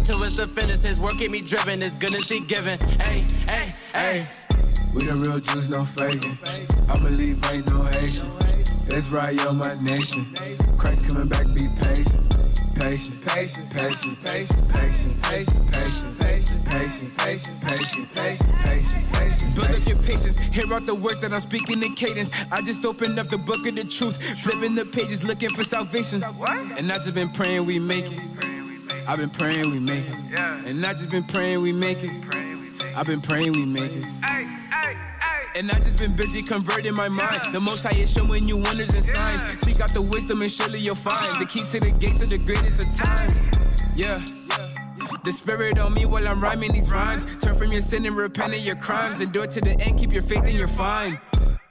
till it's the finish. His work keep me driven, his goodness he given. Hey, hey, hey. We the real Jews, no faking. I believe ain't no Haitian. That's right, yo, my nation. Christ coming back, be patient. Patient, patient, patient, patient, patient, patient, patient, patient, patient, patient, patient, patient, patient, patient. Build up your patience, hear out the words that I'm speaking in cadence. I just opened up the book of the truth, flipping the pages, looking for salvation. And I just been praying we make it. I've been praying we make it. And I just been praying we make it. I've been praying we make it. And I just been busy converting my mind. The Most High is showing you wonders and signs. Seek out the wisdom and surely you'll find the key to the gates of the greatest of times. Yeah. The Spirit on me while I'm rhyming these rhymes. Turn from your sin and repent of your crimes. Endure to the end, keep your faith and you're fine.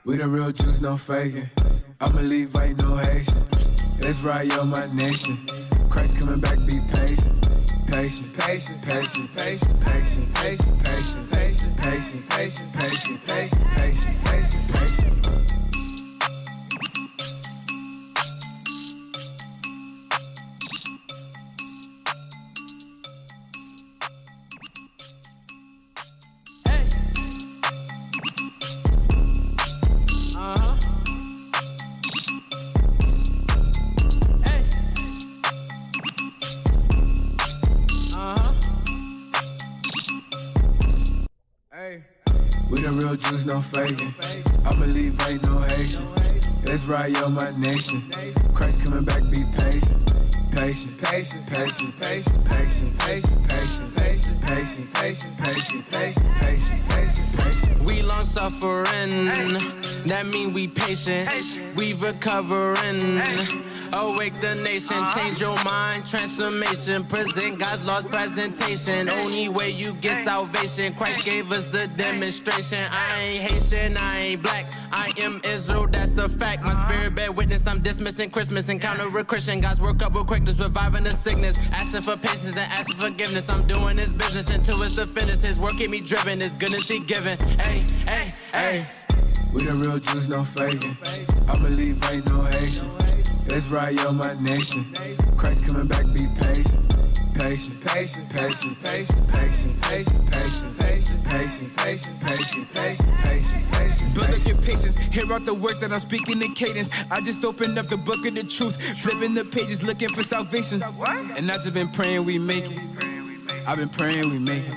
We the real Jews, no faking. I believe ain't no Haitian. That's right, yo, my nation. Christ coming back, be patient. Patient, patient, patient, patient, patient, patient, patient, patient, patient, patient, patient, patient, patient, patient, patient. Hey. We the real Jews, no faking. I believe ain't no Haitian. That's right, yo, my nation. Christ coming back, be patient. Patient, patient, patient, patient, patient, patient, patient, patient, patient, patient, patient, patient, patient, patient, patient. We long suffering, that mean we patient. We recovering. Awake the nation, change your mind, transformation. Present God's lost presentation. Only way you get salvation. Christ gave us the demonstration. I ain't Haitian, I ain't black. I am Israel, that's a fact. My spirit bear witness, I'm dismissing Christmas. Encounter a Christian, God's work up with quickness, reviving the sickness. Asking for patience and asking forgiveness. I'm doing his business until it's the finish. His work keep me driven, his goodness he given. Hey, hey, hey. We the real Jews, no faking. I believe ain't no Haitian. That's right, yo, my nation. Christ coming back, be patient. Patient, patient, patient, patient, patient, patient, patient, patient, patient, patient, patient, patient, patient, patient. Build up your patience, hear out the words that I'm speaking in cadence. I just opened up the book of the truth, flipping the pages, looking for salvation. And I just been praying we make it. I've been praying we make it.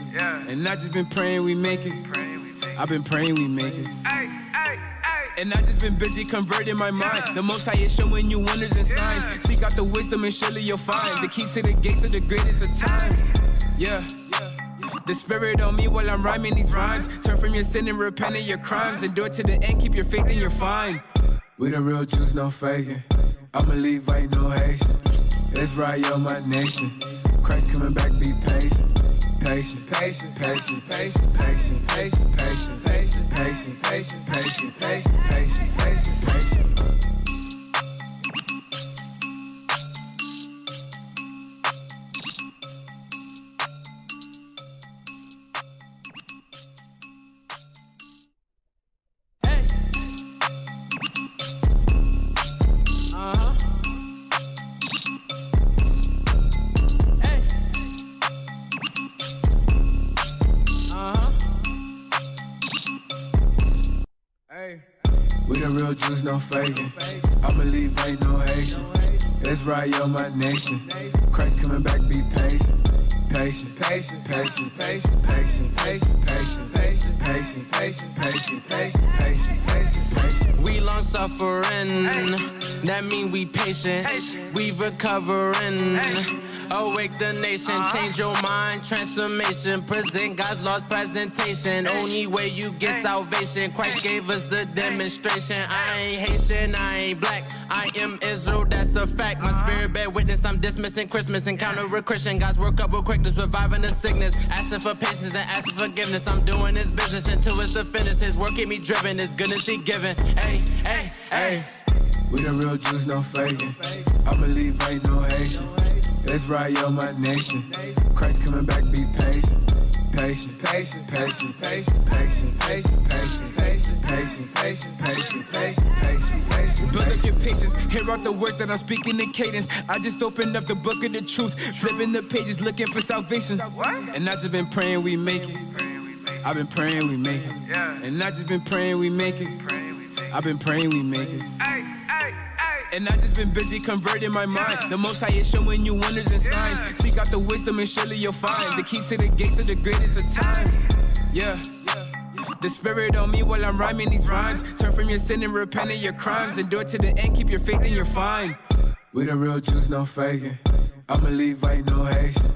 And I just been praying we make it. I've been praying we make it. And I just been busy converting my mind. The Most High is showing you wonders and signs. Seek out the wisdom and surely you'll find the key to the gates of the greatest of times. Yeah. The Spirit on me while I'm rhyming these rhymes. Turn from your sin and repent of your crimes. Endure to the end, keep your faith and you're fine. We the real Jews, no faking. I believe ain't no Haitian. That's right, yo, my nation. Christ coming back, be patient. Patient, patient, patient, patient, patient, patient, patient, patient, patient, patient, patient, patient, patient, patient, patient. We the real Jews, no faking. I believe ain't no Haitian. That's right, yo, my nation. Christ coming back, be patient. Patient, patient, patient, patient, patient, patient, patient, patient, patient, patient, patient, patient, patient, patient, patient. We long suffering, that mean we patient. We recovering. Awake the nation, change your mind, transformation. Present God's lost presentation. Only way you get salvation. Christ gave us the demonstration. I ain't Haitian, I ain't black. I am Israel, that's a fact. My spirit bear witness, I'm dismissing Christmas. Encounter a Christian, God's work up with quickness, reviving the sickness. Asking for patience and asking forgiveness. I'm doing his business until it's the finish. His work keep me driven, his goodness he given. Hey, hey, hey. We the real Jews, no faking. I believe ain't no Haitian. That's right, yo, my nation. Christ coming back, be patient. patient, patient, patient, patient, patient, patient, patient, patient, patient, patient, patient, patient, patient. Build up your patience, hear out the words that I'm speaking in cadence. I just opened up the book of the truth, flipping the pages, looking for salvation. And I just been praying we make it. I've been praying we make it. And I just been praying we make it. I've been praying we make it. And I just been busy converting my mind. The Most High is showing you wonders and signs. Seek out the wisdom and surely you'll find the key to the gates of the greatest of times. Yeah. The spirit on me while I'm rhyming these rhymes. Turn from your sin and repent of your crimes. Endure to the end, keep your faith and you're fine. We the real Jews, no faking. I'm a Levite, no Haitian.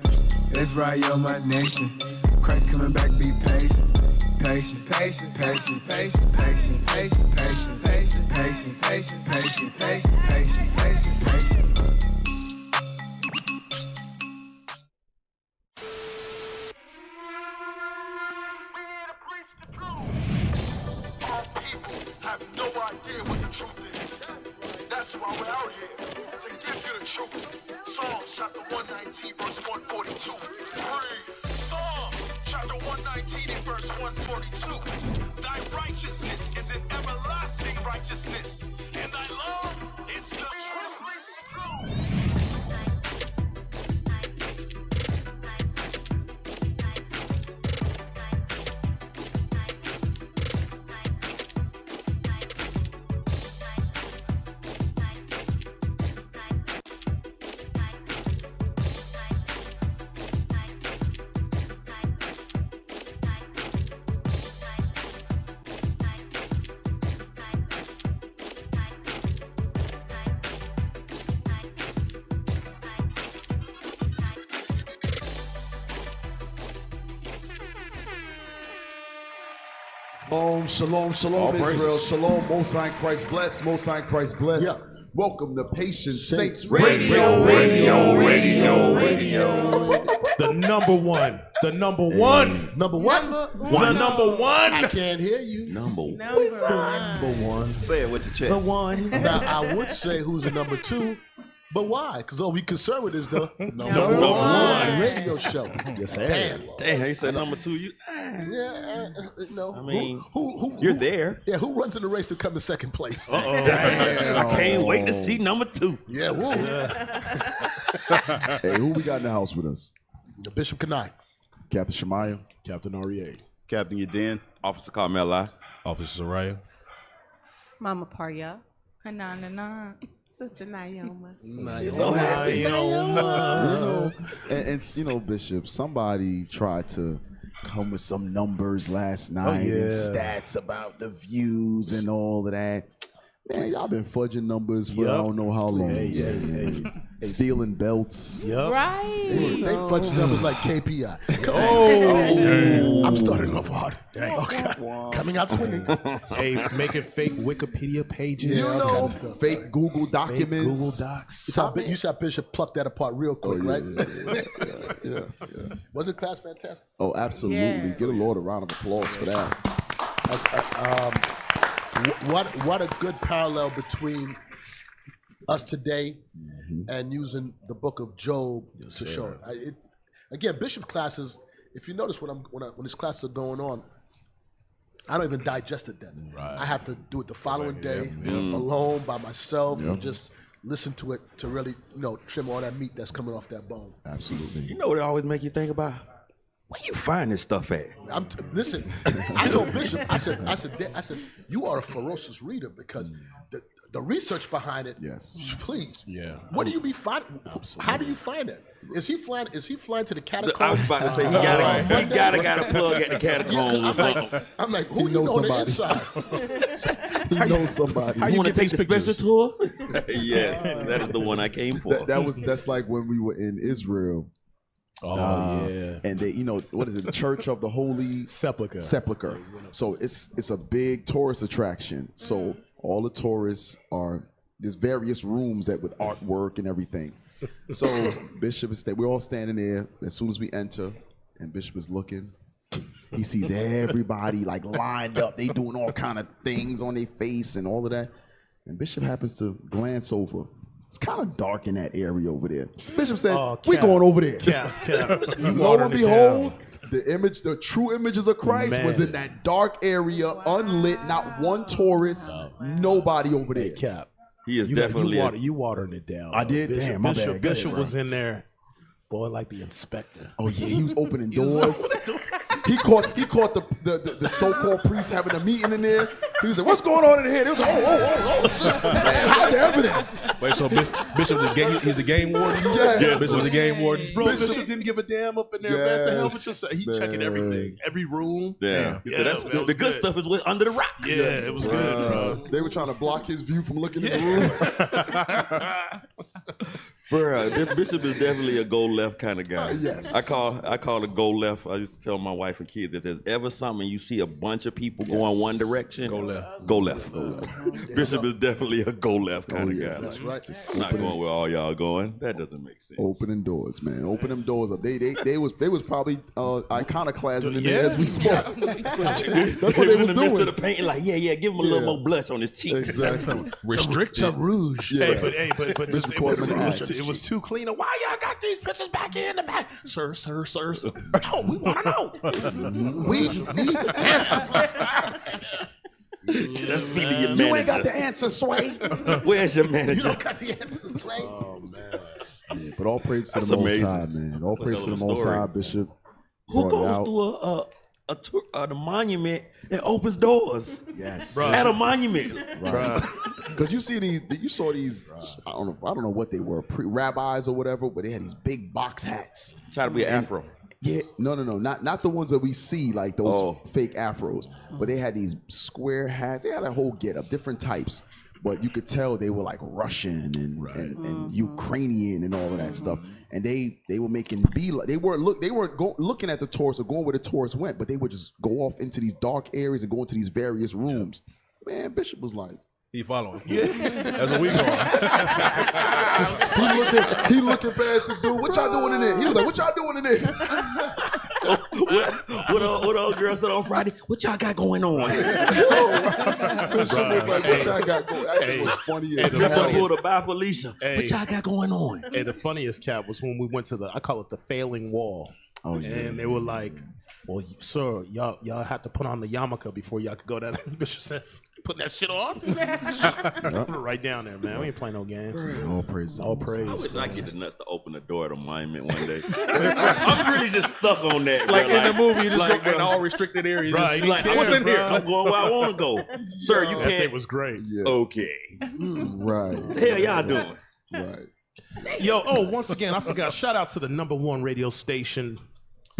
Israel, my nation. Christ coming back, be patient. Patient, patient, patient, patient, patient, patient, patient, patient, patient, patient, patient, patient, patient, patient, patient. Our people have no idea what the truth is. That's why we're out here, to give you the truth. Psalms chapter 119, verse 142. Read. Psalms chapter 119 and verse 142. Thy righteousness is an everlasting righteousness, and thy love is the truth. Shalom, shalom, Israel, shalom, Most High Christ bless, Most High Christ bless. Yeah. Welcome to Patient Saints Radio. The number one. Number one. I can't hear you. Number one. Say it with your chest. The one. Now, I would say who's the number two, but why? Because we conservatives, the Number one. radio show. Yes, sir. Damn, you said number two. No. I mean, who you're there. Yeah, who runs in the race to come in second place? Damn. I can't wait to see number two. Yeah, woo. Hey, who we got in the house with us? Bishop Culinary. Captain Shemaiah. Captain R.E.A. Captain Yadin. Officer Carmel. Officer Soraya. Mama Parya. Hanana. Sister Naoma. She's so happy. You know, and you know, Bishop, somebody tried to come with some numbers last night and stats about the views and all of that. Man, y'all been fudging numbers for I don't know how long. Stealing belts. Right. They fudge numbers like KPI. I'm starting off hard. Okay. Coming out swinging. Hey, making fake Wikipedia pages. You know, fake Google documents. Google Docs. You saw Bishop pluck that apart real quick, right? Yeah. Wasn't class fantastic? Oh, absolutely. Yeah. Give a Lord a round of applause for that. What a good parallel between us today and using the book of Job to show it. Again, Bishop classes, if you notice when these classes are going on, I don't even digest it then. Right. I have to do it the following day alone by myself and just listen to it to really, trim all that meat that's coming off that bone. Absolutely. You know what it always make you think about? Where you find this stuff at? Listen, I told Bishop, I said, you are a ferocious reader because the research behind it. Yes. Please. Yeah. What do you be finding? How do you find it? Is he flying to the catacombs? I was about to say he gotta got a plug at the catacombs or something. I'm like, who you know on the inside? He knows somebody. You want to take the special tour? Yes, that is the one I came for. That's like when we were in Israel. And they, what is it? The Church of the Holy Sepulchre. So it's a big tourist attraction. So all the tourists there's various rooms with artwork and everything. So Bishop we're all standing there as soon as we enter, and Bishop is looking. He sees everybody like lined up. They doing all kind of things on their face and all of that. And Bishop happens to glance over. It's kind of dark in that area over there. Bishop said, "We going over there." Cap. Lo and behold, the true images of Christ was in that dark area, unlit, not one tourist, nobody over there. Cap. He is definitely you watering it down. I did. Damn, my bad. Bishop was in there. Boy, like the inspector. Oh yeah, he was opening doors. He caught the so-called priest having a meeting in there. He was like, "What's going on in here?" They was like, "Oh, shit! Hide the evidence." Wait, so Bishop he's the game warden? Yes. Bishop the game warden. Bro, Bishop didn't give a damn up in there, man. To hell with yourself. He checking everything, every room. Yeah. So that's the good stuff is under the rock. Yeah, it was good, bro. They were trying to block his view from looking in the room. Bro, Bishop is definitely a go left kind of guy. Yes. I call it go left. I used to tell my wife and kids, if there's ever something you see a bunch of people going one direction, go left. Go left. Bishop is definitely a go left kind of guy. That's right. Not going where all y'all going. That doesn't make sense. Opening doors, man. Open them doors up. They was probably iconoclasm in there as we spoke. That's what they was in the doing. midst of the painting, like, give him a little more blush on his cheeks. Exactly. Restricted. Some rouge. Yeah. But it was too clean. Why y'all got these pictures back in the back? Sir. No, we want to know. We need answers. Let's speak to your manager. You ain't got the answer, Sway. Where's your manager? You don't got the answers, Sway. Oh man. Yeah, but all praise to That's the Most amazing. High, man. All That's praise a to the little Most story. High, Bishop. Who Brought it goes out. to a tour, the monument and opens doors? Yes, At a monument. right. Because you saw these. I don't know what they were, rabbis or whatever, but they had these big box hats. Try to be an afro. Yeah, no, not the ones that we see, like those fake afros, but they had these square hats. They had a whole getup, different types, but you could tell they were like Russian and Ukrainian and all of that stuff. And they were making they weren't looking at the tourists or going where the tourists went, but they would just go off into these dark areas and go into these various rooms. Man, Bishop was like, He following. Yeah. That's what we call he looking past the dude. What y'all doing in there? He was like, "What y'all doing in there?" What old girl said on Friday? What y'all got going on? Bishop was like, "What y'all got going?" It was funny as Bishop pulled a by Felicia. What y'all got going on? Hey, the funniest cap was when we went to I call it the failing wall. Oh yeah. And they were like, "Well, sir, y'all had to put on the yarmulke before y'all could go down." Bishop said, "Putting that shit on?" Right down there, man. We ain't playing no games. All praise. All praise. I wish I get the nuts to open the door at a monument one day. I'm really just stuck on that. Like bro. in the movie, you just like, go in all restricted areas. Right, Just like, what's in here? I'm going where I want to go. Sir, you That can't. thing was great. Yeah. Okay. Right. What the hell y'all doing? Right. Yo, once again, I forgot. Shout out to the #1 radio station,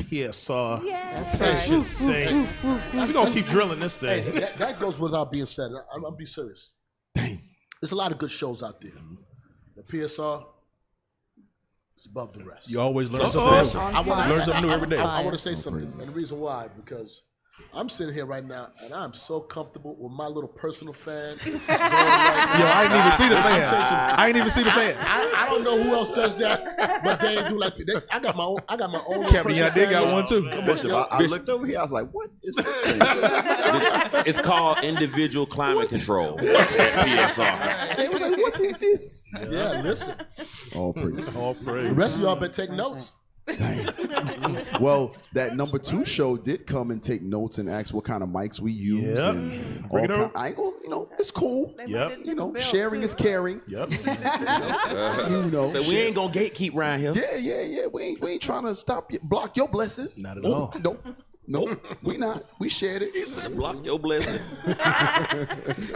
PSR. Patient Saints. We're going to keep drilling this thing. Hey, that goes without being said. I'm be serious. Dang. There's a lot of good shows out there. The PSR is above the rest. You always learn something. I want Learn something new every day. I want to say something, and the reason why, because I'm sitting here right now, and I'm so comfortable with my little personal fan. Yo, I ain't even see the fan. I ain't even see the fan. I don't know who else does that, but they do like I got my own. Captain, I did got one too. Bishop, I looked over here. I was like, "What is this thing?" It's called individual climate control. PSR. They was like, "What is this?" Yeah, listen. All praise. All praise. The rest of y'all better take notes. Dang. Well, that #2 show did come and take notes and ask what kind of mics we use. Yep. And Bring it all up. I ain't gonna, it's cool. Yep. Sharing is caring. Yep. So we ain't gonna gatekeep around here. Yeah. We ain't trying to block your blessing. Not at all. Nope. We not. We shared it. Block your blessing.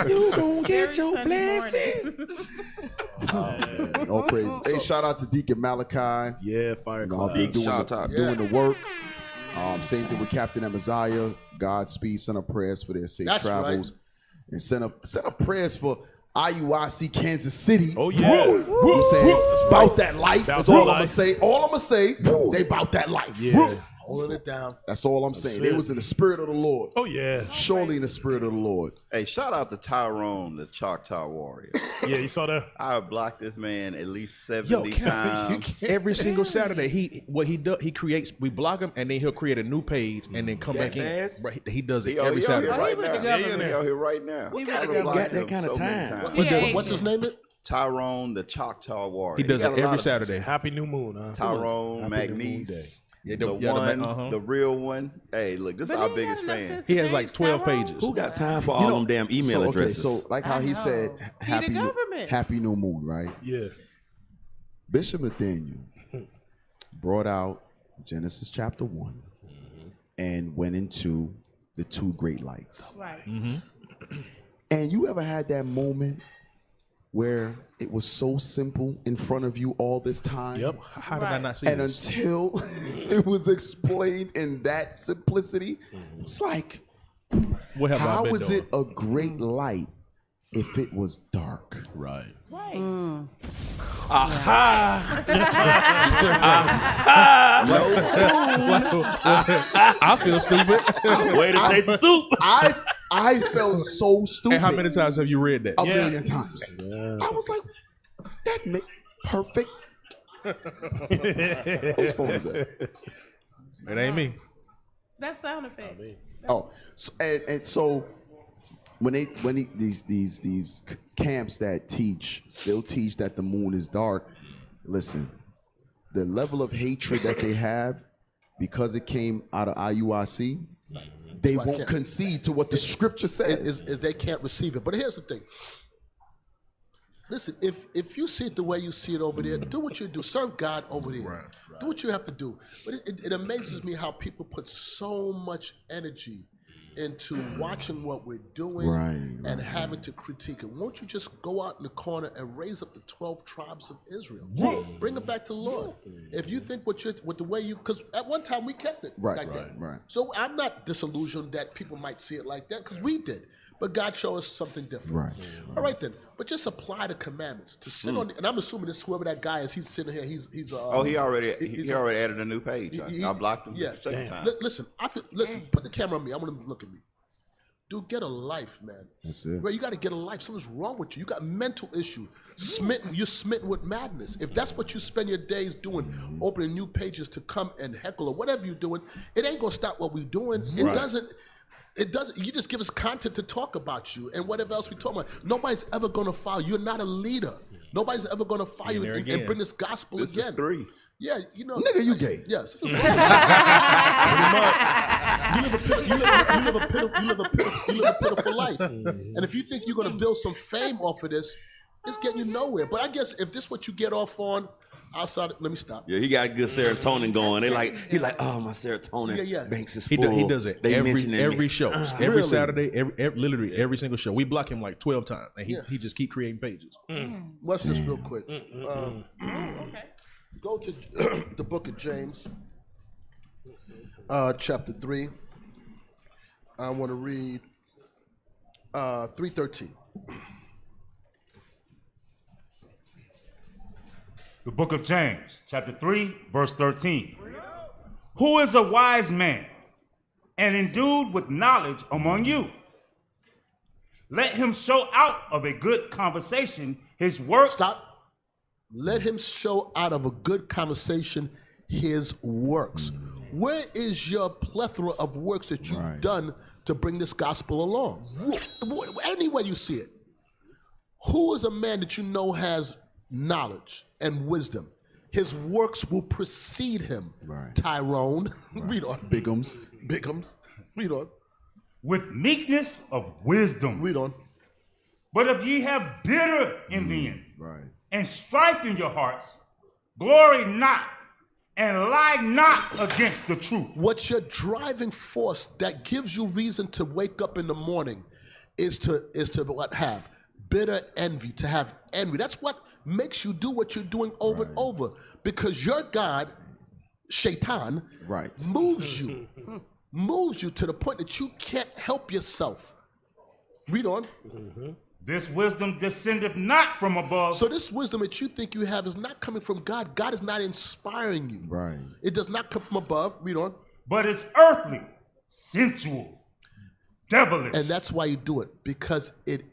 You gonna get your blessing. All praise. Hey, shout out to Deacon Malachi. Yeah, fire Out there doing the work. Same thing with Captain Amaziah. Godspeed. Send up prayers for their safe travels. Right. And send up prayers for IUIC Kansas City. Oh yeah. You know what I'm saying? About that life. That's all I'm gonna life. say. All I'm gonna say, they about that life. Yeah. Holding it down. That's all I'm saying. They was in the spirit of the Lord. Oh yeah. Surely in the spirit of the Lord. Hey, shout out to Tyrone, the Choctaw Warrior. Yeah, you saw that? I blocked this man at least 70 times. Every single Saturday, he creates. We block him, and then he'll create a new page, and then come back in. Right, he does it every Saturday. Right now. He out here right now. What kind of got that kind of time? What's his name? Tyrone, the Choctaw Warrior. He does it every Saturday. Happy New Moon, huh? Tyrone, Happy New Moon Magnice. the real one. Hey, look, this is our biggest fan. He has like 12 pages. Who got time for all them damn email addresses? So like how he said, happy new moon, right? Yeah. Bishop Nathaniel brought out Genesis chapter 1 and went into the two great lights. Right. And you ever had that moment where it was so simple in front of you all this time? Yep. How did I not see and this? until it was explained in that simplicity, it's like, What have I how been is doing? it a great light if it was dark? Right. Right. I feel stupid. Way to taste the soup. I felt so stupid. And how many times have you read that? A million times. I was like, that make perfect. Whose phone is that? It ain't me. That's sound effect. Oh, so, and so when these camps that still teach that the moon is dark, listen, the level of hatred that they have because it came out of IUIC, they won't concede to what the scripture says. Is they can't receive it. But here's the thing. Listen, if you see it the way you see it over there, do what you do. Serve God over there. Right. Do what you have to do. But it amazes me how people put so much energy into watching what we're doing and having to critique it. Won't you just go out in the corner and raise up the 12 tribes of Israel? Bring it back to the Lord. If you think with the way you, because at one time we kept it like that. So I'm not disillusioned that people might see it like that, because we did. But God showed us something different. All right then. But just apply the commandments to sit on. And I'm assuming this whoever that guy is, he's sitting here. He's he already added a new page. I blocked him. Yeah. The second time. Listen, put the camera on me. I want him to look at me. Dude, get a life, man. That's it. Bro, you got to get a life. Something's wrong with you. You got mental issue. You're smitten with madness. If that's what you spend your days doing, opening new pages to come and heckle or whatever you're doing, it ain't gonna stop what we're doing. It doesn't. You just give us content to talk about you and whatever else we talk about. Nobody's ever going to follow you. You're not a leader. Nobody's ever going to follow you and bring this gospel this again. Is 3. Yeah, you know. Nigga, you gay. Yes. You live a pitiful life. And if you think you're going to build some fame off of this, it's getting you nowhere. But I guess if this is what you get off on, outside, let me stop. Yeah, he got good serotonin going. He's like, oh, my serotonin banks is full. He does it every show, every Saturday, literally every single show. We block him like 12 times, and he just keep creating pages. Watch this real quick. Go to the book of James, chapter 3. I want to read 3:13. The book of James, chapter 3, verse 13. Who is a wise man and endued with knowledge among you? Let him show out of a good conversation his works. Stop. Let him show out of a good conversation his works. Where is your plethora of works that you've done to bring this gospel along? Any way you see it. Who is a man that you know has knowledge and wisdom? His works will precede him. Tyrone, read on. Bigums. Read on. With meekness of wisdom. Read on. But if ye have bitter envy and strife in your hearts, glory not and lie not against the truth. What's your driving force that gives you reason to wake up in the morning is to what have? Bitter envy, to have envy. That's what makes you do what you're doing over and over, because your God, Shaitan, moves you to the point that you can't help yourself. Read on. This wisdom descendeth not from above. So this wisdom that you think you have is not coming from God. God is not inspiring you. It does not come from above. Read on. But it's earthly, sensual, devilish. And that's why you do it, because it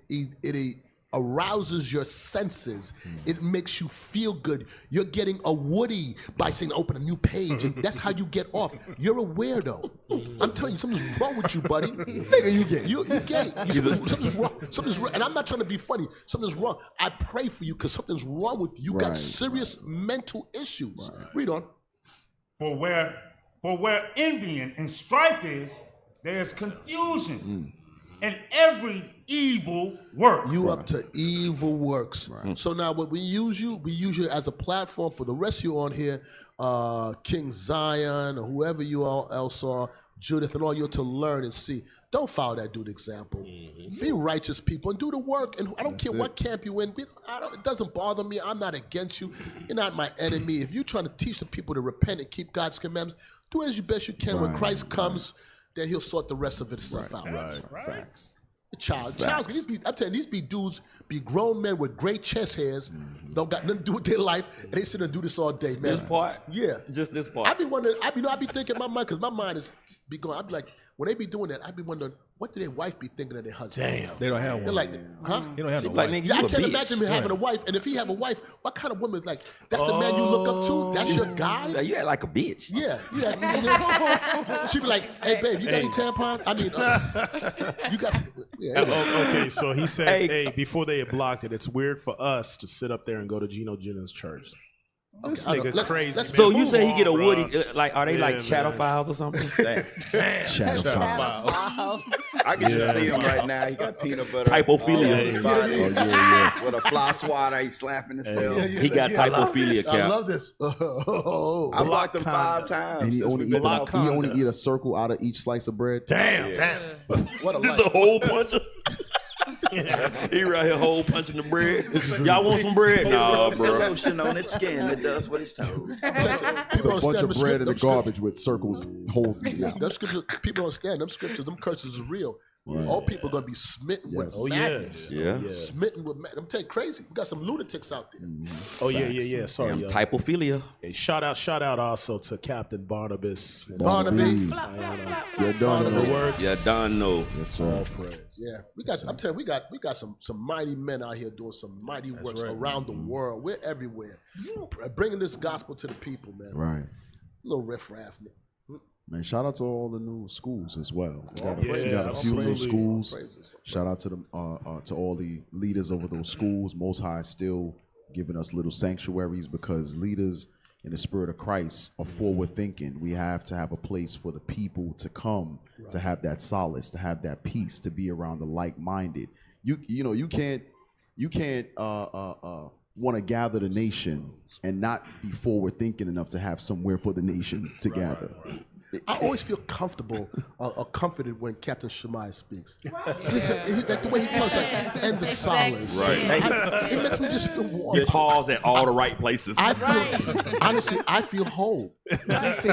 arouses your senses. It makes you feel good. You're getting a Woody by saying open a new page, and that's how you get off. You're a weirdo. I'm telling you, something's wrong with you, buddy. Nigga, you gay. You gay. Something's wrong. Something's wrong. And I'm not trying to be funny. Something's wrong. I pray for you because something's wrong with you. You got serious mental issues. Read on. For where For where envying and strife is, there is confusion and every evil work. You up to evil works. Right. So now when we use you as a platform for the rest of you on here, King Zion or whoever you all else are, Judith and all you, to learn and see. Don't follow that dude example. Be righteous people and do the work. And I don't care what camp you in. It doesn't bother me. I'm not against you. You're not my enemy. If you're trying to teach the people to repent and keep God's commandments, do as best you can. When Christ comes, then he'll sort the rest of it stuff out. Right. Facts. Childs, I'm telling you, these be dudes, be grown men with great chest hairs, don't got nothing to do with their life, and they sit and do this all day, man. This part? Yeah. Just this part. I be wondering, I be thinking in my mind, because my mind is be going, I be like, when they be doing that, I be wondering, what do their wife be thinking of their husband? Damn. They don't have one. They're like, huh? They don't have no like, wife. nigga, Yeah, I you a can't bitch. imagine him having a wife, and if he have a wife, what kind of woman is like, that's the man you look up to? That's your guy? Yeah, you act like a bitch. Yeah. She be like, hey, babe, you got any tampons? I mean, you got, Okay, so he said, hey, before they had blocked it, it's weird for us to sit up there and go to Geno Jennings' church. This nigga crazy. So you say he get a Woody, like, are they like shadow files or something? Shadow files. I can just see him right now. He got peanut butter. Typophilia. With a fly swatter, he's slapping himself. He got typophilia, I Cap. love this. I blocked him 5 times. And he only eat a circle out of each slice of bread. Damn. What a This life. a hole puncher. He right here hole punching the bread. Y'all want some bread? Nah, The bro. lotion on its skin that does what it's told. It's a bunch of bread in the garbage with circles, holes eaten out. Them scriptures, people don't understand. Them scriptures, them curses is real. Right. All people are gonna be smitten with madness. Yeah. Smitten with madness. I'm telling you, crazy. We got some lunatics out there. Oh, yeah. Sorry, Damn, y'all. typophilia. Hey, shout out also to Captain Barnabas. Barnaby. You're done. The works. Yeah, Don no. Yes, sir. All praise. Yeah, I'm telling you, we got some mighty men out here doing some mighty works around the world. We're everywhere, bringing this gospel to the people, man. Right. A little riffraff. Man, shout out to all the new schools as well. We got Yeah, a few new praises. schools. Praises. Shout out to them, to all the leaders over those schools. Most High is still giving us little sanctuaries because leaders in the spirit of Christ are forward thinking. We have to have a place for the people to come, to have that solace, to have that peace, to be around the like-minded. You can't want to gather the nation and not be forward thinking enough to have somewhere for the nation to gather. I always feel comfortable or comforted when Captain Shemaiah speaks. Like the way he talks, like, and the solace. Right. It makes me just feel warm. You pause at all the right places. I feel, honestly, I feel whole. He like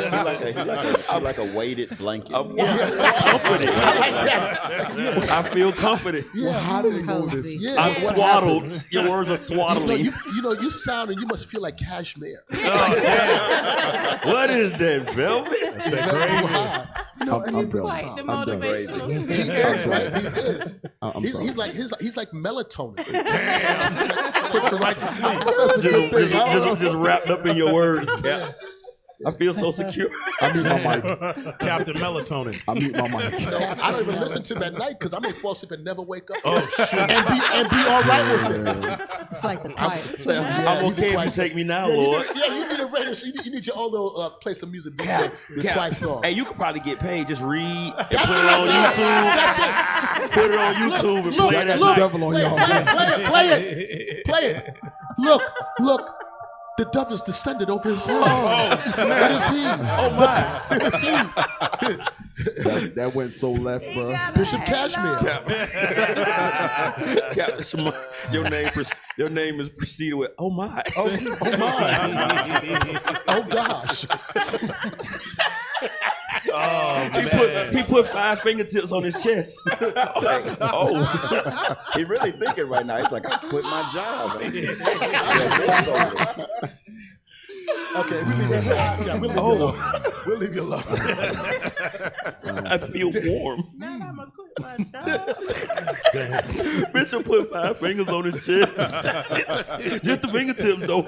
a weighted blanket. Comforted. I feel comforted. Yeah. Well, how did it go this? Yeah, I'm what swaddled. happened? Your words are swaddling. You sound and you must feel like cashmere. What is that, velvet? That's that gravy. I'm done. Quite the I'm done. motivational. He is, right? He is. I'm He's sorry. he's like melatonin. Put you right to sleep. Just wrapped up in your words, Cap. I feel so secure. I mute my mic. Captain Melatonin. I mute my mic. I don't even listen to him at night because I may fall asleep and never wake up. Oh, shit. And be all right with it. It's like the plight. I'm okay if you take me now, Lord. You need a radio show. You need your own little place of music DJ with quiet storm. Hey, you could probably get paid. Just read and put That's it it on right there. YouTube. That's it. Put it on YouTube and play that. Look, devil on y'all. play it. Look. The dove has descended over his head. Oh, snap. It is he. Oh my! It is he. That went so left, bro. Bishop Cashmere. Captain Shema, your name is preceded with "Oh my." Oh my. Oh gosh. Oh, man. He put 5 fingertips on his chest. He really thinking right now. He's like, I quit my job. Okay, we leave it aside. Yeah, we'll leave you alone. I feel warm. Now I'm gonna quit my job. Bishop put 5 fingers on his chest. Just the fingertips, though.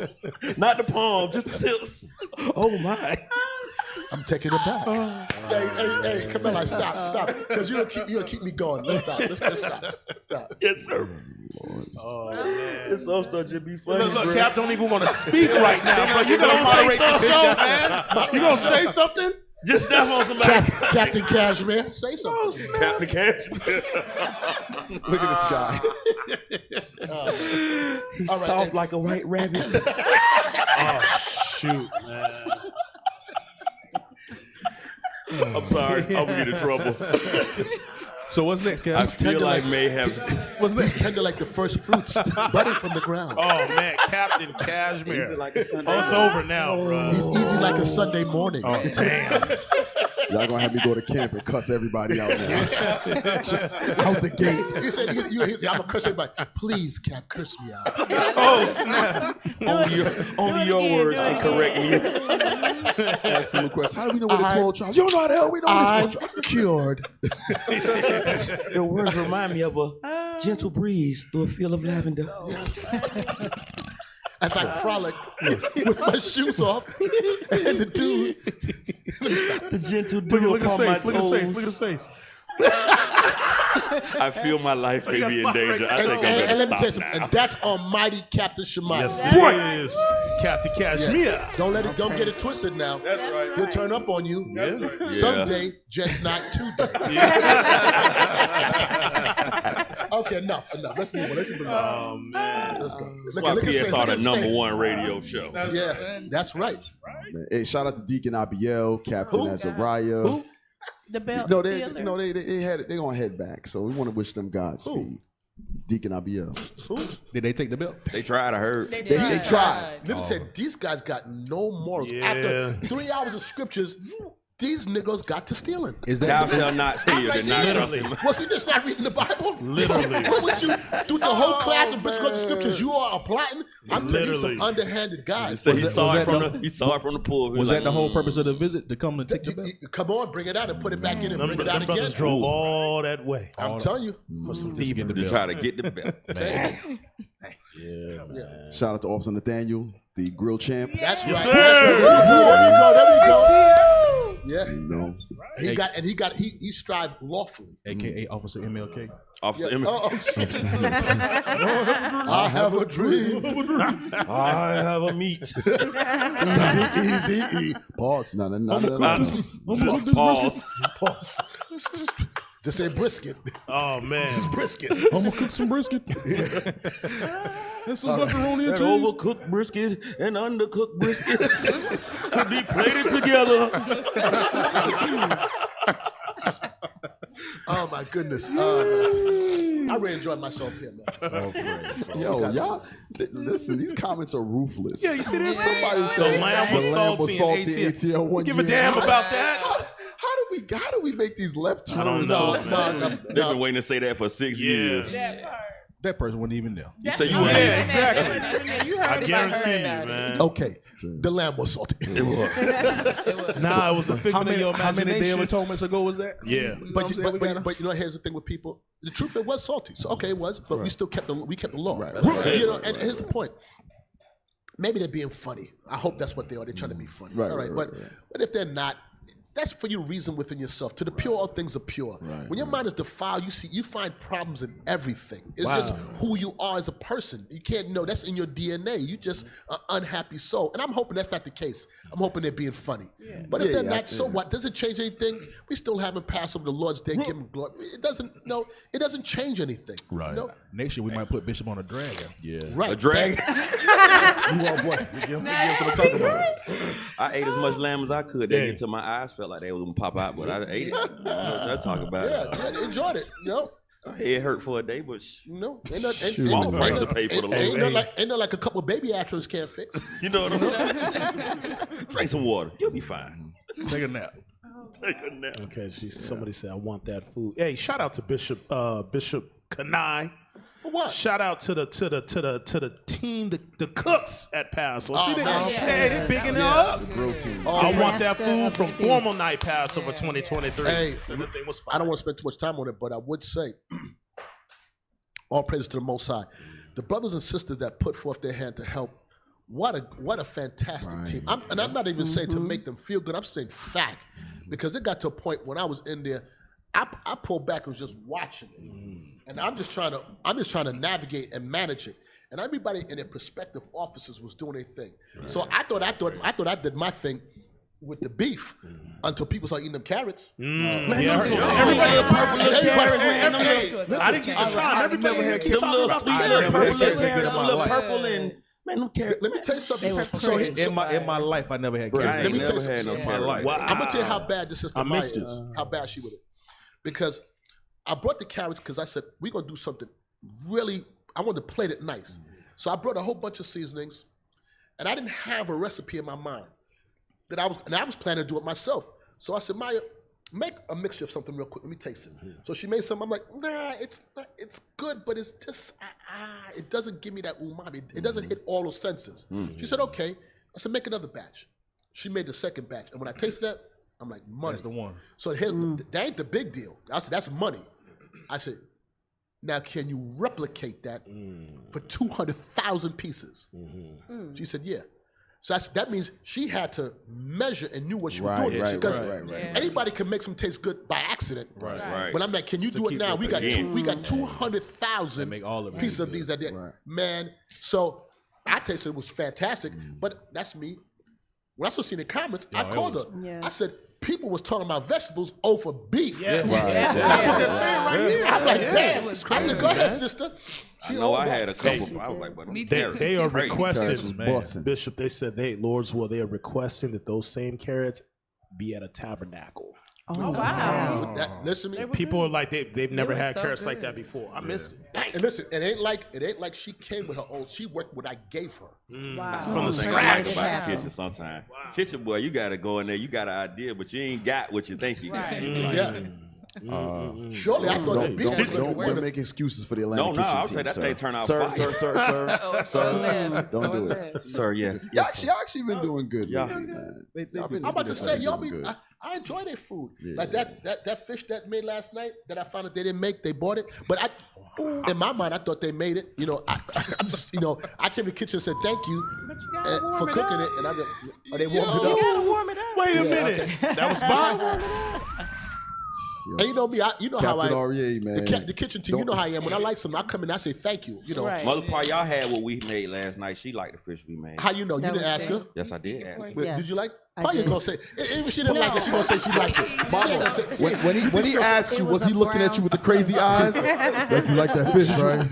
Not the palm, just the tips. Oh my. I'm taking it back. Hey, Camilla, stop. Because you'll keep me going. Let's stop. Yes, sir. Oh, man. It's so stuff to be funny. Look, bro. Cap don't even want to speak right now, but you gonna moderate the show, man. You gonna say something? Just snap on somebody. Captain Cashmere, say something. Captain Cashmere. Look at this guy. He's soft like a white rabbit. Oh, shoot, man. I'm sorry. I'm gonna get in trouble. So what's next, guys? I feel like may have. What's next? Tender like the first fruits, budding from the ground. Oh man, Captain Cashmere. Easy like a Sunday Oh, it's over now, bro. He's easy like a Sunday morning. Oh damn. Y'all gonna have me go to camp and cuss everybody out now. Just out the gate. He said, I'm gonna curse everybody. Please, Cap, curse me out. Oh snap. Only your words can correct me. Ask him a question. How do we know what the 12 tribes? You don't know how the hell we know what the 12 tribes. Cured. Your words remind me of a gentle breeze through a field of lavender. As I frolic with my shoes off and the dude. The gentle Look dew at his upon my face. Look at his face. toes. Look at his face. I feel my life may be in danger. I think I'm And let me tell gonna you stop something. now. And that's Almighty Captain Shemaiah. Yes, it is. Captain Cashmere. Yeah. Don't get it twisted now. That's right. He'll turn up on you. Yeah. Someday, just not today. Okay, enough. Let's move on. Let's move on. Oh man. Let's go. That's why PSR the #1 radio show. Yeah, that's right. Hey, shout out to Deacon Abiel, Captain Azariah. Who? The belt No, stealer. they're gonna head back, so we want to wish them Godspeed. Deacon Abiel. Did they take the belt? They tried, I heard. They tried. Let me tell you, these guys got no morals. Yeah. After 3 hours of scriptures, these niggas got to stealing. Is Thou that shalt not steal. Right Did not there. Literally. Was you just not reading the Bible? Literally. What was you through the whole class of biblical scriptures? You are plotting. I'm telling you, some Literally. underhanded guys. So he Was saw that it from the- the pulpit. was that the whole purpose of the visit, to come and take the belt? Come on, bring it out and put it back in and bring Them it out again. brothers drove all that way. I'm telling you. For some Just people. get the to belt. try to get the belt. Yeah. Shout out to Officer Nathaniel, the grill champ. That's Yes, right. sir. There we go. Yeah. You know, He strived lawfully. AKA Officer MLK. Officer Yeah. Emmett. I have a dream. I have a meat. Easy. Pause. no. Pause. Pause. This ain't brisket. Oh man. Brisket. I'm gonna cook some brisket. There's some macaroni and That cheese. overcooked brisket and undercooked brisket could be plated together. Oh my goodness. I really enjoyed myself here, man. yo, y'all, listen, these comments are ruthless. Yeah, you see this? Somebody The said lamb was salty in ATL. one Give a year. damn about that? How do we make these left turns I don't know, so man. sudden? They've been waiting to say that for 6 years. That person wasn't even there. You say you Yeah, were exactly. You heard I about guarantee you, her. man. Okay. The lamb was salty. It was. Nah, it was a figment of your How many Day of imagination. Atonements ago was that? Yeah. But you know, here's the thing with people. The truth, it was salty. So okay, it was, but we still kept the law. Right. You know, and here's the point. Maybe they're being funny. I hope that's what they are. They're trying to be funny. Right, All right. right, But if they're not, that's for you to reason within yourself. To the pure, all things are pure. Right, When your mind is defiled, you find problems in everything. It's just who you are as a person. You can't know that's in your DNA. You just an unhappy soul. And I'm hoping that's not the case. I'm hoping they're being funny. But if they're not, so what? Does it change anything? We still haven't Passover, the Lord's Day, give him glory. It doesn't change anything. Right. You know? Next year we might put Bishop on a dragon. Yeah. Right. A drag. You want what? I ate as much lamb as I could. Then until my eyes felt like they was gonna pop out, but I ate it. I don't know what y'all talking about. Yeah, enjoyed it. You know? It hurt for a day, but Ain't no like a couple baby actors can't fix. You know what I'm saying? Drink some water. You'll be fine. Take a nap. Take a nap. Okay, somebody said I want that food. Hey, shout out to Bishop Culinary. For what? Shout out to the team, the cooks at Passover. See, they bigging it up. The grill team. I want that food from formal night Passover 2023. Hey, So the thing was fine. I don't want to spend too much time on it, but I would say, all praise to the Most High. The brothers and sisters that put forth their hand to help, what a fantastic team. I'm not even saying to make them feel good. I'm saying fact, because it got to a point when I was in there, I pulled back and was just watching it, and I'm just trying to navigate and manage it. And everybody in their prospective offices was doing their thing. So I thought I did my thing. with the beef until people start eating them carrots. Everybody purple little carrots, man. I didn't get to try them. Everybody had them little sweet little purple little carrots, them little purple and man, them carrots. Let me tell you something. So in my life, I never had carrots. Let me tell you had something. no carrots. Wow. I'm gonna tell you how bad this sister Maya is. How bad she with it. Because I brought the carrots because I said we're gonna do something really. I wanted to plate it nice. So I brought a whole bunch of seasonings, and I didn't have a recipe in my mind that I was planning to do it myself. So I said, Maya, make a mixture of something real quick. Let me taste it. So she made something. I'm like, nah, it's good, but it's just it doesn't give me that umami. It doesn't hit all those senses. She said, okay. I said, make another batch. She made the second batch, and when I tasted that, I'm like, money. That's the one. So here's that ain't the big deal. I said, that's money. I said, now can you replicate that for 200,000 pieces? She said, yeah. So that means she had to measure and knew what she was doing. Because anybody can make some taste good by accident. But I'm like, can you do it now? We got 200,000 pieces of these. Man, so I tasted it was fantastic. But that's me. When I started seeing the comments, I called her. I said, people was talking about vegetables over beef. That's what they're saying right here. I'm like, damn. I said, go ahead, sister. I know I had a couple. I was like, but they are requesting, busting. Bishop. They said, Lord's will. They are requesting that those same carrots be at a tabernacle. Oh, wow. Listen to me. People are like they've never had carrots like that before. I missed it. And listen, it ain't like she came with her own. She worked what I gave her. Wow. From the scratch. About the kitchen sometimes. Kitchen boy, you gotta go in there. You got an idea, but you ain't got what you think you got. Surely I thought that beef was don't make excuses for the Atlanta kitchen I'll team, say that thing turn out sir, fire. sir, don't do it. Sir, yes. Y'all actually been doing good. Yeah. Man. I'm about to say, y'all be. I enjoy their food. Like that fish that made last night that I found out they didn't make, they bought it. But in my mind, I thought they made it. You know, I'm just, I came to the kitchen and said thank you for cooking it, and they warmed it up. You gotta warm it up. Wait a minute, okay. That was fine. And you know me, you know Captain how I REA, man. The kitchen team, you know how I am. When I like something, I come in and I say thank you. Mother part y'all had what we made last night. She liked the fish we made. How you know? You didn't ask her? Yes, I did ask her. Did you like? How you gonna say? Even if she didn't like it, she gonna say she liked it. When he asked you, was he looking at you with the crazy eyes? Like you like that fish, right?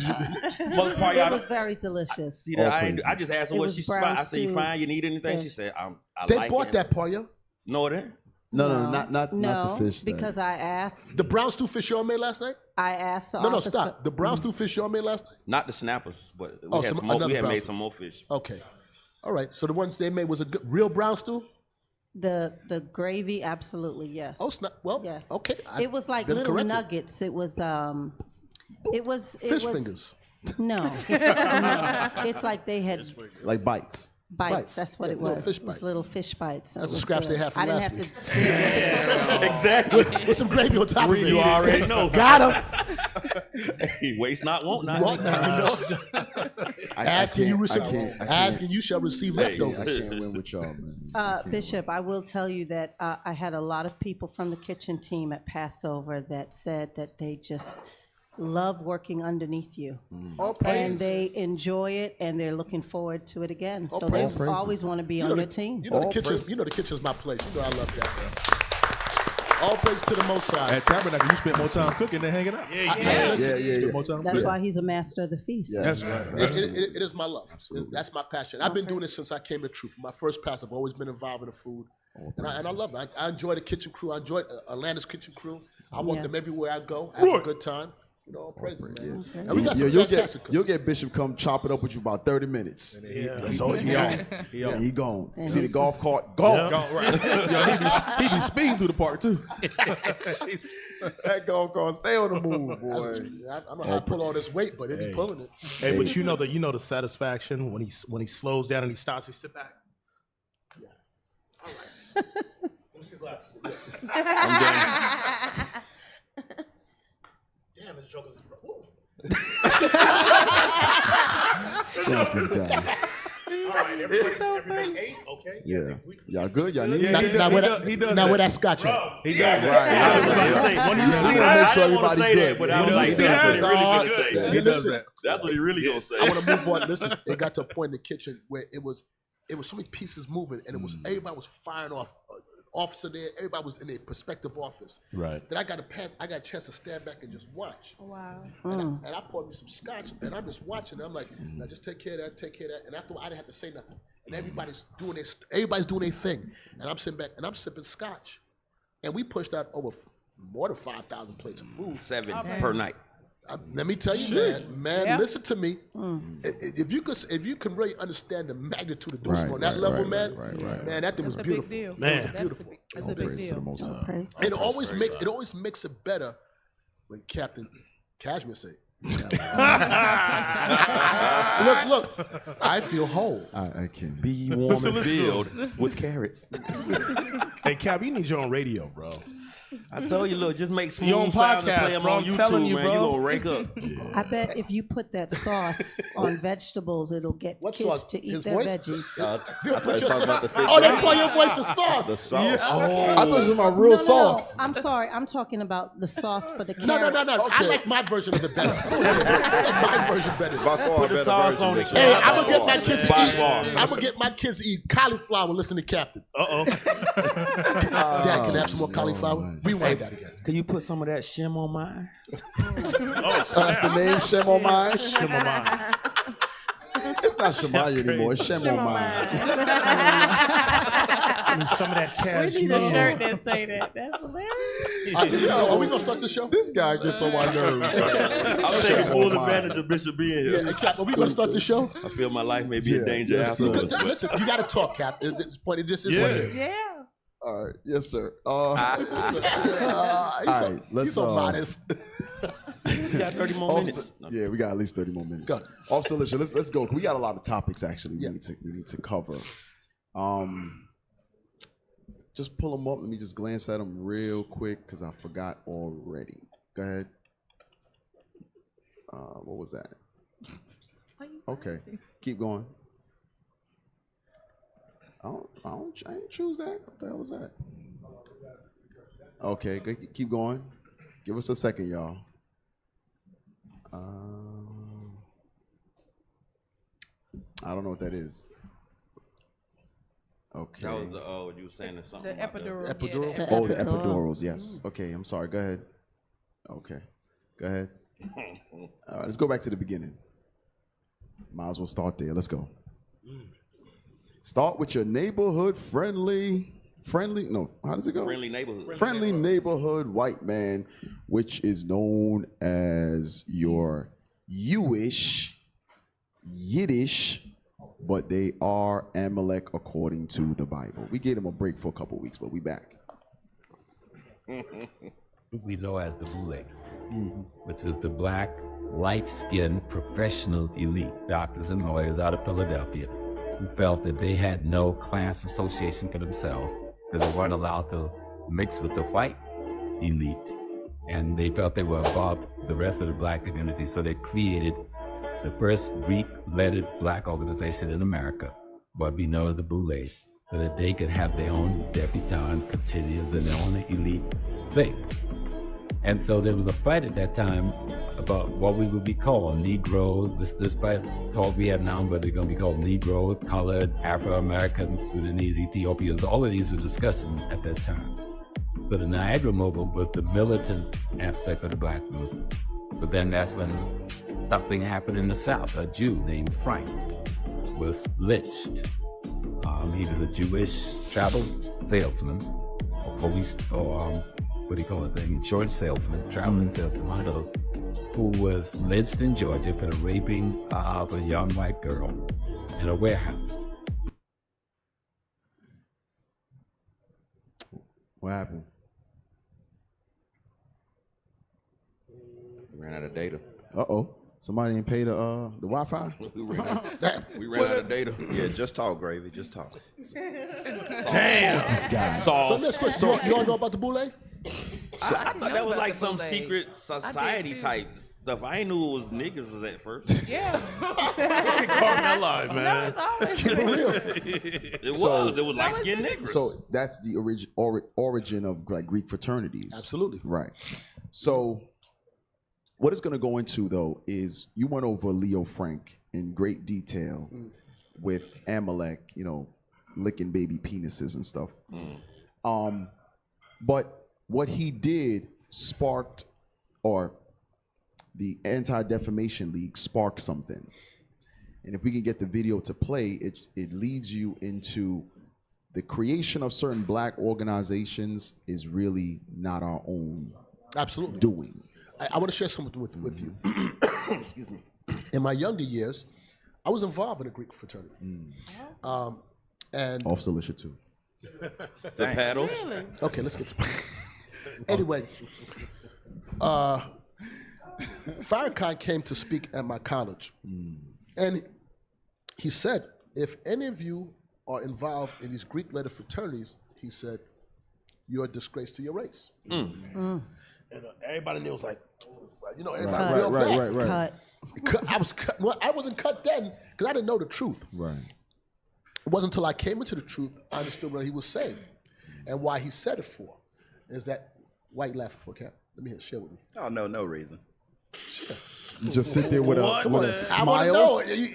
Mother part, it was very delicious. See that? I just asked her what she spot. I said, "You fine? You need anything?" She said, "I like it." They bought that, Parya. No, it ain't. No, not the fish. Because I asked. The brown stew fish y'all made last night? I asked the officer. Stop. The brown stew fish y'all made last night? Not the snappers, but we had made some more fish. Okay. All right. So the ones they made was a good, real brown stew? The gravy, absolutely, yes. Oh, snap. Well, yes. Okay. It was like little nuggets. It was fish fingers. No. It's like they had like bites. Bites. That's what it was. It was little fish bites. That's the scraps they had from last week. Exactly. With some gravy on top of it. You already know. Got him. He waste not, won't not. Asking you shall receive leftovers. I can't win with y'all, man. Bishop, I will tell you that I had a lot of people from the kitchen team at Passover that said that they just love working underneath you. And they enjoy it, and they're looking forward to it again. So they always want to be on your team. You know the kitchen's my place. You know I love that, man. All praise to the Most High. At Tabernacle, you spent more time cooking than hanging out. Yeah. More time That's why he's a master of the feast. Yes. It is my love. That's my passion. I've been doing it since I came to Truth. My first pass, I've always been involved in the food. And I love it. I enjoy the kitchen crew. I enjoy Atlanta's kitchen crew. I want them everywhere I go. I have a good time. You know, praise man. Yeah. And we got some fantastic cooks. You'll get Bishop come chop it up with you about 30 minutes. That's all you got. He gone. See the golf cart? Gone. He be speeding through the park, too. That golf cart stay on the move, boy. I don't know how to pull all this weight, but it be pulling it. Hey, but you know the satisfaction when he slows down and he stops, he sit back. Yeah. All right. Let me see glasses. I'm done. Damn, this joke is. This guy. All right, everybody ate, okay? Yeah. Y'all good? Y'all need he does. Now where that scotch at? He does. Right. When you see that, make sure everybody good. But I was like, that's what he really gonna say. He does that. That's what he really gonna say. I want to move on. Listen, it got to a point in the kitchen where it was so many pieces moving, and everybody was firing off officer there. Everybody was in their prospective office. Right. Then I got a chance to stand back and just watch. Oh, wow. And I poured me some scotch, and I'm just watching. And I'm like, now just take care of that, take care of that. And after I didn't have to say nothing. And everybody's doing their thing. And I'm sitting back and I'm sipping scotch. And we pushed out over more than 5,000 plates of food. 7 per night. Let me tell you, man, listen to me. If you can really understand the magnitude of doing on that level, man, that thing was beautiful. Man, it was beautiful. That's a big deal. It always makes it better when Captain Cashmere say, look, I feel whole. I can be warm and filled with carrots. Hey, Cap, you need your own radio, bro. I told you, look, just make Your own smooth sounds and podcast, play them bro. on I'm YouTube, telling you, man. bro. You gonna rake up. I bet if you put that sauce on vegetables, it'll get kids sauce? to eat His their voice? veggies. Oh, they call your voice the sauce. The sauce. I thought it was my real sauce. I'm sorry. I'm talking about the sauce for the carrots. No. I like my version of it better. My version better. By far Put the better sauce version on than it. Hey, Captain. I'm gonna get my kids to By eat. far. I'm gonna get my kids to eat cauliflower. Listen to Captain. Uh-oh. Dad, can I have some more cauliflower? Rewind that again. Can you put some of that shim on mine? That's the name, Shem on mine. Shem on mine. It's not Shemaya anymore. It's Shem on mine. And some of that We cashmere. need a shirt that say that. That's hilarious. Are we gonna start the show? This guy gets on my nerves. I'm taking full advantage of Bishop being here. Yeah, Cap, are we gonna start the show? I feel my life may be in danger yes. afterwards. but- Listen, you gotta talk, Cap. At this point, it just is what it is. Yeah. All right. Yes, sir. He's so modest. We got 30 more minutes. Yeah, we got at least 30 more minutes. Go. Officer Alicia, let's go. We got a lot of topics actually we need to cover. Just pull them up. Let me just glance at them real quick because I forgot already. Go ahead. What was that? Okay, keep going. I didn't choose that. What the hell was that? Okay, good. Keep going. Give us a second, y'all. I don't know what that is. Okay. That was you were saying something. The epidural. Epidural? Yeah, Oh, the epidurals, yes. Okay, I'm sorry. Go ahead. Okay. Go ahead. All right, let's go back to the beginning. Might as well start there. Let's go. Start with your neighborhood friendly, no, how does it go? Friendly neighborhood. Friendly neighborhood white man, which is known as your Yiddish, but they are Amalek according to the Bible. We gave them a break for a couple weeks, but we back. We know as the Boule, which is the black, light-skinned professional elite, doctors and lawyers out of Philadelphia, who felt that they had no class association for themselves, that they weren't allowed to mix with the white elite, and they felt they were above the rest of the black community, so they created the first Greek-lettered black organization in America, what we know as the Boule, so that they could have their own debutante, cotillions, and their own elite thing. And so there was a fight at that time about what we would be called, Negro, this fight talk we have now, but they're going to be called Negro, colored, Afro-Americans, Sudanese, Ethiopians, all of these were discussed at that time. So the Niagara movement was the militant aspect of the black movement. But then that's when something happened in the South. A Jew named Frank was lynched. He was a Jewish travel salesman, or police, or what do you call it, the insurance salesman, traveling salesman, one of those, who was lynched in Georgia for the raping of a young white girl in a warehouse. What happened? We ran out of data. Uh-oh. Somebody didn't pay the Wi-Fi? We ran out of data. Yeah, just talk, Gravy. Just talk. Damn. This guy. So next question. You all know about the Boule? I thought that was like some secret society type stuff. I ain't knew it was niggas at first. Yeah. Carmella, man. Keep it real. It was. It was light-skinned niggas. So that's the origin of like Greek fraternities. Absolutely. Right. So what it's going to go into, though, is you went over Leo Frank in great detail with Amalek, licking baby penises and stuff. But what he did sparked, or the Anti-Defamation League sparked something. And if we can get the video to play, it leads you into the creation of certain black organizations is really not our own doing. I want to share something with you. Excuse me. In my younger years, I was involved in a Greek fraternity. And Officer Alicia too. The paddles. Really? Okay, let's get to anyway. Farrakhan came to speak at my college, and he said, if any of you are involved in these Greek-led fraternities, he said, you're a disgrace to your race. And everybody knew, was like, you know, everybody real bad. Right. I was cut. Well, I wasn't cut then because I didn't know the truth. Right. It wasn't until I came into the truth I understood what he was saying and why he said it for. Is that why you laughing for, Cap? Let me share with me. Oh, no reason. Sure. You just sit there with a smile. I want to know.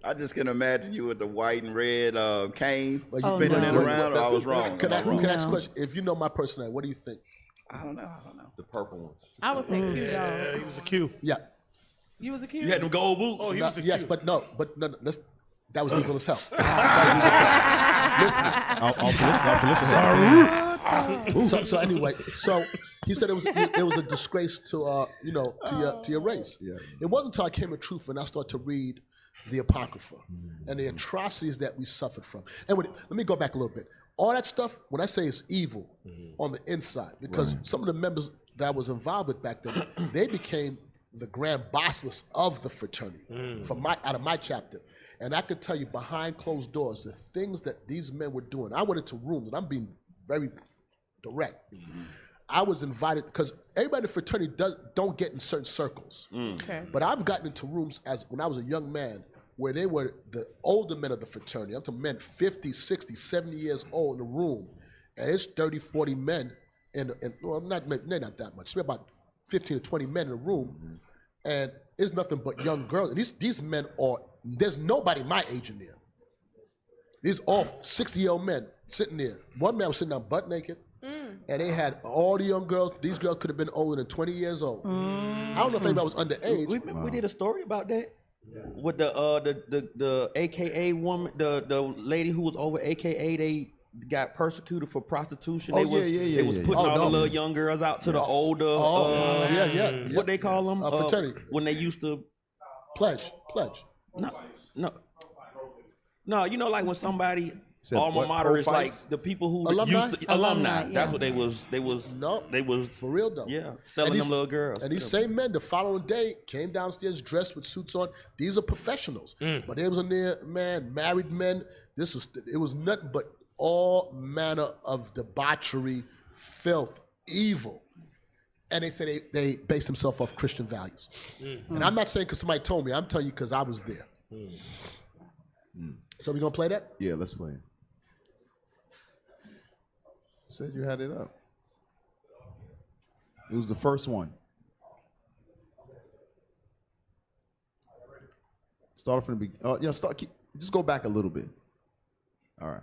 I just can imagine you with the white and red cane spinning it around. I was wrong. Can I ask a question? If you know my personality, what do you think? I don't know. The purple ones. I was saying Yeah, he was a Q. Yeah. You was a kid? You had them gold boots. Oh, he was a Q. Yes, but no. That was legal as hell. Listen. So anyway, so he said it was a disgrace to your race. Yes. It wasn't until I came to truth and I started to read the Apocrypha and the atrocities that we suffered from. And let me go back a little bit. All that stuff, when I say it's evil on the inside, because some of the members that I was involved with back then, they became the grand bossless of the fraternity out of my chapter. And I could tell you behind closed doors, the things that these men were doing. I went into rooms, and I'm being very direct. I was invited, because everybody in the fraternity don't get in certain circles. Okay. But I've gotten into rooms when I was a young man where they were the older men of the fraternity. I'm talking men 50, 60, 70 years old in the room. And it's 30, 40 men, well, not that much. It's about 15 to 20 men in the room. And it's nothing but young girls. And these men there's nobody my age in there. These all 60-year-old men sitting there. One man was sitting down butt naked. And they had all the young girls. These girls could have been older than 20 years old. I don't know if anybody was underage. We did a story about that with the AKA woman, the lady who was over AKA. They got persecuted for prostitution. They was putting all the little young girls out to the older. What they call them? Fraternity. When they used to pledge. No. You know, like when somebody. Alma mater is like the people who alumni. That's what they was. They was for real though. Yeah, selling them little girls. And these same men, the following day, came downstairs dressed with suits on. These are professionals, but they was in there, man, married men. It was nothing but all manner of debauchery, filth, evil. And they say they based themselves off Christian values. And I'm not saying because somebody told me. I'm telling you because I was there. So we gonna play that? Yeah, let's play it. You said you had it up. It was the first one. Start from the beginning. Just go back a little bit. All right.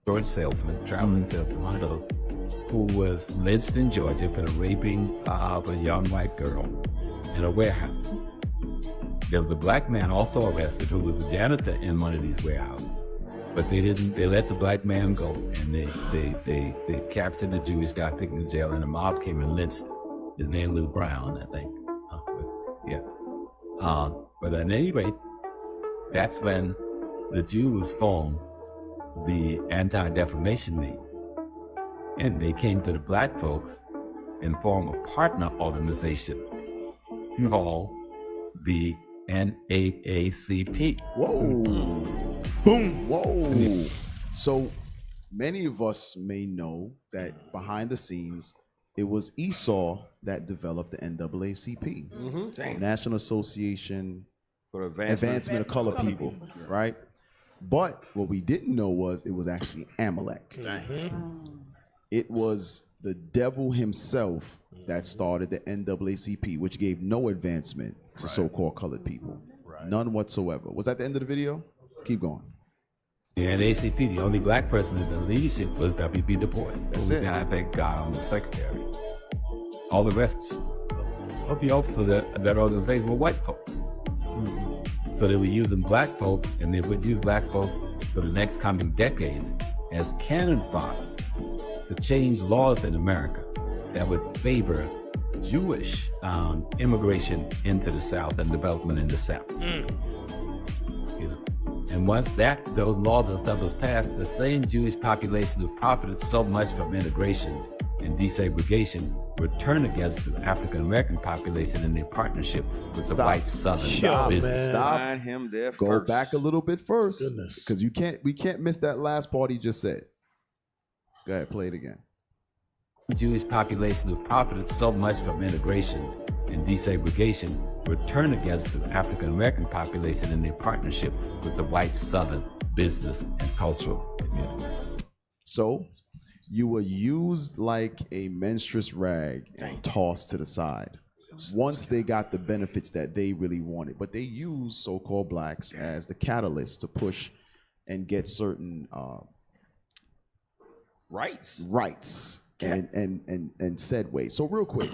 George salesman, traveling salesman, one of those, who was lynched in Georgia for the raping of a young white girl in a warehouse. There was a black man also arrested who was a janitor in one of these warehouses. But they let the black man go, and they captured the Jewish guy, took him to jail, and the mob came and lynched his name, Lou Brown, I think. But at any rate, that's when the Jews formed the Anti-Defamation League. And they came to the black folks and formed a partner organization called the NAACP. Whoa. Boom. Whoa. So many of us may know that behind the scenes, it was Esau that developed the NAACP, National Association for Advancement of Colored People, right? But what we didn't know was it was actually Amalek. It was the devil himself that started the NAACP, which gave no advancement to so-called colored people. None whatsoever. Was that the end of the video? Keep going. The NAACP, the only black person in the leadership was W.B. Du Bois. That's it. I think God on the secretary. All the rest of the officers of that organization were white folks. So they were using black folks, and they would use black folks for the next coming decades as cannon fodder to change laws in America that would favor Jewish immigration into the South and development in the South. You know? And once those laws and stuff was passed, the same Jewish population who profited so much from integration and desegregation would turn against the African American population in their partnership with the white Southern business. Stop. Find him there Go first. back a little bit first, Goodness. because we can't miss that last part he just said. Go ahead, play it again. Jewish population who profited so much from integration and desegregation would turn against the African American population in their partnership with the white Southern business and cultural community. So you were used like a menstruous rag and tossed to the side once they got the benefits that they really wanted. But they used so-called blacks as the catalyst to push and get certain rights and said ways. So real quick,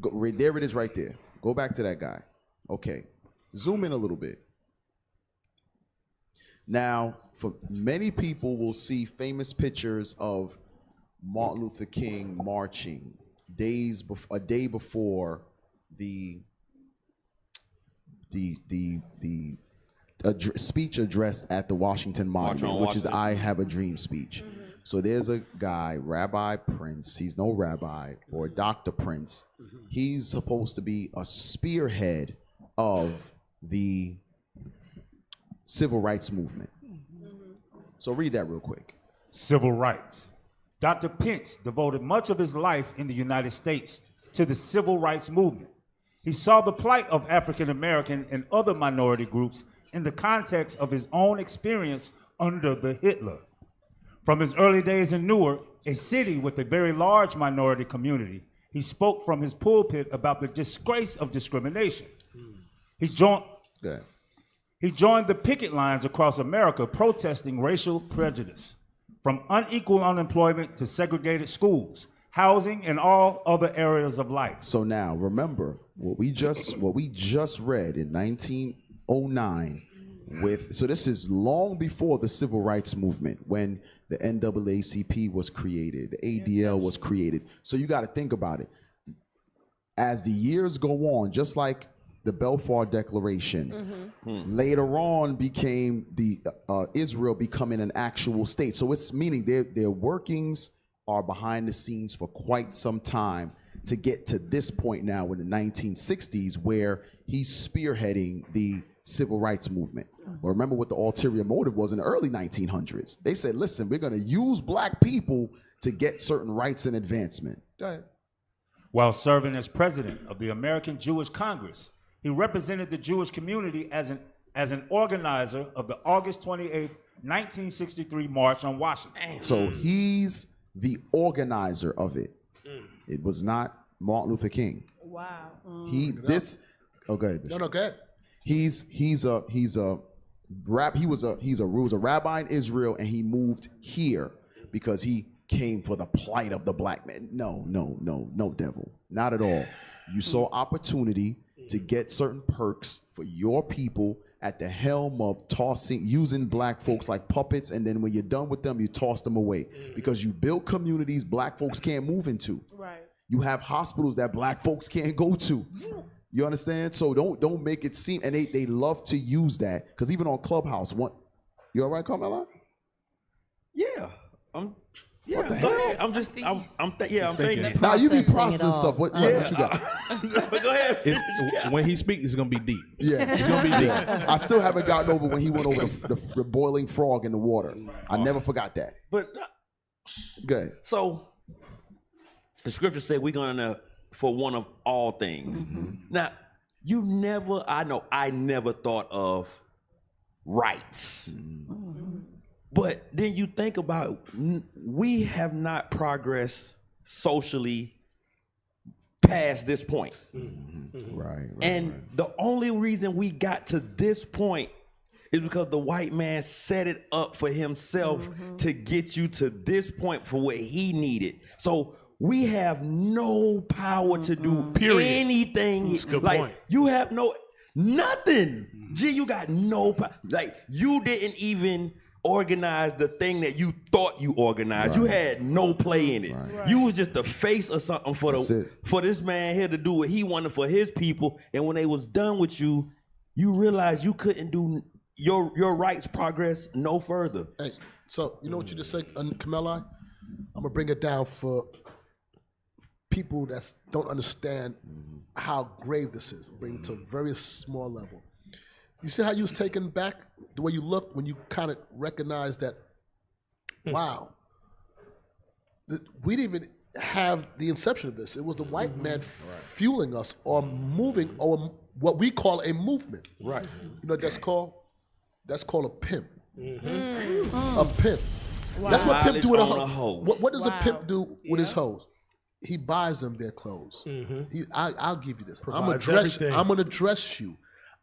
there it is right there. Go back to that guy. Okay, zoom in a little bit. Now, for many people will see famous pictures of Martin Luther King marching a day before the speech addressed at the Washington Monument, which is the I Have a Dream speech. So there's a guy, Rabbi Prince. He's no rabbi, or Dr. Prince. He's supposed to be a spearhead of the civil rights movement. So read that real quick. Civil rights. Dr. Pence devoted much of his life in the United States to the civil rights movement. He saw the plight of African American and other minority groups in the context of his own experience under the Hitler. From his early days in Newark, a city with a very large minority community, he spoke from his pulpit about the disgrace of discrimination. He joined the picket lines across America protesting racial prejudice, from unequal unemployment to segregated schools, housing, and all other areas of life. So now, remember what we just read in 1909. So this is long before the civil rights movement, when the NAACP was created, the ADL was created. So you got to think about it. As the years go on, just like the Balfour Declaration, later on became the Israel becoming an actual state. So it's meaning their workings are behind the scenes for quite some time to get to this point now in the 1960s, where he's spearheading the civil rights movement. Well, remember what the ulterior motive was in the early 1900s. They said, listen, we're going to use black people to get certain rights and advancement. Go ahead. While serving as president of the American Jewish Congress, he represented the Jewish community as an organizer of the August 28th, 1963 March on Washington. So he's the organizer of it. It was not Martin Luther King. Wow. He go ahead. No, go ahead. He was a rabbi in Israel, and he moved here because he came for the plight of the black man. No, devil, not at all. You saw opportunity to get certain perks for your people at the helm of using black folks like puppets, and then when you're done with them, you toss them away because you build communities black folks can't move into. Right. You have hospitals that black folks can't go to. You understand? So don't make it seem, and they love to use that, because even on Clubhouse, you all right, Carmela? Yeah. What the hell? I'm thinking. Now you be processing stuff. What you got? Go ahead. When he speaks, it's gonna be deep. Yeah, it's gonna be deep. I still haven't gotten over when he went over the boiling frog in the water. I never forgot that. But good. So the scripture said we're gonna for one of all things. Now, I never thought of rights. But then you think about, we have not progressed socially past this point. Right. And the only reason we got to this point is because the white man set it up for himself to get you to this point for what he needed. So we have no power to do anything. That's a good like point. you have nothing. G, you got no power. Like you didn't even organize the thing that you thought you organized. You had no play in it. You was just the face or something for this man here to do what he wanted for his people. And when they was done with you, you realized you couldn't do your rights progress no further. Hey, so you know what you just said, Kameli? I'm gonna bring it down for people that don't understand how grave this is. Bring it to a very small level. You see how you was taken back, the way you looked when you kind of recognized that, wow, we didn't even have the inception of this. It was the white man fueling us or moving, or what we call a movement. Right. You know what that's called? That's called a pimp. A pimp. Wow. That's what pimp do with a hoe. What does a pimp do with his hoes? He buys them their clothes. I'll give you this. I'm gonna dress you.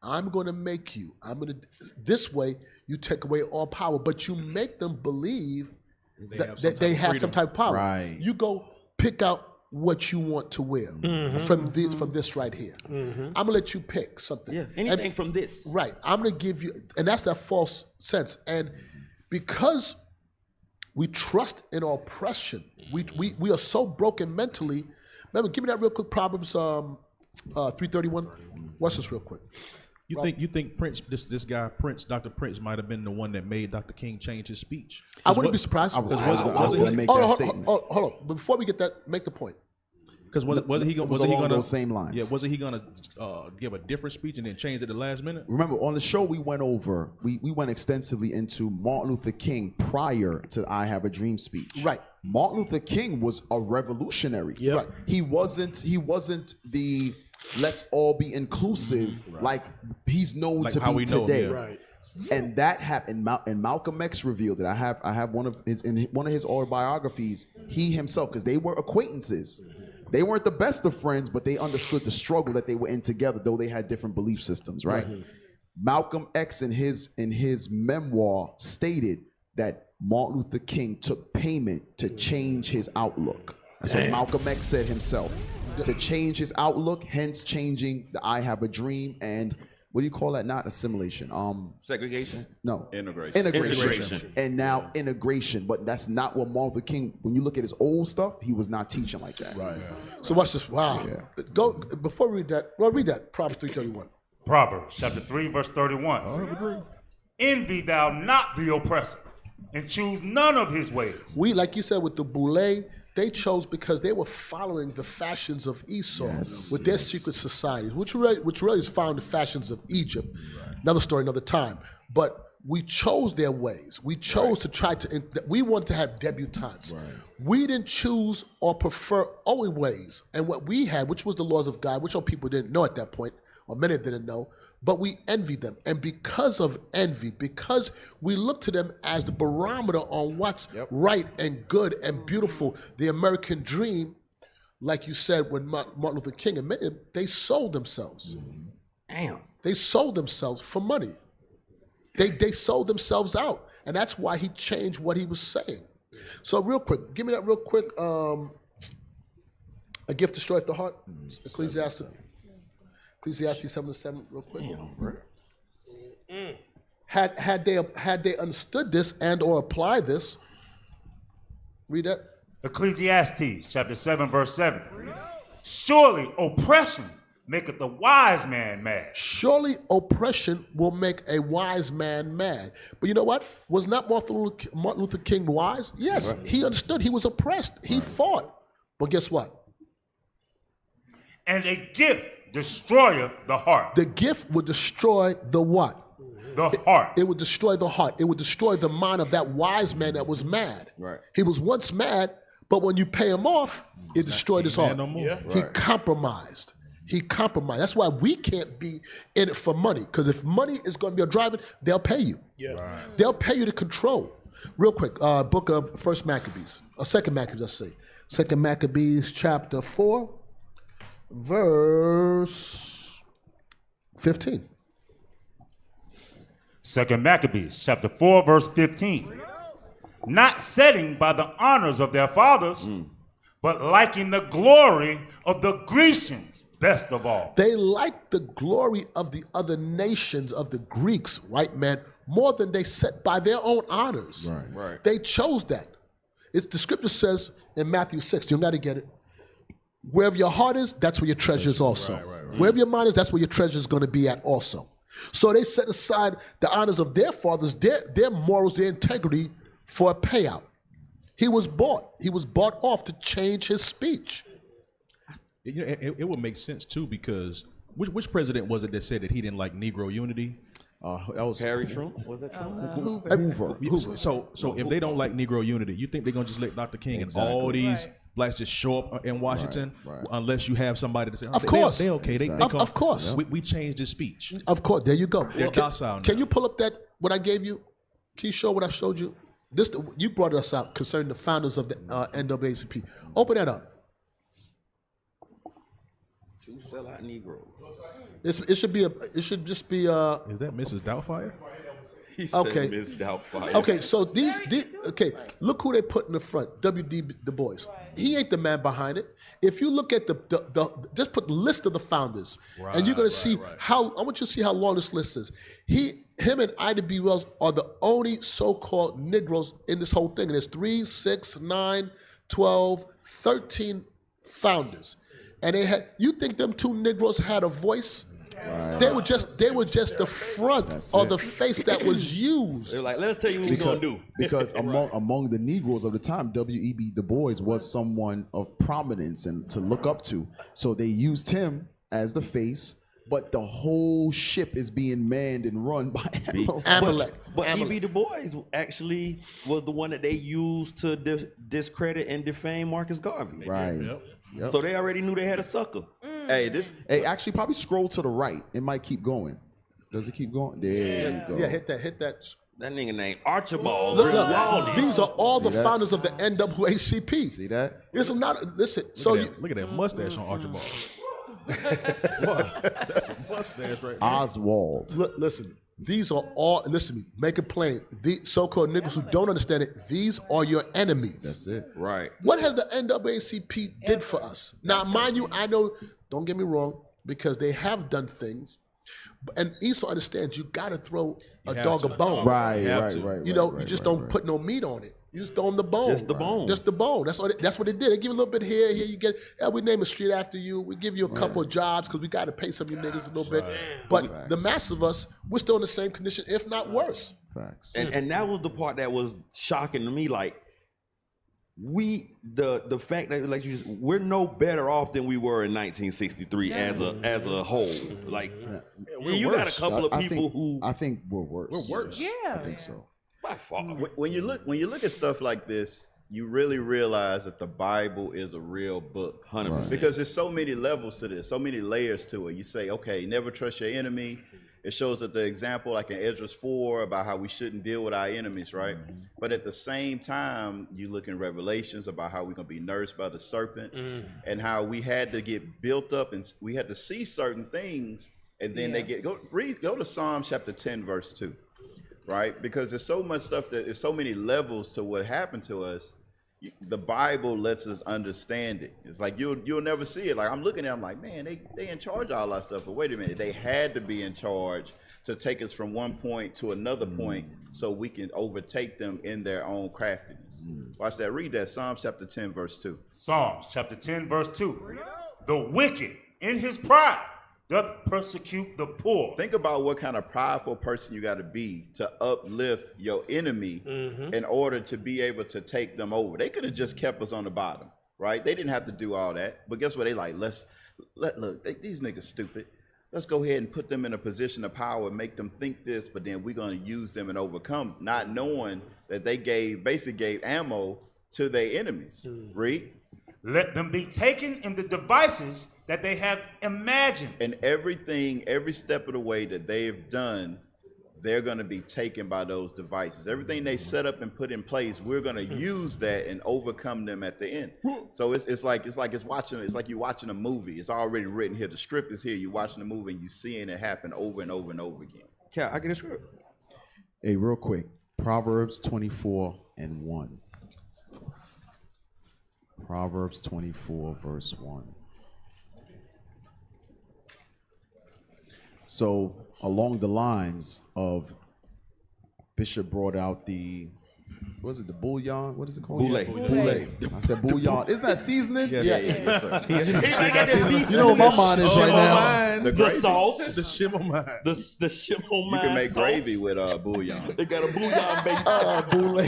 I'm going to make you. This way, you take away all power, but you make them believe that they have some type of power. Right. You go pick out what you want to wear from this right here. I'm going to let you pick something. Yeah, anything from this. Right. I'm going to give you, and that's that false sense. And because we trust in our oppression, we are so broken mentally. Remember, give me that real quick, Proverbs 3:31. Watch this real quick. You think Prince, this guy Prince, Dr. Prince, might have been the one that made Dr. King change his speech? I wouldn't be surprised. I was going to make that statement. Hold on. But before we get that, make the point. Because wasn't he going to those same lines? Yeah, wasn't he going to give a different speech and then change it at the last minute? Remember, on the show we went over, we went extensively into Martin Luther King prior to I Have a Dream speech. Right. Martin Luther King was a revolutionary. Yeah. Right. He wasn't the let's all be inclusive like he's known to be today. Right. And that happened. And Malcolm X revealed it. I have one of his autobiographies. He himself, because they were acquaintances. They weren't the best of friends, but they understood the struggle that they were in together, though they had different belief systems. Right. Malcolm X in his memoir stated that Martin Luther King took payment to change his outlook. That's what Malcolm X said himself. To change his outlook, hence changing the I Have a Dream and what do you call that? Not assimilation. Segregation? No. Integration. And now integration. But that's not what Martin Luther King, when you look at his old stuff, he was not teaching like that. Right. So watch this. Wow. Yeah. Go before we read that. Well, read that. Proverbs 3:31. Proverbs chapter 3, verse 31. Envy thou not the oppressor, and choose none of his ways. We, like you said, with the Boule, they chose because they were following the fashions of Esau with their secret societies, which really is found in the fashions of Egypt. Right. Another story, another time. But we chose their ways. We chose to try to, we wanted to have debutantes. Right. We didn't choose or prefer old ways. And what we had, which was the laws of God, which all people didn't know at that point, or many didn't know, but we envied them. And because of envy, because we look to them as the barometer on what's right and good and beautiful, the American dream, like you said, when Martin Luther King admitted it, they sold themselves. Damn. They sold themselves for money. They sold themselves out. And that's why he changed what he was saying. So real quick, give me that real quick. A gift destroyeth the heart. Ecclesiastes 7:7, real quick. Had they understood this and or applied this, read that. Ecclesiastes chapter 7, verse 7. Surely oppression maketh the wise man mad. Surely oppression will make a wise man mad. But you know what? Was not Martin Luther King wise? Yes, he understood. He was oppressed. He fought. But guess what? And a gift destroyeth the heart. The gift would destroy the what? The heart. It would destroy the heart. It would destroy the mind of that wise man that was mad. Right. He was once mad, but when you pay him off, it destroyed his heart. No more. He compromised. He compromised. That's why we can't be in it for money. Because if money is going to be a driver, they'll pay you. Yeah. Right. They'll pay you to control. Real quick, book of Second Maccabees, let's see. 2 Maccabees chapter 4. Verse 15. 2 Maccabees chapter 4, verse 15. Not setting by the honors of their fathers, but liking the glory of the Grecians best of all. They liked the glory of the other nations, of the Greeks, white men, more than they set by their own honors. Right. They chose that. It's the scripture says in Matthew 6, you got to get it. Wherever your heart is, that's where your treasure is also. Right. Wherever your mind is, that's where your treasure is going to be at also. So they set aside the honors of their fathers, their morals, their integrity for a payout. He was bought. He was bought off to change his speech. It would make sense too, because which president was it that said that he didn't like Negro unity? That was Harry Trump. Was that Trump? Hoover. So if they don't like Negro unity, you think they're gonna just let Dr. King and all these blacks just show up in Washington unless you have somebody to say, of course, they okay. Of course, we changed his speech. Of course, there you go. They're docile now. Can you pull up that what I gave you? Can you show what I showed you? This you brought us out concerning the founders of the NAACP. Open that up. 2 sellout Negroes. It should be. It should just be. Is that Mrs. Doubtfire? He said okay. Miss Doubtfire. Okay, so these okay, look who they put in the front. W.D. Du Bois. He ain't the man behind it. If you look at the just put the list of the founders, and you're gonna see how. I want you to see how long this list is. Him and Ida B. Wells are the only so-called Negroes in this whole thing. And there's 3, 6, 9, 12, 13 founders. And they had. You think them 2 Negroes had a voice? Right. They were just the front or the face that was used. They're like, let's tell you what we're gonna do. Because among the Negroes of the time, W.E.B. Du Bois was someone of prominence and to look up to. So they used him as the face, but the whole ship is being manned and run by Amalek. But E.B. Du Bois actually was the one that they used to discredit and defame Marcus Garvey. Right. Yep. So they already knew they had a sucker. Hey, actually, probably scroll to the right. It might keep going. Does it keep going? There you go. Yeah, hit that. That nigga named Archibald. Look, these are all the founders of the NAACP. See that? This is not. Listen. Look at that mustache on Archibald. That's a mustache right there. Oswald. Listen. These are all. Listen to me. Make it plain. The so-called niggas who don't understand it. These are your enemies. That's it. Right. What has the NAACP did for us? Now, mind you, I know. Don't get me wrong, because they have done things, and Esau understands you got to throw a dog a bone. Right. You know, you just don't put no meat on it. You just throw them the bone. Just the bone. Just the bone. That's what they did. They give you a little bit here you get. Yeah, we name a street after you. We give you a couple of jobs because we got to pay some of you niggas a little bit. But the mass of us, we're still in the same condition, if not worse. Facts. And that was the part that was shocking to me. Like, the fact that we're no better off than we were in 1963 as a whole. Like, you got a couple of people who I think we're worse. We're worse. Yeah. I think so. by far. When you look at stuff like this, you really realize that the Bible is a real book. 100%. Because there's so many levels to this, so many layers to it. You say, okay, never trust your enemy. It shows that the example, like in Esdras 4, about how we shouldn't deal with our enemies, right? Mm-hmm. But at the same time, you look in Revelations about how we're going to be nursed by the serpent and how we had to get built up and we had to see certain things. And then go to Psalm chapter 10, verse 2, right? Because there's so much stuff there's so many levels to what happened to us. The Bible lets us understand it. It's like you'll never see it. Like I'm looking at it, I'm like, man, they in charge of all that stuff. But wait a minute, they had to be in charge to take us from one point to another point so we can overtake them in their own craftiness. Watch that. Read that. Psalms chapter 10, verse 2. Psalms chapter 10, verse 2. The wicked in his pride doth persecute the poor. Think about what kind of prideful person you got to be to uplift your enemy in order to be able to take them over. They could have just kept us on the bottom, right? They didn't have to do all that. But guess what? They like, look, these niggas stupid. Let's go ahead and put them in a position of power and make them think this, but then we're going to use them and overcome, not knowing that they basically gave ammo to their enemies. Read. Let them be taken in the devices that they have imagined. And every step of the way that they've done, they're going to be taken by those devices. Everything they set up and put in place, we're going to use that and overcome them at the end. So it's like you're watching a movie. It's already written here. The script is here. You're watching the movie and you're seeing it happen over and over and over again. Yeah, I get a script. Hey, real quick, Proverbs 24:1. Proverbs 24, verse 1. So, along the lines of Bishop brought out the, what is it, the bouillon? What is it called? Boule. Boule. I said bouillon. Isn't that seasoning? Yes. Yes, sir. You know what my mind is right now? The sauce. The shimmer The shimmer You can make gravy with bouillon. They got a bouillon base. Boule.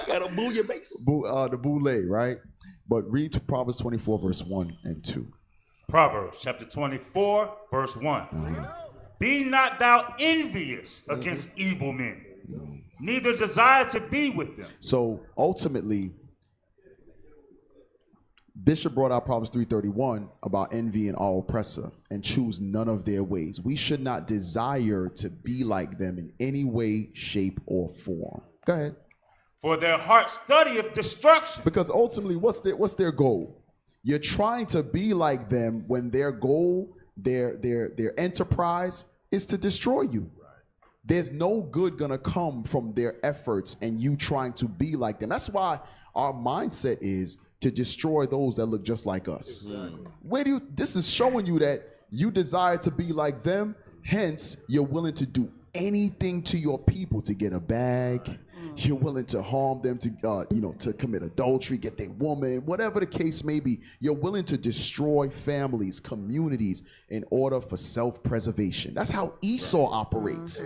Got a bouillon base. The boule, right? But read Proverbs 24, verse 1 and 2. Proverbs chapter 24, verse 1. Be not thou envious against evil men, neither desire to be with them. So ultimately, Bishop brought out Proverbs 3:31 about envy and our oppressor and choose none of their ways. We should not desire to be like them in any way, shape, or form. Go ahead. For their heart studieth destruction. Because ultimately, what's their goal? You're trying to be like them when their goal, their enterprise is to destroy you. There's no good gonna come from their efforts and you trying to be like them. That's why our mindset is to destroy those that look just like us. Exactly. This is showing you that you desire to be like them, hence you're willing to do anything to your people to get a bag. You're willing to harm them, to commit adultery, get their woman, whatever the case may be. You're willing to destroy families, communities in order for self-preservation. That's how Esau operates.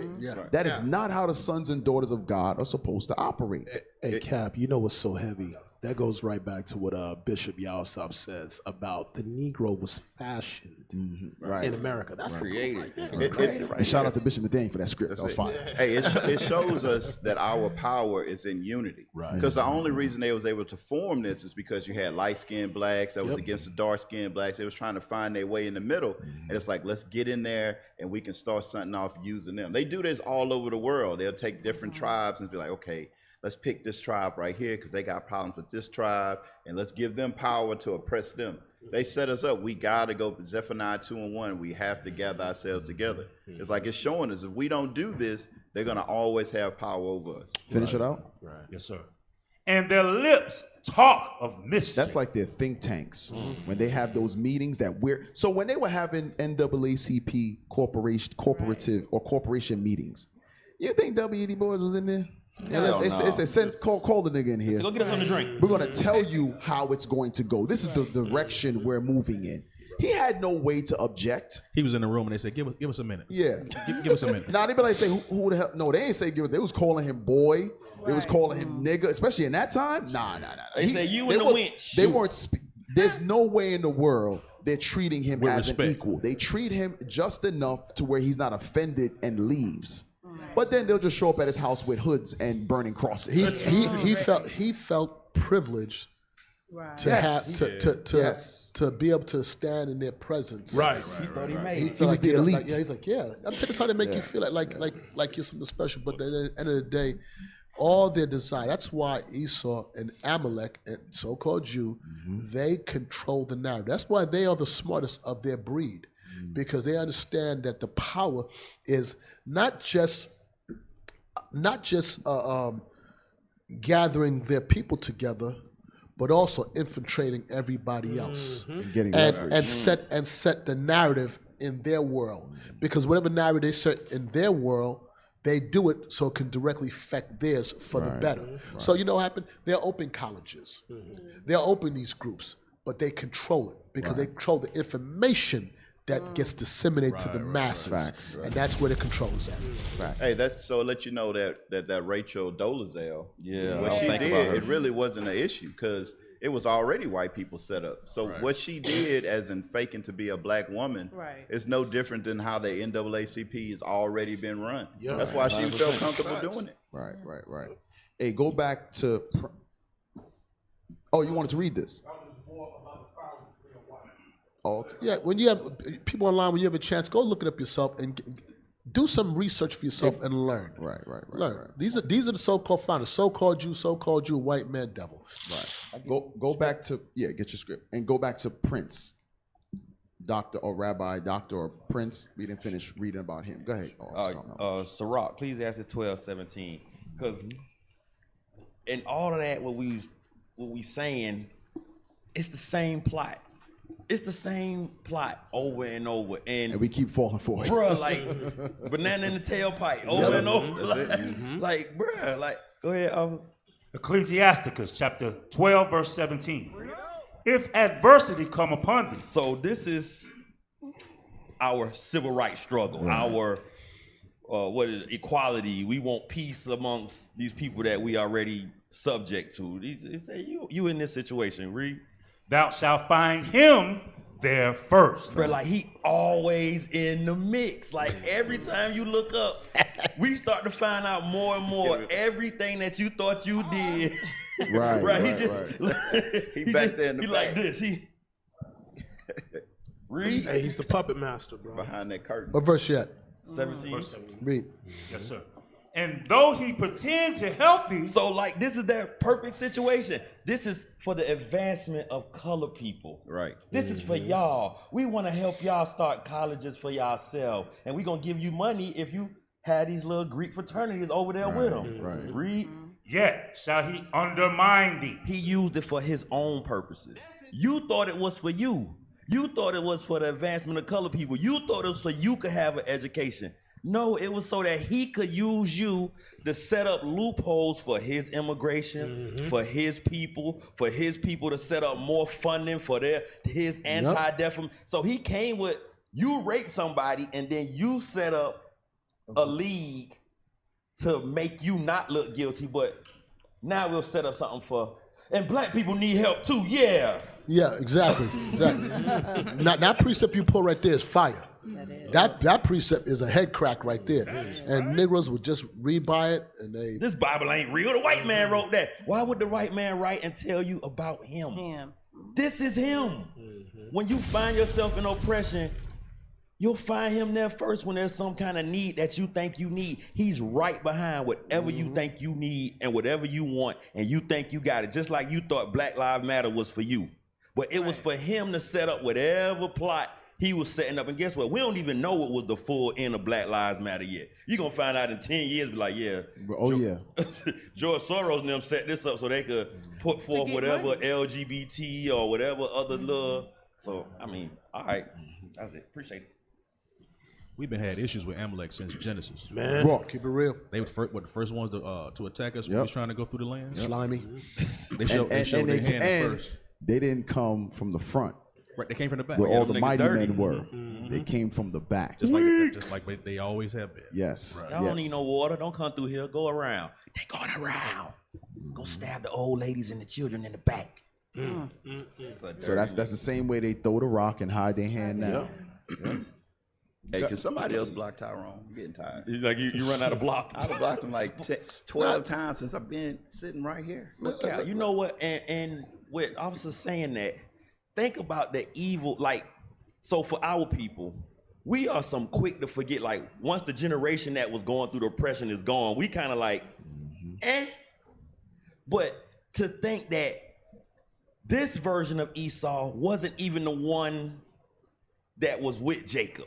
That is not how the sons and daughters of God are supposed to operate. Hey, Cap, you know what's so heavy? That goes right back to what Bishop Yalsop says about the Negro was fashioned in America. That's created. And shout out to Bishop Medane for that script. That was fine. Hey, it shows us that our power is in unity. Because the only reason they was able to form this is because you had light-skinned blacks that was against the dark-skinned blacks. They was trying to find their way in the middle. And it's like, let's get in there and we can start something off using them. They do this all over the world. They'll take different tribes and be like, okay, let's pick this tribe right here because they got problems with this tribe, and let's give them power to oppress them. They set us up. We got to go Zephaniah 2:1. We have to gather ourselves together. It's like it's showing us if we don't do this, they're going to always have power over us. Finish it out? Yes, sir. And their lips talk of mischief. That's like their think tanks. When they have those meetings so when they were having NAACP corporation meetings, you think W.E.D. Boys was in there? They said, call the nigga in here. So go get us on the drink. We're going to tell you how it's going to go. This is the direction we're moving in. He had no way to object. He was in the room and they said, give us a minute. Yeah. Give us a minute. Now, they be like, say, who the hell? No, they ain't say give us. They was calling him boy. They was calling him nigga, especially in that time. Nah. They said you and the winch. They weren't. There's no way in the world they're treating him as an equal. They treat him just enough to where he's not offended and leaves. But then they'll just show up at his house with hoods and burning crosses. He felt privileged to be able to stand in their presence. Right. He thought he made. He was the elite. He's like, I'm telling you how they make you feel like you're something special. But at the end of the day, all their desire. That's why Esau and Amalek, and so-called Jew, they control the narrative. That's why they are the smartest of their breed, because they understand that the power is not just gathering their people together, but also infiltrating everybody else and set the narrative in their world. Because whatever narrative they set in their world, they do it so it can directly affect theirs for the better. So you know what happened? They'll open colleges. They'll open these groups, but they control it because they control the information that gets disseminated to the masses. And that's where the control is at. Hey, that's so let you know that Rachel Dolezal, what she did, it really wasn't an issue because it was already white people set up. So what she did as in faking to be a black woman is no different than how the NAACP has already been run. That's why she felt comfortable doing it. Right. Hey, go back to, you wanted to read this? Oh, okay. Yeah, when you have people online, when you have a chance, go look it up yourself and do some research for yourself and learn. Right. Learn. These are the so-called founders, so-called Jew, white man, devil. Right. Go back to get your script and go back to Prince. Dr. or Rabbi, Dr. or Prince, we didn't finish reading about him. Go ahead. Sirach, Ecclesiastes 12:17. Because in all of that, what we saying, it's the same plot. It's the same plot over and over. And we keep falling for it. Bruh, like, banana in the tailpipe over and over. Like, bruh, like, go ahead. Ecclesiasticus chapter 12, verse 17. If adversity come upon thee. So this is our civil rights struggle, our equality. We want peace amongst these people that we already subject to. They say you in this situation, read. Thou shalt find him there first. But like he always in the mix. Like every time you look up, we start to find out more and more everything that you thought you did. Right. He back there in the back. Like this. Read. Hey, he's the puppet master, bro. Behind that curtain. What verse yet? 17. Verse 17. Read. Yes, sir. And though he pretend to help thee. So like this is their perfect situation. This is for the advancement of colored people. Right. This is for y'all. We want to help y'all start colleges for yourself. And we're going to give you money if you have these little Greek fraternities over there with them. Right. Read. Yet shall he undermine thee. He used it for his own purposes. You thought it was for you. You thought it was for the advancement of colored people. You thought it was so you could have an education. No, it was so that he could use you to set up loopholes for his immigration, for his people to set up more funding for his anti-defamation. So he came with, you raped somebody and then you set up a league to make you not look guilty, but now we'll set up something for, and black people need help too, yeah. Yeah, exactly. Now, that precept you pull right there is fire. That precept is a head crack right there. And Negroes would just read by it and they... This Bible ain't real. The white man wrote that. Why would the white man write and tell you about him? This is him. When you find yourself in oppression, you'll find him there first when there's some kind of need that you think you need. He's right behind whatever you think you need and whatever you want, and you think you got it. Just like you thought Black Lives Matter was for you. But it was for him to set up whatever plot he was setting up. And guess what? We don't even know what was the full end of Black Lives Matter yet. You're going to find out in 10 years, be like, George Soros and them set this up so they could put forth whatever money. LGBT or whatever other love. So, I mean, all right. That's it. Appreciate it. We've been had issues with Amalek since Genesis. Man. Bro, keep it real. They were the first ones to attack us when we was trying to go through the land. Slimy. They showed their hand first. They didn't come from the front. Right, they came from the back. Where all the mighty men were. They came from the back. Just like they always have been. Yes. Y'all don't need no water. Don't come through here. Go around. They going around. Go stab the old ladies and the children in the back. So that's the same way they throw the rock and hide their hand now. Hey, can somebody else block Tyrone? I'm getting tired. Like you run out of block. I've blocked him like 12 times since I've been sitting right here. Look out. You know what? And with officers saying that, think about the evil, like, so for our people, we are some quick to forget, like, once the generation that was going through the oppression is gone, we kind of like, But to think that this version of Esau wasn't even the one that was with Jacob.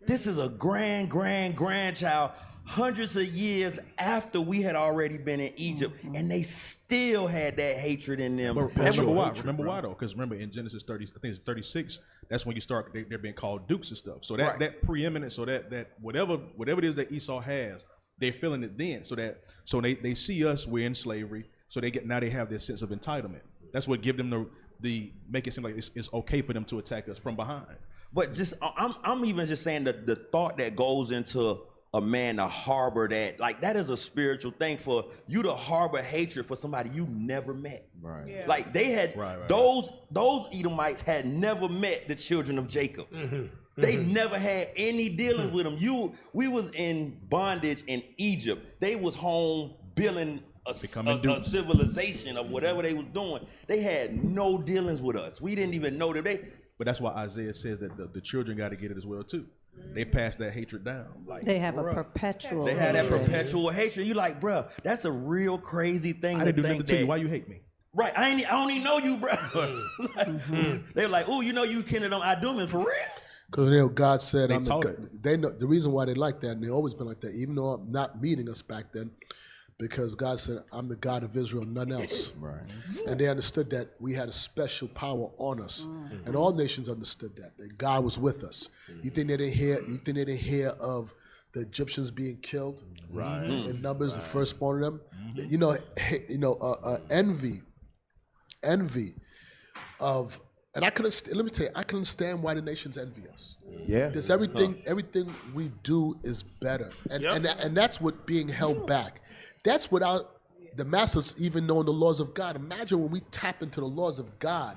This is a grandchild, hundreds of years after we had already been in Egypt, and they still had that hatred in them. But remember why? Remember why though? Because remember in Genesis 30, I think it's 36. That's when you start. They're being called dukes and stuff. So that preeminence, so that whatever it is that Esau has, they're feeling it then. So they see us, we're in slavery. So they have this sense of entitlement. That's what give them the make it seem like it's okay for them to attack us from behind. But just I'm even just saying that the thought that goes into a man to harbor that, like, that is a spiritual thing for you to harbor hatred for somebody you never met. Right. Yeah. Like they had those Edomites had never met the children of Jacob. They never had any dealings with them. We was in bondage in Egypt. They was home building a civilization of whatever they was doing. They had no dealings with us. We didn't even know that But that's why Isaiah says that the children got to get it as well too. They pass that hatred down. Like, they have a perpetual hatred. They had that perpetual hatred. You like, bruh, that's a real crazy thing. I didn't do nothing to you. Why you hate me? Right, I don't even know you, bro. They're like, oh, you know you Kenneth on Idumean for real? Because God said, they know the reason why they like that, and they've always been like that, even though I'm not meeting us back then, because God said, I'm the God of Israel, none else. Right. And they understood that we had a special power on us. And all nations understood that God was with us. You think they didn't hear of the Egyptians being killed? Right. In Numbers, the firstborn of them? Envy of, and I can let me tell you, I can understand why the nations envy us. Yeah, because everything we do is better, and that's what being held back. That's without the masters even knowing the laws of God. Imagine when we tap into the laws of God.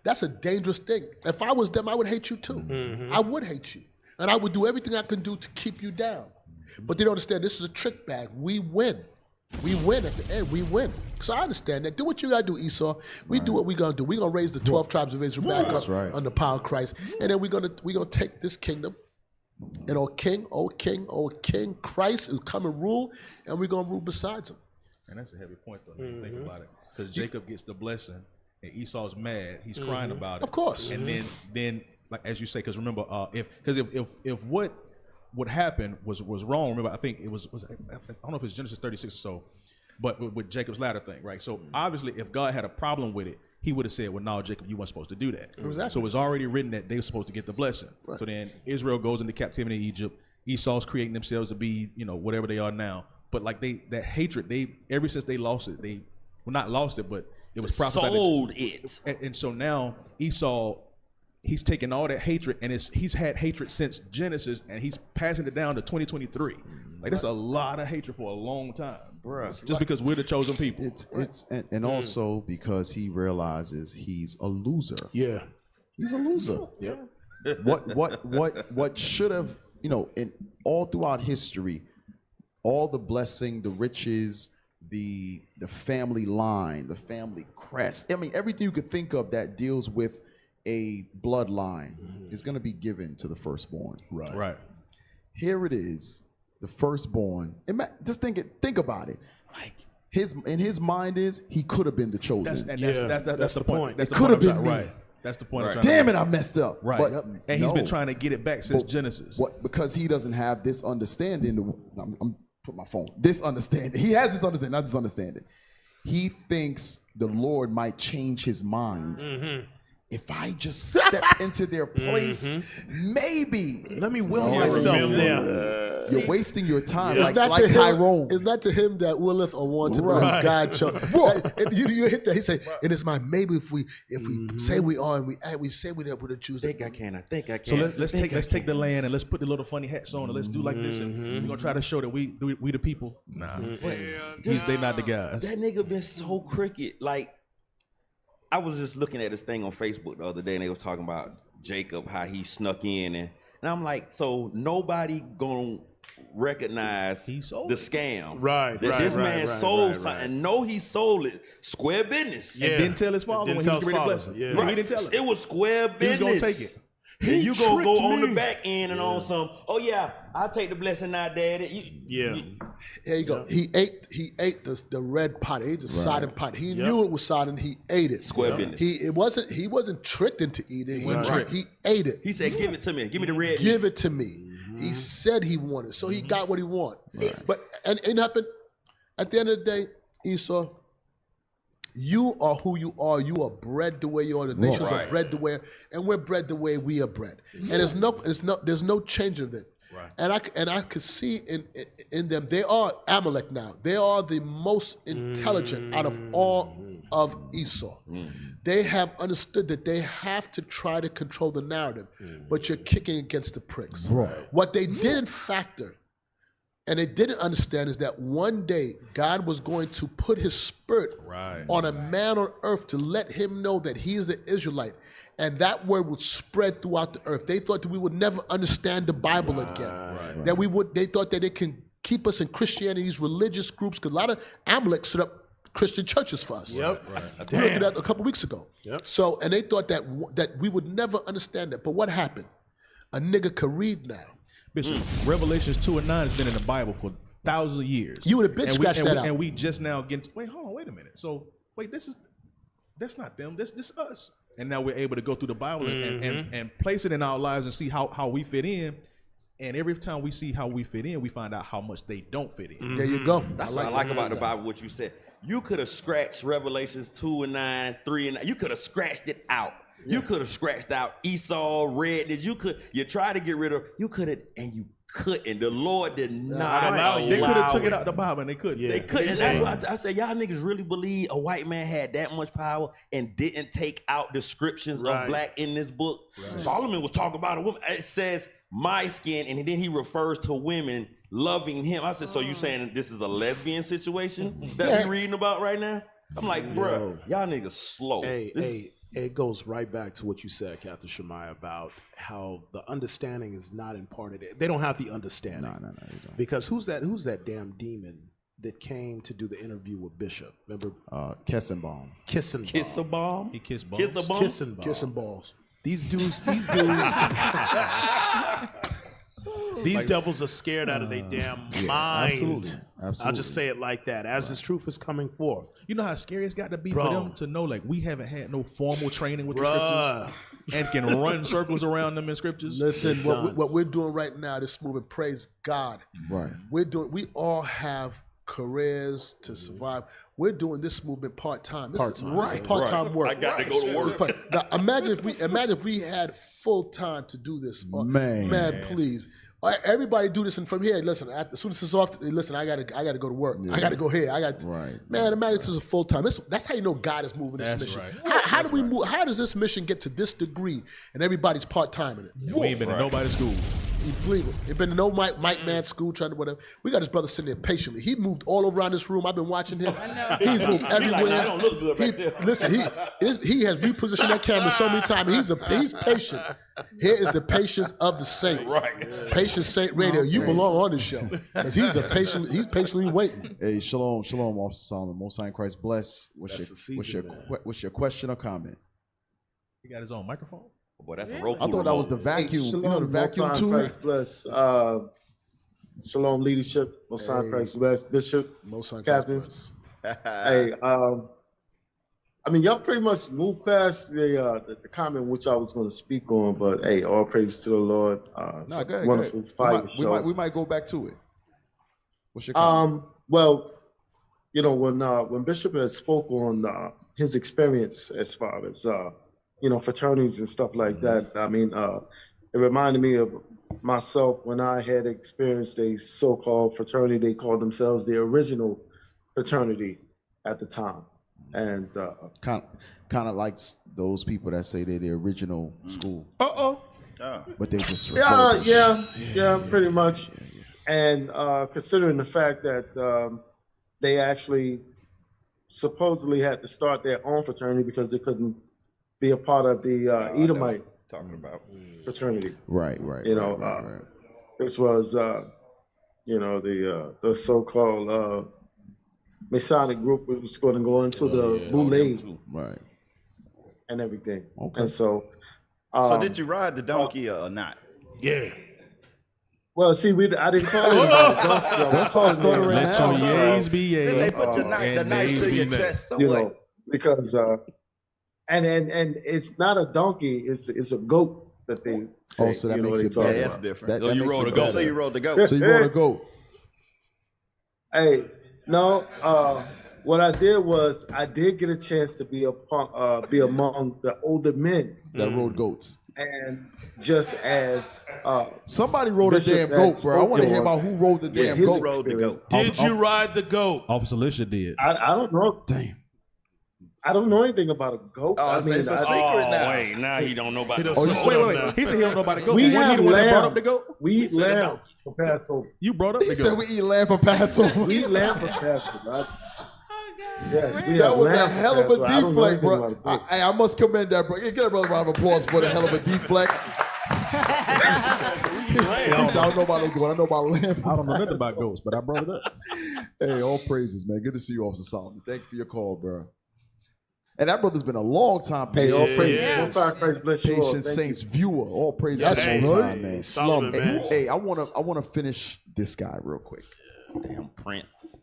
That's a dangerous thing. If I was them, I would hate you too. I would hate you, and I would do everything I can do to keep you down. But they don't understand. This is a trick bag. We win. We win at the end. We win. So I understand that. Do what you got to do, Esau. We do what we're going to do. We're going to raise the 12 tribes of Israel back up under the power of Christ. And then we're going to take this kingdom. And oh King, Christ is come and rule. And we're going to rule besides him. And that's a heavy point, though, when you think about it. Because Jacob gets the blessing, and Esau's mad. He's crying about it. Of course. And then like as you say, because remember, if what happened was wrong. Remember, I think it was I don't know if it's Genesis 36 or so, but with Jacob's ladder thing, right? So obviously, if God had a problem with it, he would have said, well, no, Jacob, you weren't supposed to do that. Exactly. So it's already written that they were supposed to get the blessing. Right. So then Israel goes into captivity in Egypt. Esau's creating themselves to be, whatever they are now. But like that hatred, ever since they lost it, not lost it, but it was prophesied. Sold it. And so now Esau, he's taken all that hatred, and he's had hatred since Genesis, and he's passing it down to 2023. Like that's a lot of hatred for a long time, bruh. Just because we're the chosen people. And also because he realizes he's a loser. Yeah, he's a loser. Yeah. What should have in all throughout history, all the blessing, the riches, the family line, the family crest. I mean, everything you could think of that deals with a bloodline is going to be given to the firstborn. Right. Here it is, the firstborn. Just think about it. Like in his mind is he could have been the chosen. That's the point. It could have been me. Right. That's the point. Right. Damn it, I messed up. Right. But, and he's been trying to get it back since Genesis. Because he doesn't have this understanding. I'm put my phone. This understanding. He has this understanding, not this understanding. He thinks the Lord might change his mind. If I just step into their place, maybe. Let me will myself there. You're wasting your time, like Tyrone. It's not to him that willeth or want to, but God chose. You hit that. He said, "And it's my maybe if we say we are and we say we would choose." I think I can. So let's take the land and let's put the little funny hats on and let's do like this, and we're gonna try to show that we the people. Nah, they not the guys. That nigga been so crooked. Like, I was just looking at this thing on Facebook the other day, and they was talking about Jacob, how he snuck in, and I'm like, so nobody gonna recognize the scam. Right. This man sold something. No, he sold it. Square business. And didn't tell his father when he was ready to bless him. Yeah. Right. He didn't tell him. It was square business. He was gonna take it. And you gonna go on the back end and on some, oh yeah, I'll take the blessing now, Daddy. Here you go. He ate the red pot. He ate the sodden pot. He knew it was sodden. He ate it. Square business. He wasn't tricked into eating. He ate it. He said, "Give it to me. Give me the red. Give it to me." He said he wanted, so he got what he wanted. Right. But and it happened. At the end of the day, Esau, you are who you are. You are bred the way you are. The nations are bred the way, and we're bred the way we are bred. And there's no change of it. Right. And I could see in them, they are Amalek now. They are the most intelligent out of all of Esau. They have understood that they have to try to control the narrative, but you're kicking against the pricks. Right. What they didn't factor and they didn't understand is that one day God was going to put his spirit on a man on earth to let him know that he is the Israelite. And that word would spread throughout the earth. They thought that we would never understand the Bible again. That they thought that they can keep us in Christianity, these religious groups, because a lot of Amalek set up Christian churches for us. We looked at that a couple weeks ago. So, and they thought that we would never understand that. But what happened? A nigga could read now. Bishop, Revelations 2 and 9 has been in the Bible for thousands of years. You would have been scratched that out. And we just now wait a minute. So, this is that's not them. This us. And now we're able to go through the Bible and place it in our lives and see how we fit in. And every time we see how we fit in, we find out how much they don't fit in. There you go. That's what I like about the Bible, what you said. You could have scratched Revelations 2 and 9, 3 and 9. You could have scratched it out. Yeah. You could have scratched out Esau, redness. You tried to get rid of, you could have, and you couldn't. The Lord did not allow you. They could have took it out the Bible and they couldn't. Yeah. They couldn't. And that's why I say, y'all niggas really believe a white man had that much power and didn't take out descriptions of black in this book? Right. Solomon was talking about a woman. It says, my skin, and then he refers to women loving him. I said, so you saying this is a lesbian situation that we reading about right now? I'm like, bro, y'all niggas slow. It goes right back to what you said, Captain Shemaiah, about how the understanding is not imparted. They don't have the understanding. No, they don't. Because who's that damn demon that came to do the interview with Bishop? Remember? Kissenbaum. Kissenbaum? He kissed balls. Kissenbaum. Kissing balls. These dudes. These devils are scared out of their damn mind. Absolutely. I'll just say it like that. As this truth is coming forth. You know how scary it's got to be for them to know, like, we haven't had no formal training with the scriptures and can run circles around them in scriptures. Listen, what we're doing right now, this movement, praise God. Right. We all have careers to survive. We're doing this movement part-time. Part-time work. I got to go to work. Now, imagine if we had full time to do this. Man, please. Everybody do this, and from here, listen. As soon as it's off, listen. I gotta go to work. I gotta go here. Man, imagine this is a full time. That's how you know God is moving this mission. Right. How do we move? How does this mission get to this degree, and everybody's part time in it? We ain't been to nobody's school. You believe it? You've been to no Mike Man school, trying to whatever. We got this brother sitting there patiently. He moved all around this room. I've been watching him. I know. He's moved everywhere. Like, I don't look good right there. Listen, he has repositioned that camera so many times. He's patient. Here is the patience of the saints. Right. Patient Saint Radio. You belong on this show. He's patiently waiting. Hey, shalom, Officer Solomon. Most High in Christ bless. What's your question or comment? He got his own microphone. Boy, that's a Roku I thought that was the vacuum. Hey, you know the vacuum too. Christ bless. Shalom leadership. Most High Christ bless. Bishop. Most High captains. Hey, I mean, y'all pretty much moved past the comment which I was going to speak on, but hey, all praise to the Lord. No, go ahead. Wonderful fire show. We might go back to it. What's your comment? Well, you know, when Bishop had spoke on his experience as far as fraternities and stuff like that, I mean, it reminded me of myself when I had experienced a so-called fraternity. They called themselves the original fraternity at the time. And kind of like those people that say they're the original school. But they just yeah, pretty much. And considering the fact that they actually supposedly had to start their own fraternity because they couldn't be a part of the Edomite talking about fraternity. Right. You know, this was the so-called Masonic group was going to go into the Boule, right, and everything. Okay. And so, so did you ride the donkey or not? Yeah. Well, see, I didn't call it a donkey. That's all story right now. Let be Did they put the knife to your chest? You know, because and it's not a donkey; it's a goat that they say. Oh, so that makes it better. Yeah, that's different. You rode a goat. So you rode the goat. So you rode a goat. Hey. No, what I did was I did get a chance to be among the older men that rode goats. And just as somebody rode Bishop a damn goat, bro. I want to hear about who rode the damn goat. Rode the goat. Did you ride the goat? Officer Lisha did. I don't know. Damn. I don't know anything about a goat. Oh, it's a secret now. Wait, now he don't know about the goat. Wait. He said he don't know about the goat. We have lamb. Brought up the goat? We eat lamb for Passover. You brought up the goat. He said we eat lamb for Passover. We eat lamb for Passover, right? Yeah, that was a hell of a deflect, bro. I must commend that, bro. Get a brother round of applause for the hell of a deflect. I don't know about no goat. I know about lamb. I don't know nothing about goats, but I brought it up. Hey, all praises, man. Good to see you, Officer Solomon. Thank you for your call, bro. And that brother's been a long time patient. All praises. Patient Saints viewer. All praises. That's right, man. Solomon, man. Hey, I wanna finish this guy real quick. Damn Prince.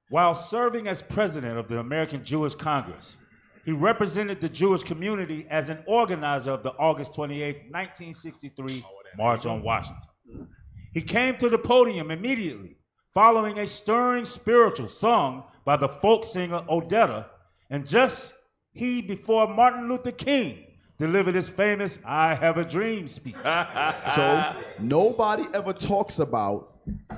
While serving as president of the American Jewish Congress, he represented the Jewish community as an organizer of the August 28, 1963 March on Washington. He came to the podium immediately following a stirring spiritual sung by the folk singer Odetta, and just before Martin Luther King delivered his famous "I Have a Dream" speech. So nobody ever talks about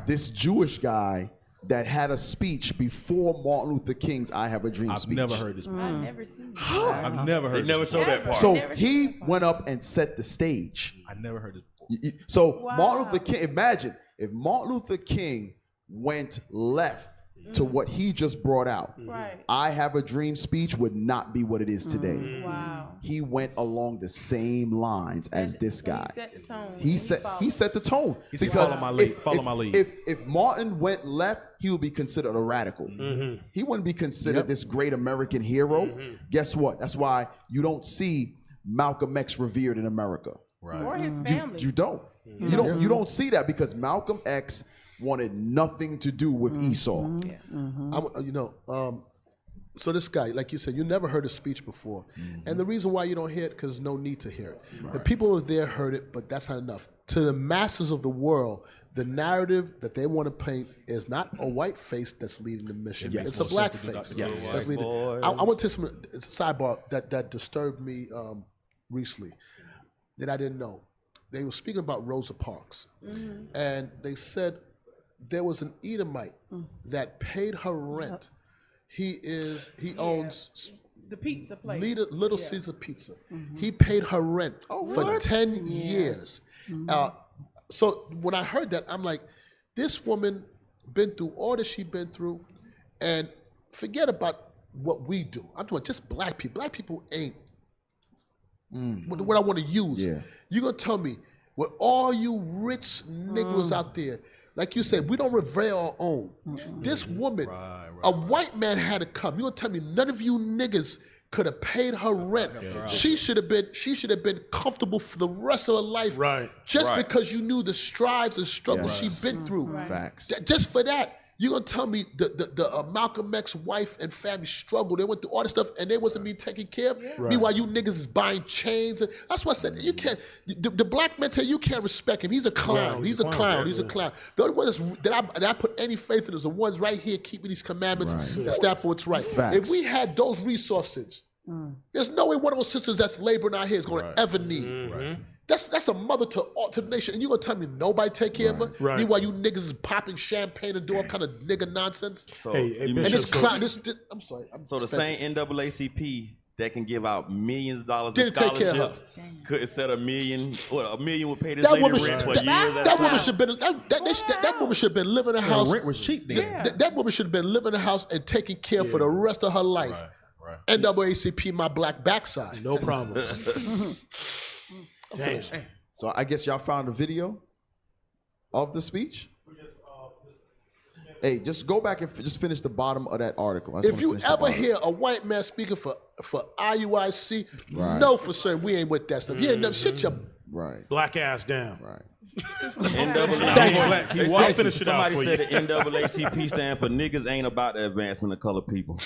this Jewish guy that had a speech before Martin Luther King's "I Have a Dream" speech. I've never heard this. I've never seen it. I've never heard. They never showed that part. So he went up and set the stage. I never heard this before. So Martin Luther King, imagine if Martin Luther King went left to what he just brought out. Right. "I Have a Dream" speech would not be what it is today. Wow. He went along the same lines as this guy. He set the tone. He set the tone. He said, Because "Follow my lead. if- Follow if- my lead." If Martin went left, he would be considered a radical. He wouldn't be considered this great American hero. Guess what? That's why you don't see Malcolm X revered in America. Right. Or his family. You don't. You don't see that because Malcolm X wanted nothing to do with Esau. So this guy, like you said, you never heard his speech before. And the reason why you don't hear it, because there's no need to hear it. The people who were there heard it, but that's not enough. To the masses of the world, the narrative that they want to paint is not a white face that's leading the mission. Yes. It's a black face. Yes. That's leading. I want to tell you something, it's a sidebar that disturbed me recently that I didn't know. They were speaking about Rosa Parks. And they said there was an Edomite that paid her rent. He owns the pizza place. Little Caesar Pizza. He paid her rent for 10 years. So when I heard that, I'm like, this woman been through all that she's been through, and forget about what we do. I'm talking just black people. Black people ain't what I want to use. Yeah. You're going to tell me, with all you rich niggas out there, like you said, we don't revere our own. This woman, a white man had to come. You gonna tell me none of you niggas could have paid her rent? She should have been comfortable for the rest of her life. Just because you knew the strides and struggles she's been through. Facts. Just for that. You gonna tell me the Malcolm X wife and family struggled? They went through all this stuff and they wasn't being taken care of. Meanwhile, you niggas is buying chains. And that's why I said you can't. The black man tell you can't respect him. He's a clown. He's a clown. He's a clown. The only ones that I put any faith in is the ones right here keeping these commandments and stand for what's right. Facts. If we had those resources, there's no way one of those sisters that's laboring out here is going to ever need. That's a mother to the nation. And you gonna tell me nobody take care of her? Meanwhile, you niggas is popping champagne and doing all kind of nigga nonsense. So, and this clown, I'm sorry. So the same NAACP that can give out millions of dollars in Didn't take care of scholarships couldn't set $1 million. What, $1 million would pay this That lady woman, rent for that, years. that woman should have been. That woman should have been living in a house. Rent was cheap then. That woman should have been living in a house and taking care for the rest of her life. NAACP, my black backside. No problem. So I guess y'all found a video of the speech? Hey, just go back and just finish the bottom of that article. If you ever hear a white man speaking for IUIC, know for certain we ain't with that stuff. You ain't never shit your black ass down. Somebody said the NAACP stand for niggas ain't about the advancement of colored people.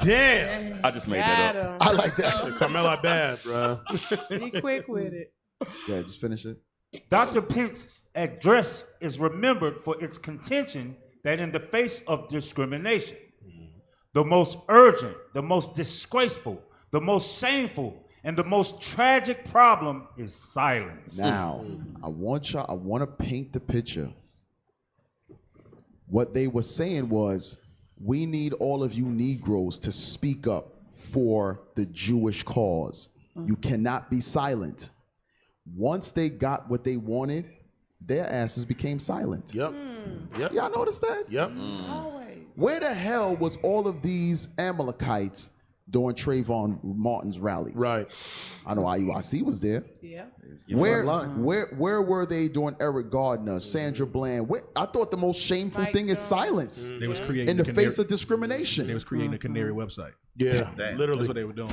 Damn. I just made that up. I like that. Carmela bad, bro. Be quick with it. Yeah, just finish it. Dr. Pence's address is remembered for its contention that in the face of discrimination, the most urgent, the most disgraceful, the most shameful, and the most tragic problem is silence. Now, I want to paint the picture. What they were saying was, we need all of you Negroes to speak up for the Jewish cause. You cannot be silent. Once they got what they wanted, their asses became silent. Yep. Y'all notice that? Yep. Always. Where the hell was all of these Amalekites during Trayvon Martin's rallies? Right. I know IUIC was there. Yeah. Where were they during Eric Gardner, Sandra Bland? I thought the most shameful thing is silence. They was creating in the face of discrimination. They was creating a Canary website. Yeah, literally. That's what they were doing.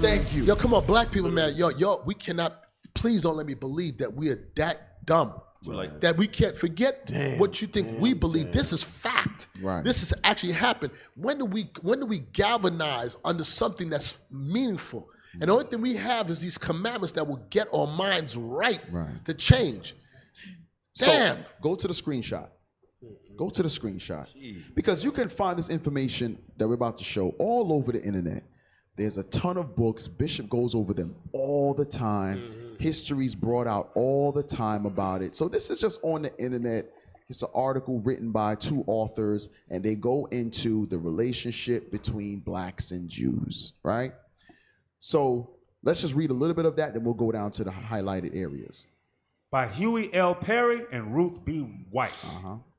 Thank you. Yo, come on, black people, man. Yo, we cannot. Please don't let me believe that we are that dumb. that we can't forget what you think we believe. This is fact. Right. This has actually happened. When do we galvanize under something that's meaningful? And the only thing we have is these commandments that will get our minds right. To change. Damn. So, go to the screenshot. Go to the screenshot. Because you can find this information that we're about to show all over the internet. There's a ton of books. Bishop goes over them all the time. History's brought out all the time about it. So this is just on the internet. It's an article written by 2 authors, and they go into the relationship between blacks and Jews, right? So let's just read a little bit of that, then we'll go down to the highlighted areas. By Huey L. Perry and Ruth B. White.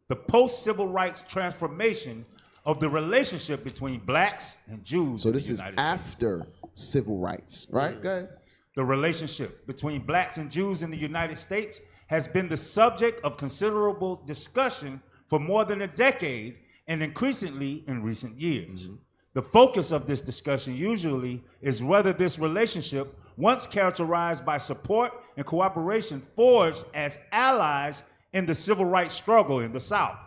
The post-civil rights transformation of the relationship between blacks and Jews. So this is after civil rights, right? Go ahead. The relationship between blacks and Jews in the United States has been the subject of considerable discussion for more than a decade and increasingly in recent years. The focus of this discussion usually is whether this relationship, once characterized by support and cooperation forged as allies in the civil rights struggle in the South,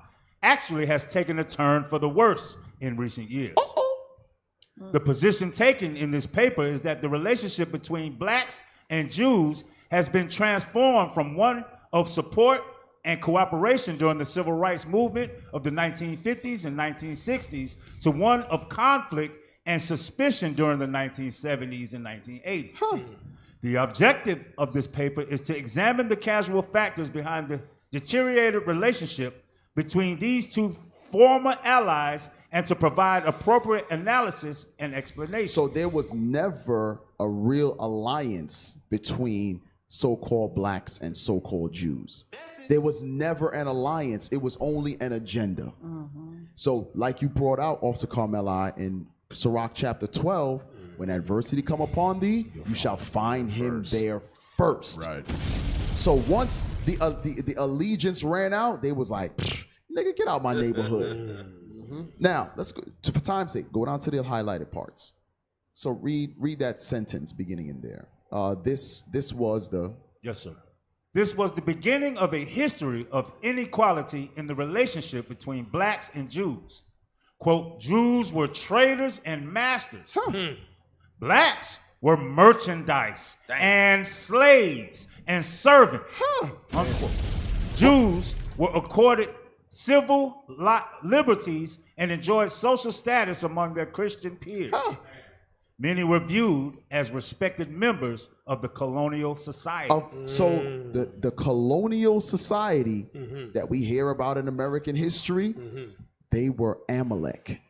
actually has taken a turn for the worse in recent years. The position taken in this paper is that the relationship between blacks and Jews has been transformed from one of support and cooperation during the civil rights movement of the 1950s and 1960s to one of conflict and suspicion during the 1970s and 1980s. The objective of this paper is to examine the causal factors behind the deteriorated relationship between these two former allies and to provide appropriate analysis and explanation. So there was never a real alliance between so-called blacks and so-called Jews. There was never an alliance. It was only an agenda. So like you brought out, Officer Carmela, in Sirach chapter 12, when adversity come upon thee, you shall find him there first. Right. So once the allegiance ran out, they was like, nigga, get out my neighborhood. Now, let's go, for time's sake, go down to the highlighted parts. So read that sentence beginning in there. This was the... Yes, sir. This was the beginning of a history of inequality in the relationship between blacks and Jews. Quote, Jews were traders and masters. Blacks were merchandise and slaves and servants. Unquote. Jews were accorded civil liberties and enjoyed social status among their Christian peers. Many were viewed as respected members of the colonial society. So the colonial society that we hear about in American history, they were Amalek.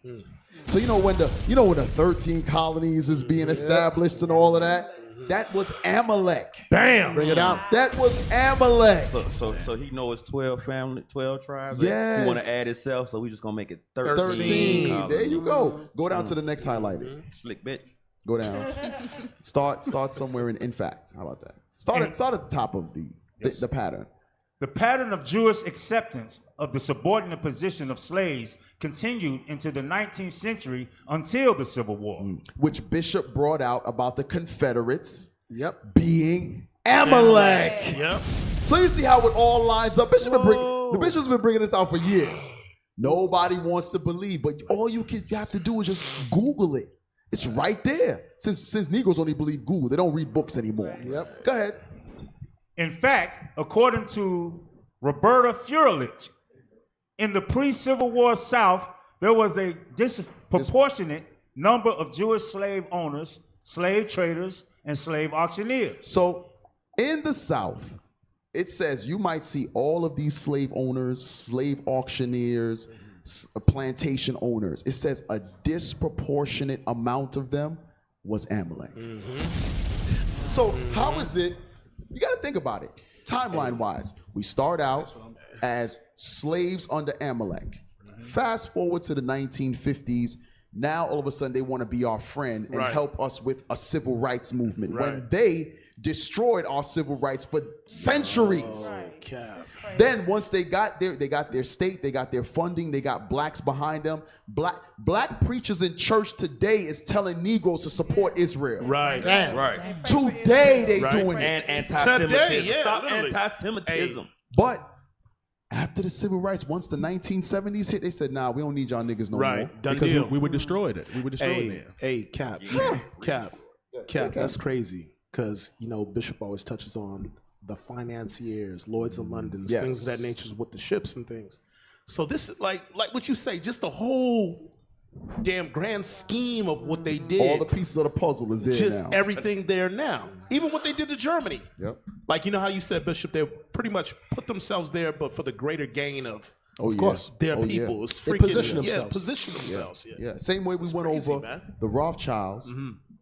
So you know when the 13 colonies is being established and all of that, that was Amalek. Bam! Bring it out. That was Amalek. So he knows 12 family, 12 tribes. Yes. He want to add himself, so we just gonna make it 13. There you go. Go down to the next highlighted. Slick bitch. Go down. Start somewhere in fact. How about that? Start at the top of the pattern. The pattern of Jewish acceptance of the subordinate position of slaves continued into the 19th century until the Civil War. Which Bishop brought out about the Confederates being Amalek. So you see how it all lines up. The Bishop's been bringing this out for years. Nobody wants to believe, but all you have to do is just Google it. It's right there. Since Negroes only believe Google, they don't read books anymore. Go ahead. In fact, according to Roberta Furlich, in the pre-Civil War South, there was a disproportionate number of Jewish slave owners, slave traders, and slave auctioneers. So in the South, it says you might see all of these slave owners, slave auctioneers, plantation owners. It says a disproportionate amount of them was Amalek. So how is it? You got to think about it. Timeline-wise, we start out as slaves under Amalek. Fast forward to the 1950s. Now, all of a sudden, they want to be our friend and help us with a civil rights movement when they destroyed our civil rights for centuries. Then once they got their state, they got their funding, they got blacks behind them. Black preachers in church today is telling Negroes to support Israel. Right. Today they doing it. And anti-Semitism. Today, Stop anti-Semitism. But after the civil rights, once the 1970s hit, they said, "Nah, we don't need y'all niggas no more." Done Because deal. we were destroyed. We were destroyed there. Hey, Cap, that's crazy. Because, you know, Bishop always touches on the financiers, Lloyds of London, things of that nature with the ships and things. So this is like what you say, just the whole damn grand scheme of what they did. All the pieces of the puzzle is there just now. everything there now. Even what they did to Germany. Yep. Like, you know how you said, Bishop, they pretty much put themselves there, but for the greater gain of Of course, their Oh, people. yeah. It's They freaking, position themselves. Yeah, position themselves. Yeah. Same way we went crazy, over man. the Rothschilds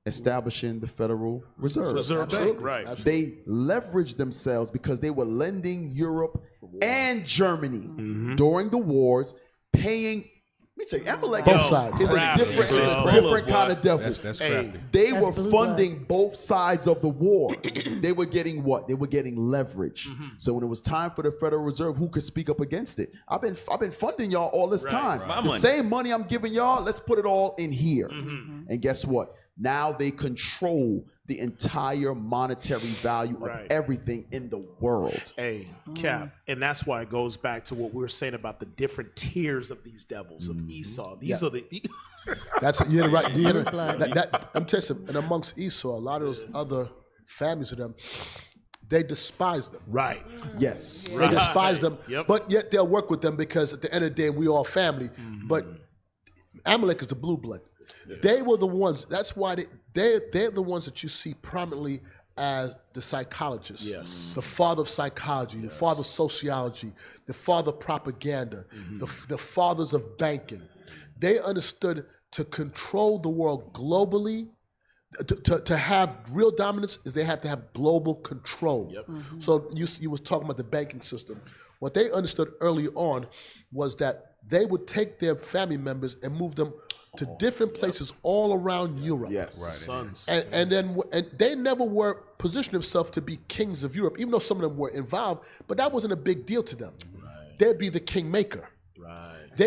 establishing the Federal Reserve. Reserve Bank, right. They leveraged themselves because they were lending Europe and Germany during the wars, paying. Let me tell you, Amalek Both sides. is a different kind of devil. That's crafty. They That's were blue funding both sides of the war. They were getting what? They were getting leverage. So when it was time for the Federal Reserve, who could speak up against it? I've been funding y'all all this time. The same money I'm giving y'all, let's put it all in here. And guess what? Now they control the entire monetary value of everything in the world. Hey, Cap, and that's why it goes back to what we were saying about the different tiers of these devils of Esau. These are the. That's you're right. I'm telling you, and amongst Esau, a lot of those other families of them, they despise them. Right. Yes. They despise them, Yep. but yet they'll work with them because at the end of the day, we all family. But Amalek is the blue blood. They were the ones. That's why they're the ones that you see prominently as the psychologists. Yes. The father of psychology, the father of sociology, the father of propaganda, the fathers of banking. They understood to control the world globally. To have real dominance is they have to have global control. So you was talking about the banking system. What they understood early on was that they would take their family members and move them to different places all around Europe. Yes. And they never were positioned themselves to be kings of Europe, even though some of them were involved, but that wasn't a big deal to them. They'd be the kingmaker.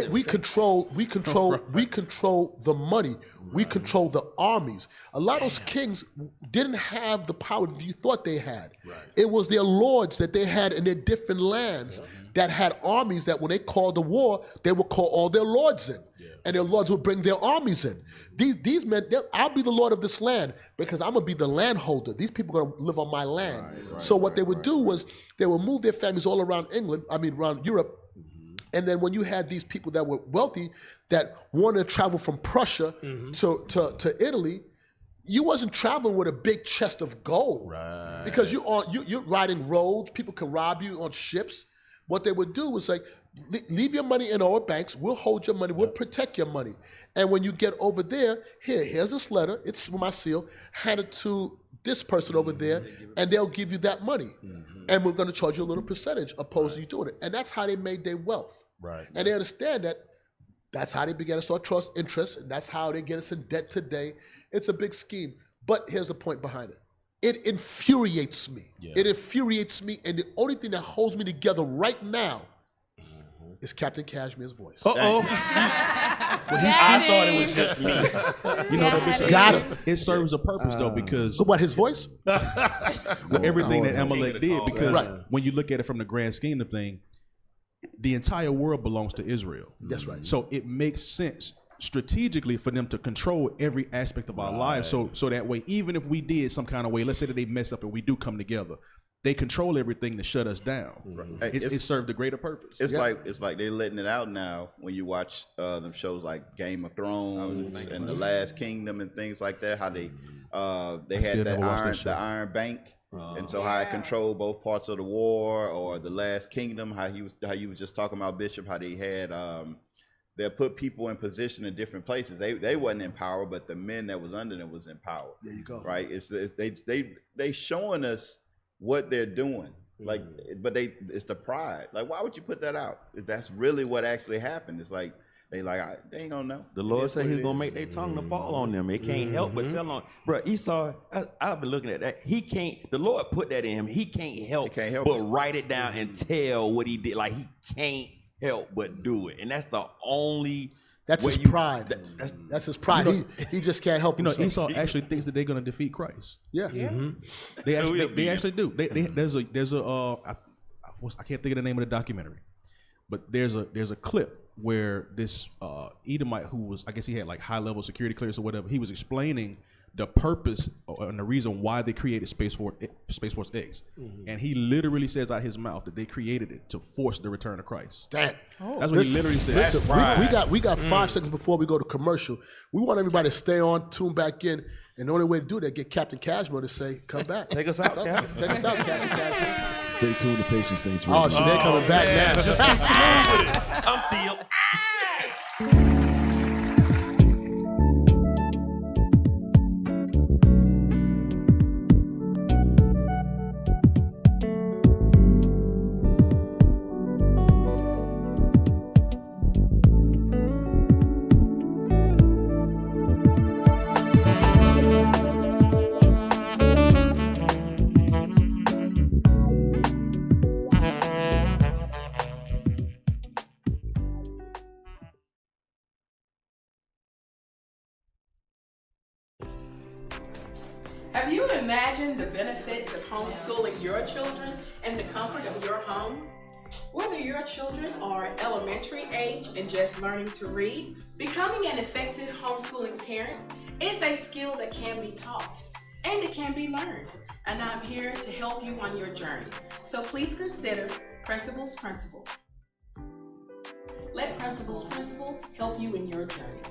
We control the money. We control the armies. A lot of those kings didn't have the power that you thought they had. It was their lords that they had in their different lands that had armies that when they called the war, they would call all their lords in. And their lords would bring their armies in. These men, I'll be the lord of this land because I'm going to be the landholder. These people are going to live on my land. So what they would do was they would move their families all around around Europe. And then when you had these people that were wealthy that wanted to travel from Prussia to Italy, you wasn't traveling with a big chest of gold. Because you're riding roads, people can rob you on ships. What they would do was like, leave your money in our banks, we'll hold your money, we'll protect your money. And when you get over there, here's this letter, it's my seal, hand it to this person over there, and they'll give you that money. And we're gonna charge you a little percentage opposed to you doing it. And that's how they made their wealth. And they understand that that's how they began to start trust interest, and that's how they get us in debt today. It's a big scheme. But here's the point behind it. It infuriates me. It infuriates me, and the only thing that holds me together right now is Captain Cashmere's voice. I thought it was just me. You know, Bishop, got him. It serves a purpose though, because What, his voice? everything that Amalek did, because when you look at it from the grand scheme of things, the entire world belongs to Israel. That's right. So it makes sense strategically for them to control every aspect of our lives. So that way, even if we did some kind of way, let's say that they mess up and we do come together, they control everything to shut us down. It served a greater purpose. It's like they're letting it out now when you watch them shows like Game of Thrones and The Last Kingdom and things like that. How they had the Iron Bank. And so how it controlled both parts of the war, or The Last Kingdom, how you was just talking about, Bishop, how they had they put people in position in different places. They wasn't in power, but the men that was under them was in power. There you go. Right? They showing us what they're doing. Like, but it's the pride. Like, why would you put that out? That's really what actually happened. It's like they ain't gonna know. The Lord said He's gonna make their tongue to fall on them. It can't help but tell on, bro. Esau, I've been looking at that. He can't. The Lord put that in him. He can't help but write it down and tell what he did. Like, he can't help but do it, and that's the only. That's his pride. That's his pride. He just can't help himself. Esau actually thinks that they're going to defeat Christ. Yeah. They actually do. There's a I I can't think of the name of the documentary, but there's a clip where this Edomite who was, I guess he had like high level security clearance or whatever, he was explaining the purpose and the reason why they created Space Force X. And he literally says out his mouth that they created it to force the return of Christ. Damn. That's what he literally said. Listen, we got 5 seconds before we go to commercial. We want everybody to stay on, tune back in, and the only way to do that, get Captain Cashmore to say, come back. Take us out, Captain. Take us out, Captain Cashmore. Stay tuned to Patient Saints Radio. Oh, so they're coming back now. Just get smooth with it. I'm sealed. Have you imagined the benefits of homeschooling your children in the comfort of your home? Whether your children are elementary age and just learning to read, becoming an effective homeschooling parent is a skill that can be taught and it can be learned. And I'm here to help you on your journey. So please consider Principles Principle. Let Principles Principle help you in your journey.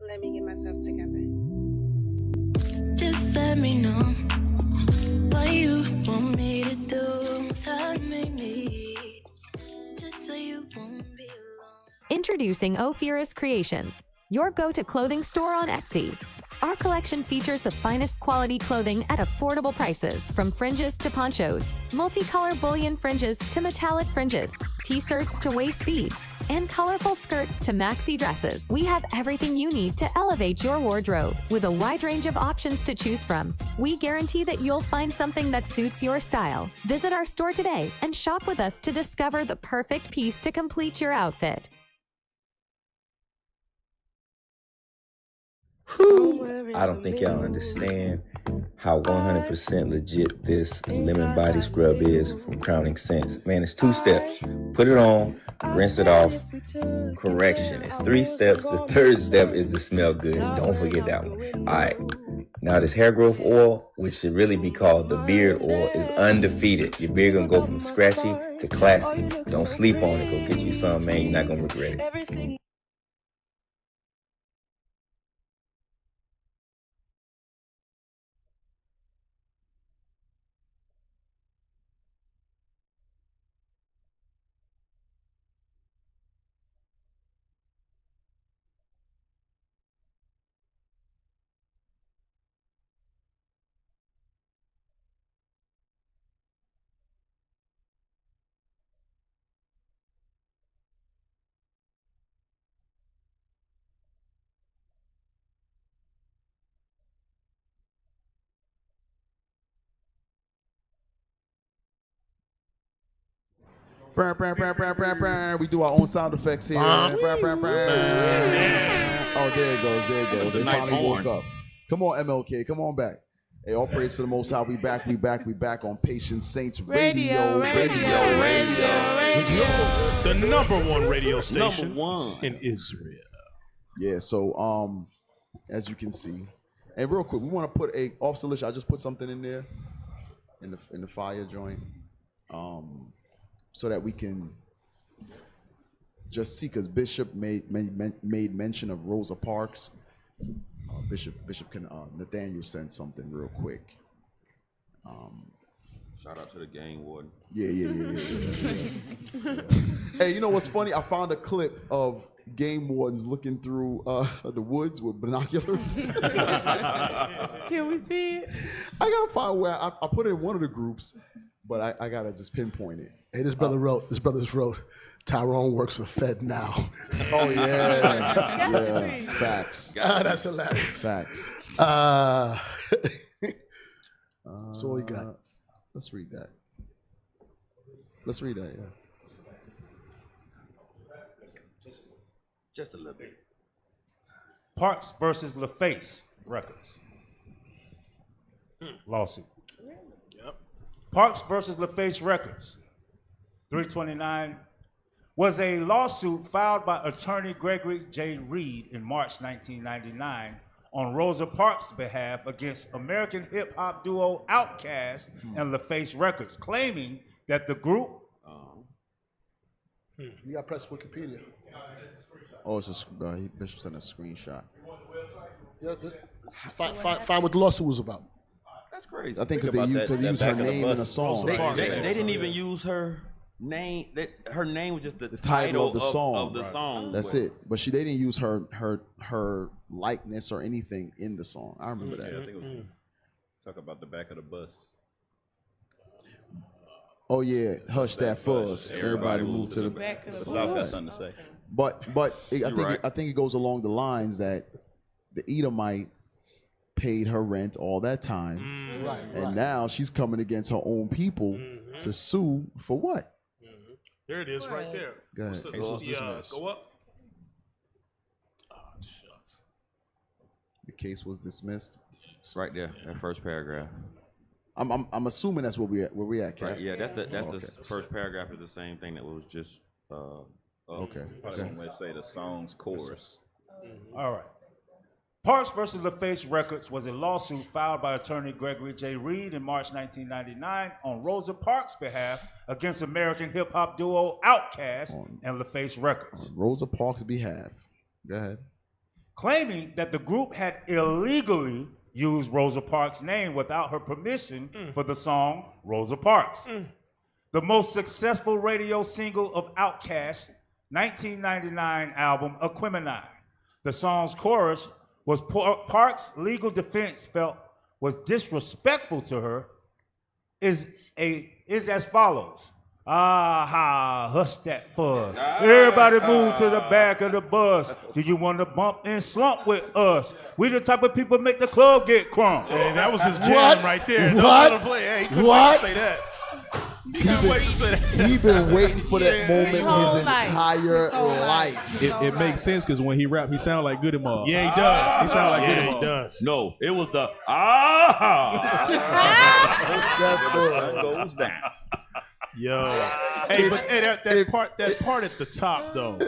Let me get myself together. Just let me know what you want me to do. Tell me, just so you won't be alone. Introducing Ophirus Creations, your go-to clothing store on Etsy. Our collection features the finest quality clothing at affordable prices, from fringes to ponchos, multicolor bullion fringes to metallic fringes, t-shirts to waist beads, and colorful skirts to maxi dresses. We have everything you need to elevate your wardrobe with a wide range of options to choose from. We guarantee that you'll find something that suits your style. Visit our store today and shop with us to discover the perfect piece to complete your outfit. I don't think y'all understand how 100% legit this lemon body scrub is from Crowning Scents. Man, it's 2 steps. Put it on, rinse it off. Correction, it's 3 steps. The 3rd step is to smell good. Don't forget that one. All right. Now this hair growth oil, which should really be called the beard oil, is undefeated. Your beard gonna go from scratchy to classy. Don't sleep on it. Go get you some, man. You're not gonna regret it. We do our own sound effects here. Oh, there it goes. They finally woke up. Come on, MLK. Come on back. Hey, all praise to the Most High. We back on Patient Saints Radio. The #1 radio station in Israel. Yeah, so as you can see, and real quick, we want to put a Officer Lish. I just put something in there in the fire joint, so that we can just see, because Bishop made mention of Rosa Parks. Bishop can Nathaniel sent something real quick. Shout out to the gang warden. Yeah. Hey, you know what's funny? I found a clip of game wardens looking through the woods with binoculars. Can we see it? I gotta find where I put it in one of the groups, but I gotta just pinpoint it. Hey, this brothers wrote, Tyrone works for Fed now. Oh yeah. Facts. That's hilarious. Facts. So what you got? Let's read that. Yeah. Just a little bit. Parks versus LaFace Records. Lawsuit. Yep. Parks versus LaFace Records. 329 was a lawsuit filed by attorney Gregory J. Reed in March 1999 on Rosa Parks' behalf against American hip-hop duo Outkast and LaFace Records, claiming that the group... You got to press Wikipedia. Oh, it's Bishop sent a screenshot. Yeah, find what the lawsuit was about. That's crazy. I think because they used her name in a song. They didn't even use her name. Her name was just the title of the song. That's it. But they didn't use her likeness or anything in the song. I remember that. Yeah, I think it was talk about the back of the bus. Oh yeah, hush that fuss. Everybody move to the back of the bus. South got something to say. But I think it goes along the lines that the Edomite paid her rent all that time, and now she's coming against her own people to sue for what? There it is, right there. Go ahead. Go up. Oh, shucks. The case was dismissed. It's right there, that first paragraph. I'm assuming that's where we at, Cap. Right, yeah, that's the first paragraph of the same thing that was just. Okay. Some would say the song's chorus. All right. Parks versus LaFace Records was a lawsuit filed by attorney Gregory J. Reed in March 1999 on Rosa Parks' behalf against American hip-hop duo Outkast and LaFace Records. On Rosa Parks' behalf. Go ahead. Claiming that the group had illegally used Rosa Parks' name without her permission for the song Rosa Parks. The most successful radio single of Outkast's 1999 album, Culinary. The song's chorus was Parks' legal defense felt was disrespectful to her is as follows. Hush that fuzz. Everybody move to the back of the bus. Do you want to bump and slump with us? We the type of people make the club get crunk. Hey, that was his jam right there. What? Hey, he couldn't say that. He's been waiting for that moment his entire life. It makes sense because when he rap, he sound like Goody Mob. Yeah, he does. He sound like Goody Mob. Mob. He does. No, it was the The sun goes down. Yo. Hey, but that part at the top though,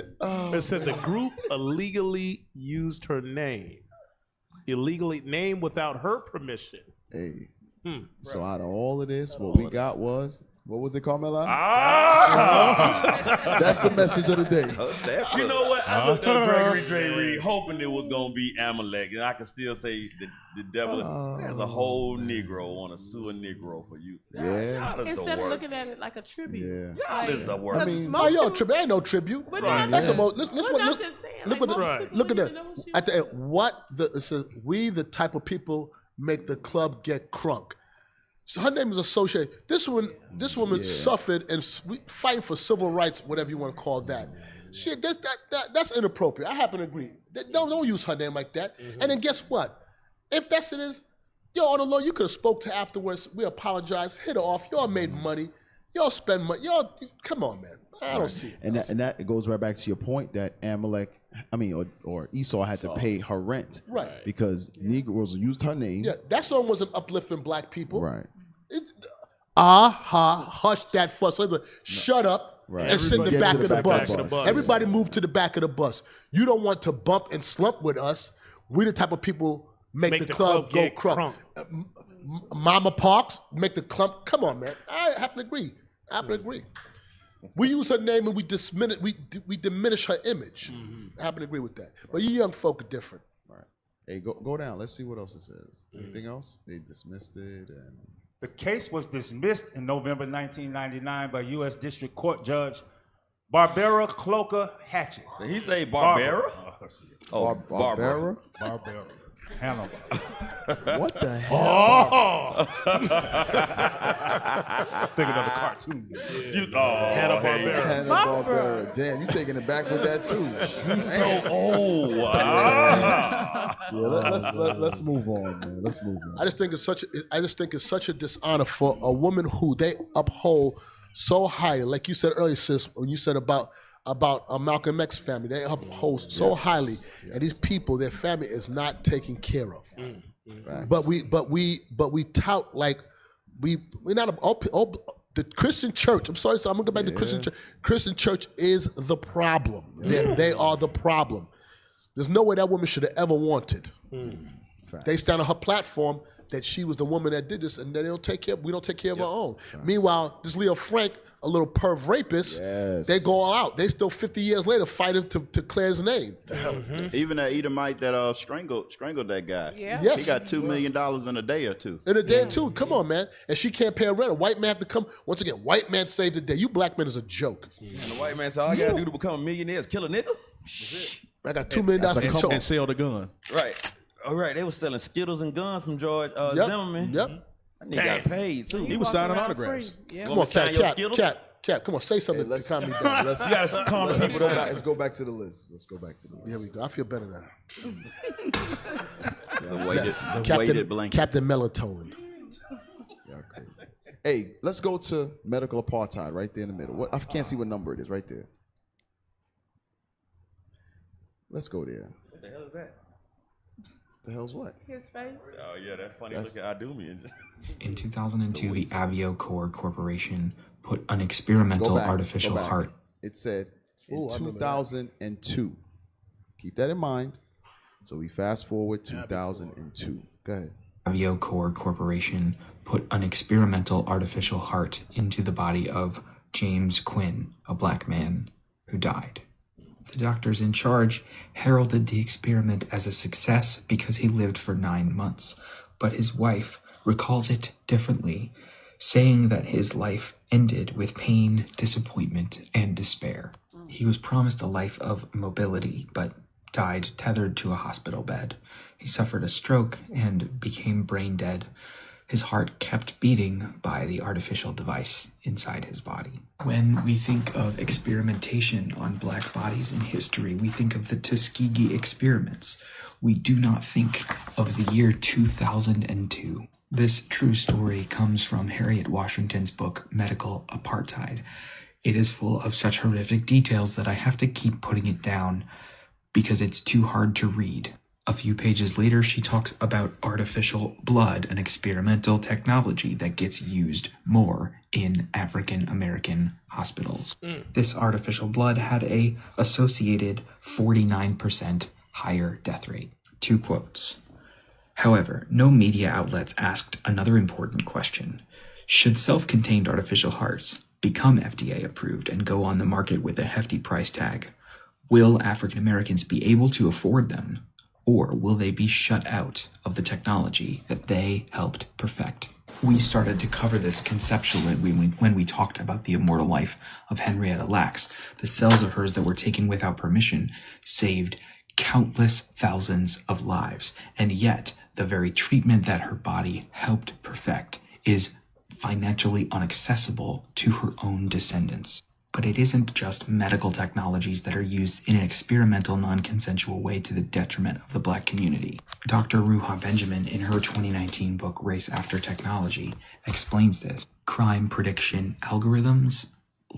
it said the group illegally used her name. Illegally named without her permission. Hey. So out of all of this, what we got was, what was it, Carmela? That's the message of the day. You know what? I looked at Gregory J. Reed hoping it was going to be Amalek, and I can still say the devil has a whole Negro want to sue a Negro for you. Yeah. Instead of looking at it like a tribute. Yeah. Y'all is the worst. I mean, tribute ain't no tribute. That's the most. Look at that. At the end, it says, we the type of people make the club get crunk. So her name is associated. This woman suffered and fighting for civil rights, whatever you want to call that. Shit, that's inappropriate. I happen to agree. Don't use her name like that. And then guess what? If that's it is, on the law, you could have spoke to her afterwards. We apologize. Hit her off. Y'all made money. Y'all spend money. Y'all, come on, man. I don't see it. And that goes right back to your point that or Esau had to pay her rent. Right. Because Negroes used her name. Yeah, that song wasn't uplifting black people. Right. Hush that fuss. Shut up and sit in the back of the bus. Everybody move to the back of the bus. You don't want to bump and slump with us. We the type of people make the club go crunk. Mama Parks make the club. Come on, man. I happen to agree. We use her name and we diminish her image. I happen to agree with that. But you young folk are different. Right. Hey, go down. Let's see what else it says. Anything else? They dismissed it and The case was dismissed in November 1999 by U.S. District Court Judge Barbara Cloaker Hatchett. Did he say Barbara? Barbara? Barbara. Hannibal. What the hell? Oh! Thinking of the cartoon. Hanna-Barbera. Damn, you taking it back with that too. He's so old. Let's move on, man. Let's move on. I just think it's such a dishonor for a woman who they uphold so highly, like you said earlier, sis, when you said about Malcolm X family, they uphold so highly, and these people, their family is not taken care of. But we tout like we're not the Christian church. I'm sorry, so I'm gonna go back to Christian church. Christian church is the problem. They are the problem. There's no way that woman should have ever wanted. They stand on her platform that she was the woman that did this, and they don't take care. We don't take care of our own. Meanwhile, this Leo Frank, a little perv rapist, they go all out. They still 50 years later fighting to clear his name. The hell is this? Even that Edomite that strangled that guy. Yes. He got $2 million in a day or two. In a day or two, come on, man. And she can't pay a rent. A white man have to come. Once again, white man saved the day. You black men is a joke. And the white man said, all I gotta do to become a millionaire is kill a nigga? I got $2 million and sell the gun. Right. All right, they was selling Skittles and guns from George Zimmerman. Yep. That nigga got paid too. He was signing autographs. Come on, Cap. Come on, say something to calm me down. You gotta calm the people down. Let's go back to the list. Here we go. I feel better now. The weighted blanket. Captain Melatonin. Hey, let's go to medical apartheid right there in the middle. I can't see what number it is right there. Let's go there. What the hell is that? The hell's what? His face. Oh yeah, that funny looking Idumean. In 2002, the Avio Core Corporation put an experimental artificial heart. It said in 2002. Keep that in mind. So we fast forward 2002. Go ahead. Avio Core Corporation put an experimental artificial heart into the body of James Quinn, a black man who died. The doctors in charge heralded the experiment as a success because he lived for 9 months, but his wife recalls it differently, saying that his life ended with pain, disappointment, and despair. He was promised a life of mobility, but died tethered to a hospital bed. He suffered a stroke and became brain dead. His heart kept beating by the artificial device inside his body. When we think of experimentation on black bodies in history, we think of the Tuskegee experiments. We do not think of the year 2002. This true story comes from Harriet Washington's book, Medical Apartheid. It is full of such horrific details that I have to keep putting it down because it's too hard to read. A few pages later, she talks about artificial blood, an experimental technology that gets used more in African American hospitals. This artificial blood had a associated 49% higher death rate. 2 quotes. However, no media outlets asked another important question. Should self-contained artificial hearts become FDA approved and go on the market with a hefty price tag? Will African Americans be able to afford them? Or will they be shut out of the technology that they helped perfect? We started to cover this conceptually when we talked about the immortal life of Henrietta Lacks. The cells of hers that were taken without permission saved countless thousands of lives. And yet, the very treatment that her body helped perfect is financially inaccessible to her own descendants. But it isn't just medical technologies that are used in an experimental, non-consensual way to the detriment of the black community. Dr. Ruha Benjamin, in her 2019 book, Race After Technology, explains this. Crime prediction algorithms,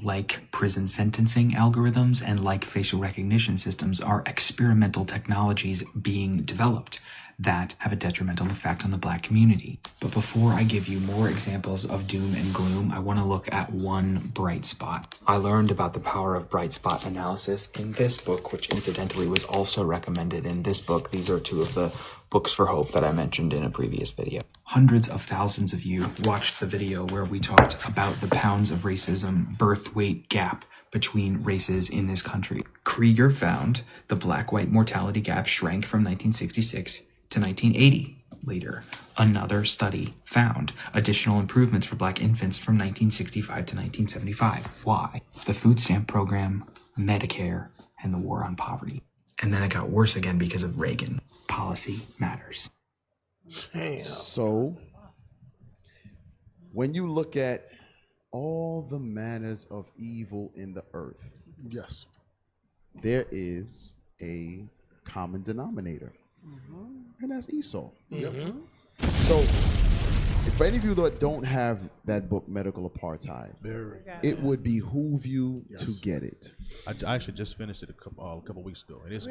like prison sentencing algorithms, and like facial recognition systems, are experimental technologies being developed that have a detrimental effect on the black community. But before I give you more examples of doom and gloom, I want to look at one bright spot. I learned about the power of bright spot analysis in this book, which incidentally was also recommended in this book. These are 2 of the books for hope that I mentioned in a previous video. Hundreds of thousands of you watched the video where we talked about the pounds of racism birth weight gap between races in this country. Krieger found the black-white mortality gap shrank from 1966 to 1980. later, another study found additional improvements for black infants from 1965 to 1975. Why? The food stamp program, Medicare, and the war on poverty. And then it got worse again because of Reagan. Policy matters. Damn. So, when you look at all the manners of evil in the earth, yes, there is a common denominator, and that's Esau. Mhm. So, if any of you that don't have that book, Medical Apartheid, it would behoove you to get it. I actually just finished it a couple weeks ago, and it's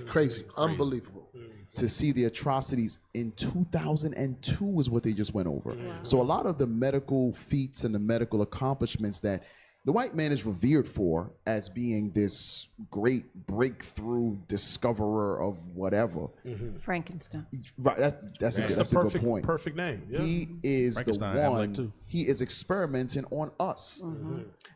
Crazy, unbelievable. To see the atrocities in 2002 is what they just went over. So a lot of the medical feats and the medical accomplishments that the white man is revered for as being this great breakthrough discoverer of whatever. Frankenstein. Right, that's a good point. Perfect name. Yeah. He is the Frankenstein, Hamlet, one. too. He is experimenting on us.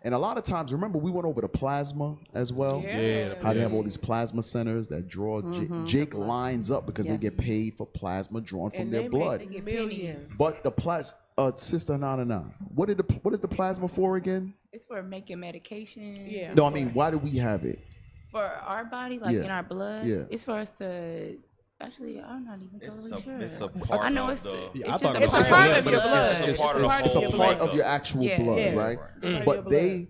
And a lot of times, remember, we went over the plasma as well. Yeah. How they have all these plasma centers that draw. Jake lines up because they Yes. get paid for plasma drawn from And their they blood. get millions. But the Sister Nana, what is the plasma for again? It's for making medication. Yeah. No, I mean, why do we have it? For our body, like Yeah. in our blood. Yeah. It's for us to. Actually, I'm not even totally sure. It's a part I know of it's. the- It's I just thought a it was part a part of of your your blood. blood. It's a part of the It's a whole part of makeup. your actual Yeah. blood, Yes. right? It's part of But your they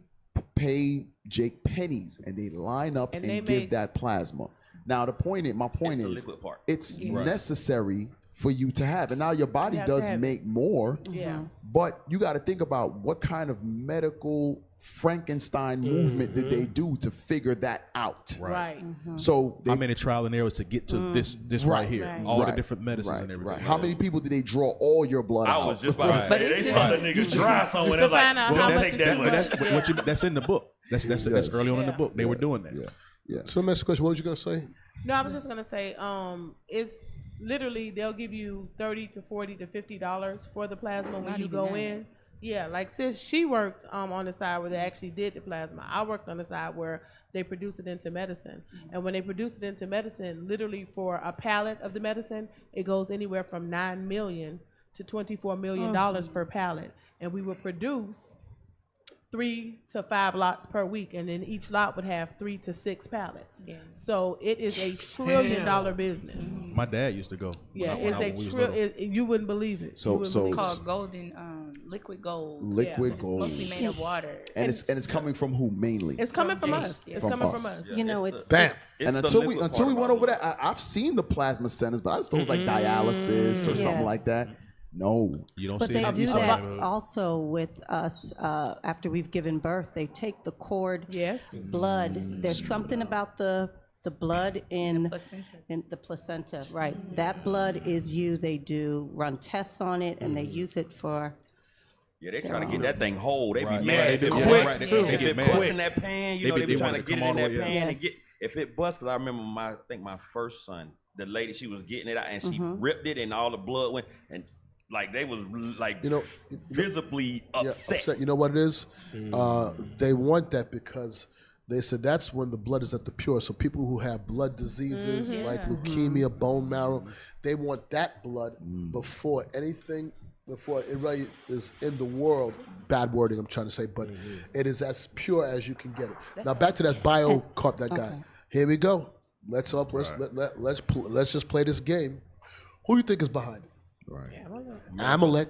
pay Jake pennies and they line up And and, they give made- that plasma. Now my point the is, liquid part. it's Right. necessary for you to have, and now your body have to does have it. make more. Yeah. But you got to think about what kind of medical Frankenstein movement did they do to figure that out? Right. So How many trial and errors to get to this right here? Right. All the Right. different medicines Right, and everything. right. How many people did they draw all your blood I out? was just about to But say, it's they just- saw the nigga dry somewhere. To They're like, find out well, how much take is that too much. much. That's in the book. That's early on in the book. They were doing that. Yeah. So, next question, what was you gonna say? No, I was just gonna say, it's literally they'll give you $30 to $40 to $50 for the plasma when Not you even go that. in. Yeah, like sis, she worked on the side where they actually did the plasma. I worked on the side where they produce it into medicine. And when they produce it into medicine, literally for a pallet of the medicine, it goes anywhere from $9 million to $24 million per pallet. And we would produce 3 to 5 lots per week, and then each lot would have 3 to 6 pallets. Yeah. So it is a $1 trillion business. My dad used to go. Yeah, when it's I- a when we was little. you wouldn't believe it. So- You wouldn't so- believe It's it. called golden, liquid gold. Liquid It's gold. mostly made of water. And it's coming from who mainly? It's coming from Jake. us. It's From coming us. from us. You know, it's Damn. And until we went over that, I've seen the plasma centers, but I just thought it was like dialysis or something Yes. like that. No. You don't But see they it. do You that saw it. also with us after we've given birth. They take the cord Yes. blood. There's something about the blood in Placenta. the placenta, right? That blood is used. They do run tests on it, and they use it for. Yeah, they trying to get that thing whole. They Right. be Yeah, mad they if do. it Yeah, busts. right. They If get it mad. busts in that pan, you know, they be trying to wanna get it come in all that the way pan out. and get. If it busts, because I remember I think my first son, the lady, she was getting it out and she ripped it and all the blood went and like they was like visibly upset. You know what it is? They want that because they said that's when the blood is at the purest. So people who have blood diseases like leukemia, bone marrow, they want that blood before anything, before it really is in the world. Bad wording, I'm trying to say, but it is as pure as you can get it. Now back to that biocarb, that guy. Here we go. Let's just play this game. Who do you think is behind it? Right. Amalek.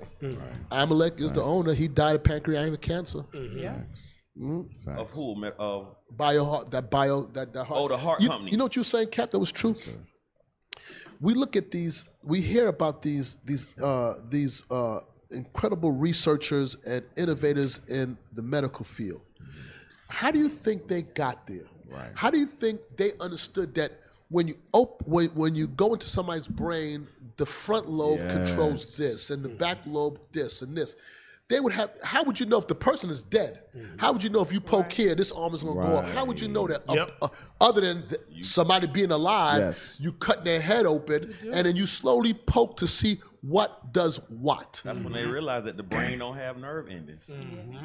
Amalek is the owner. He died of pancreatic cancer. Yeah. Of who? Of That heart. Oh, the heart company. You know what you're saying, Cap? That was true. We look at these. We hear about these incredible researchers and innovators in the medical field. How do you think they got there? Right. How do you think they understood that when you when you go into somebody's brain, the front lobe controls this, and the back lobe this and this? They would have. How would you know if the person is dead? How would you know if you poke here, this arm is going to go up? How would you know that? Other than somebody being alive, you cutting their head open, and then you slowly poke to see what does what. That's when they realize that the brain don't have nerve endings.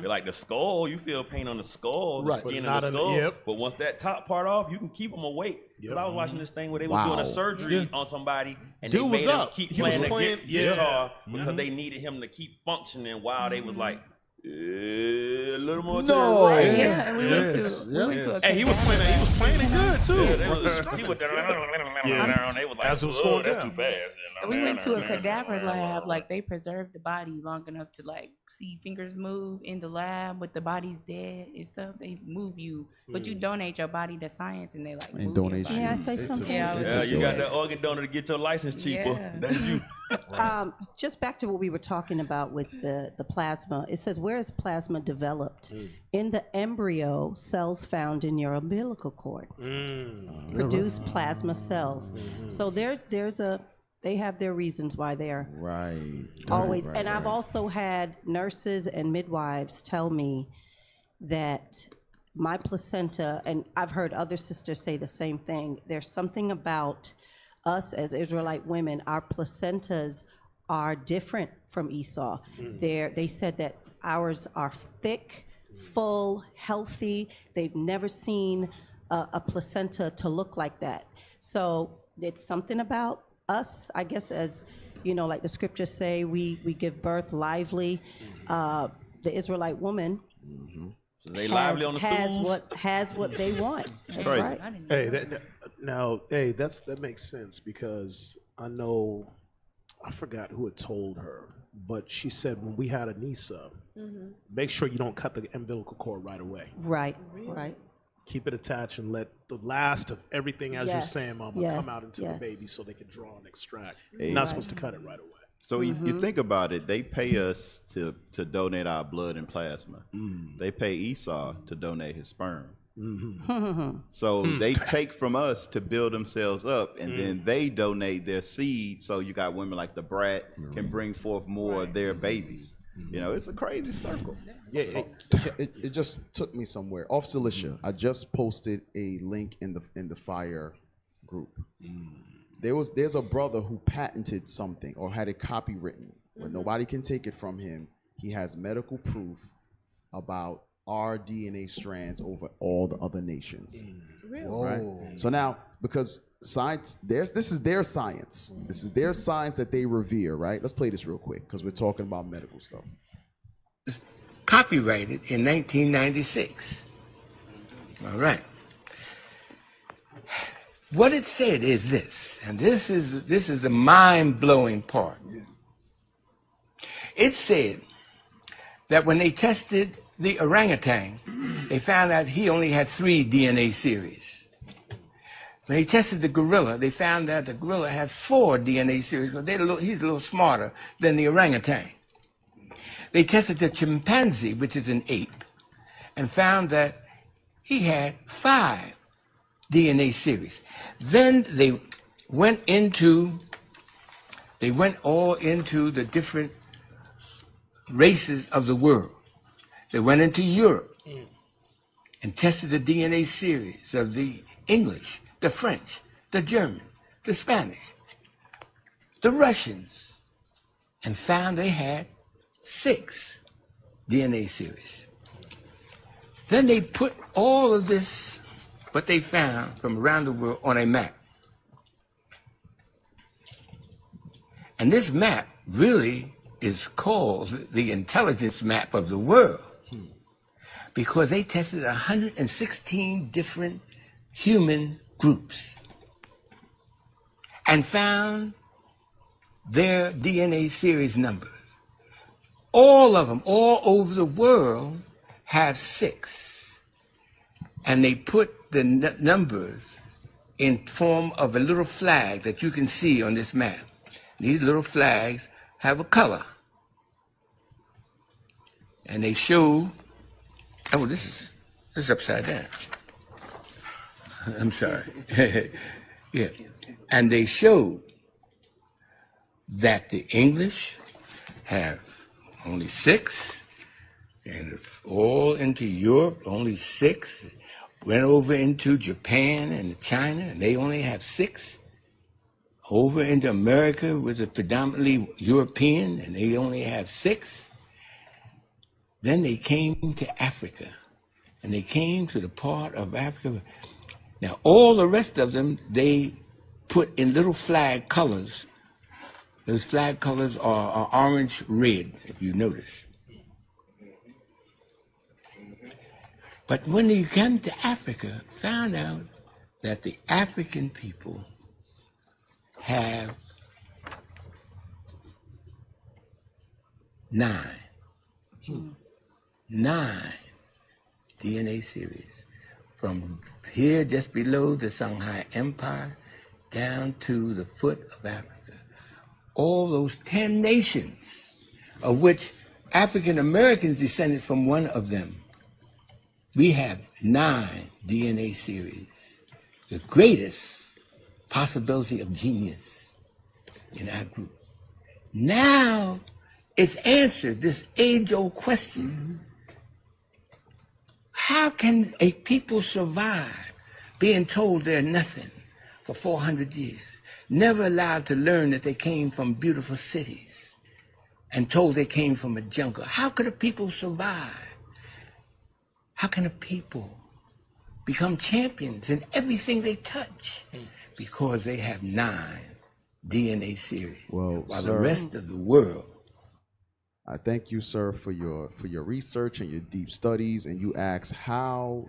Like the skull, you feel pain on the skull, the Right. skin But of the not skull. yep. But once that top part off, you can keep them awake. Because I was watching this thing where they were doing a surgery on somebody, and Dude they was made him up. keep He was playing the playing- guitar yeah. because they needed him to keep functioning while they was like, a little more to No. the right. Yeah, and we went to a Hey, he was playing it good too. Yeah, they was, he was they was like, As it was "Oh, going that's down. too fast. We went to a cadaver lab. Like they preserved the body long enough to like see fingers move in the lab, but the body's dead and stuff. They move you, but you donate your body to science, and they like move donation. your May I body. say something? Yeah, you got the organ donor to get your license cheaper. Yeah. That's you. Just back to what we were talking about with the plasma. It says, where is plasma developed? In the embryo, cells found in your umbilical cord produce plasma cells. So they have their reasons why they're always. And I've also had nurses and midwives tell me that my placenta, and I've heard other sisters say the same thing, there's something about us as Israelite women, our placentas are different from Esau. They said that ours are thick, full, healthy. They've never seen a placenta to look like that. So it's something about us, I guess, as you know, like the scriptures say, we give birth lively. The Israelite woman So they lively on the stools. has what they want. That's right. Hey, that makes sense because I know, I forgot who had told her, but she said when we had Anissa, make sure you don't cut the umbilical cord right away. Right. Keep it attached and let the last of everything, as you're saying, Mama, come out into the baby so they can draw and extract. You're not supposed to cut it right away. So you think about it, they pay us to donate our blood and plasma. They pay Esau to donate his sperm. So they take from us to build themselves up, and then they donate their seed. So you got women like the Brat can bring forth more of their babies. You know, it's a crazy circle. Yeah, it just took me somewhere. Off Cilicia, I just posted a link in the fire group. There's a brother who patented something or had a copywritten where nobody can take it from him. He has medical proof about our DNA strands over all the other nations. Really? Right? So now, because science, this is their science. This is their science that they revere, right? Let's play this real quick because we're talking about medical stuff. Copyrighted in 1996. All right. What it said is this, and this is the mind-blowing part. It said that when they tested the orangutan, they found out he only had 3 DNA series. When they tested the gorilla, they found out the gorilla has 4 DNA series. He's a little smarter than the orangutan. They tested the chimpanzee, which is an ape, and found that he had 5 DNA series. Then they went all into the different races of the world. They went into Europe and tested the DNA series of the English, the French, the German, the Spanish, the Russians, and found they had 6 DNA series. Then they put all of this, what they found from around the world, on a map. And this map really is called the intelligence map of the world, because they tested 116 different human groups and found their DNA series numbers. All of them, all over the world, have 6. And they put the numbers in form of a little flag that you can see on this map. These little flags have a color. And they show, oh, this is upside down. I'm sorry. Yeah. And they showed that the English have only 6, and all into Europe, only 6. Went over into Japan and China, and they only have 6. over into America was a predominantly European, and they only have 6. Then they came to Africa, and they came to the part of Africa. Now, all the rest of them, they put in little flag colors. Those flag colors are orange, red, if you notice. But when they came to Africa, found out that the African people have 9 DNA series. From here, just below the Shanghai Empire, down to the foot of Africa. All those 10 nations, of which African Americans descended from one of them. We have 9 DNA series, the greatest possibility of genius in our group. Now it's answered this age-old question. How can a people survive being told they're nothing for 400 years, never allowed to learn that they came from beautiful cities and told they came from a jungle? How could a people survive? How can a people become champions in everything they touch? Because they have 9 DNA series, while sir, the rest of the world. I thank you, sir, for your research and your deep studies. And you ask how?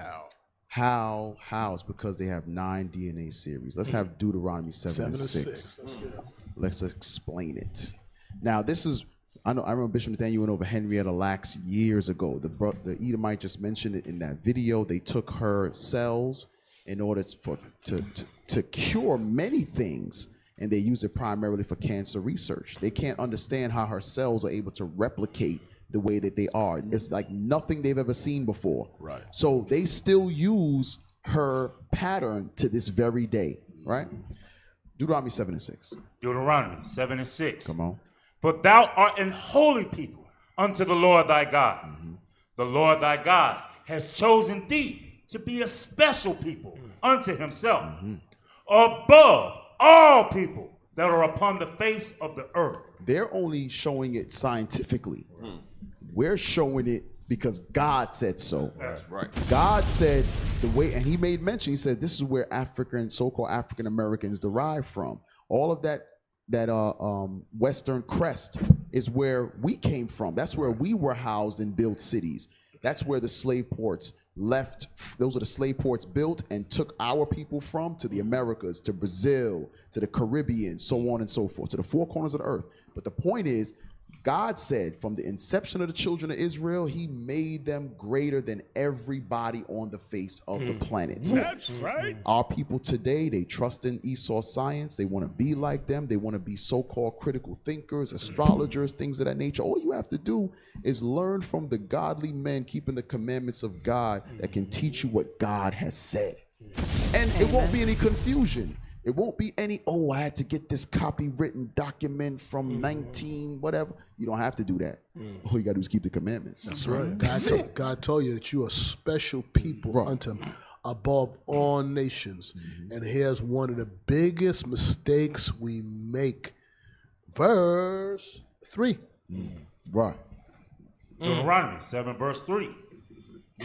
It's because they have 9 DNA series. Let's have Deuteronomy 7:6. Let's explain it. Now, this is, I remember Bishop Nathaniel went over Henrietta Lacks years ago. The Edomite just mentioned it in that video. They took her cells in order to cure many things, and they use it primarily for cancer research. They can't understand how her cells are able to replicate the way that they are. It's like nothing they've ever seen before. Right. So they still use her pattern to this very day, right? Deuteronomy 7:6. Deuteronomy 7:6. Come on. For thou art an holy people unto the Lord thy God. The Lord thy God has chosen thee to be a special people unto himself, above all people that are upon the face of the earth. They're only showing it scientifically. We're showing it because God said so. That's right. God said the way, and he made mention, he said this is where so-called African Americans derive from. All of that Western crest is where we came from. That's where we were housed and built cities. That's where the slave ports left. Those are the slave ports built and took our people from to the Americas, to Brazil, to the Caribbean, so on and so forth, to the 4 corners of the earth. But the point is, God said from the inception of the children of Israel, he made them greater than everybody on the face of the planet. That's right. Our people today, they trust in Esau's science. They want to be like them. They want to be so-called critical thinkers, astrologers, things of that nature. All you have to do is learn from the godly men keeping the commandments of God that can teach you what God has said. And it won't be any confusion. It won't be any, I had to get this copywritten document from 19 whatever. You don't have to do that. All you got to do is keep the commandments. That's right. God told you that you are special people unto him, above all nations. And here's one of the biggest mistakes we make. Verse 3. Right. Deuteronomy 7:3.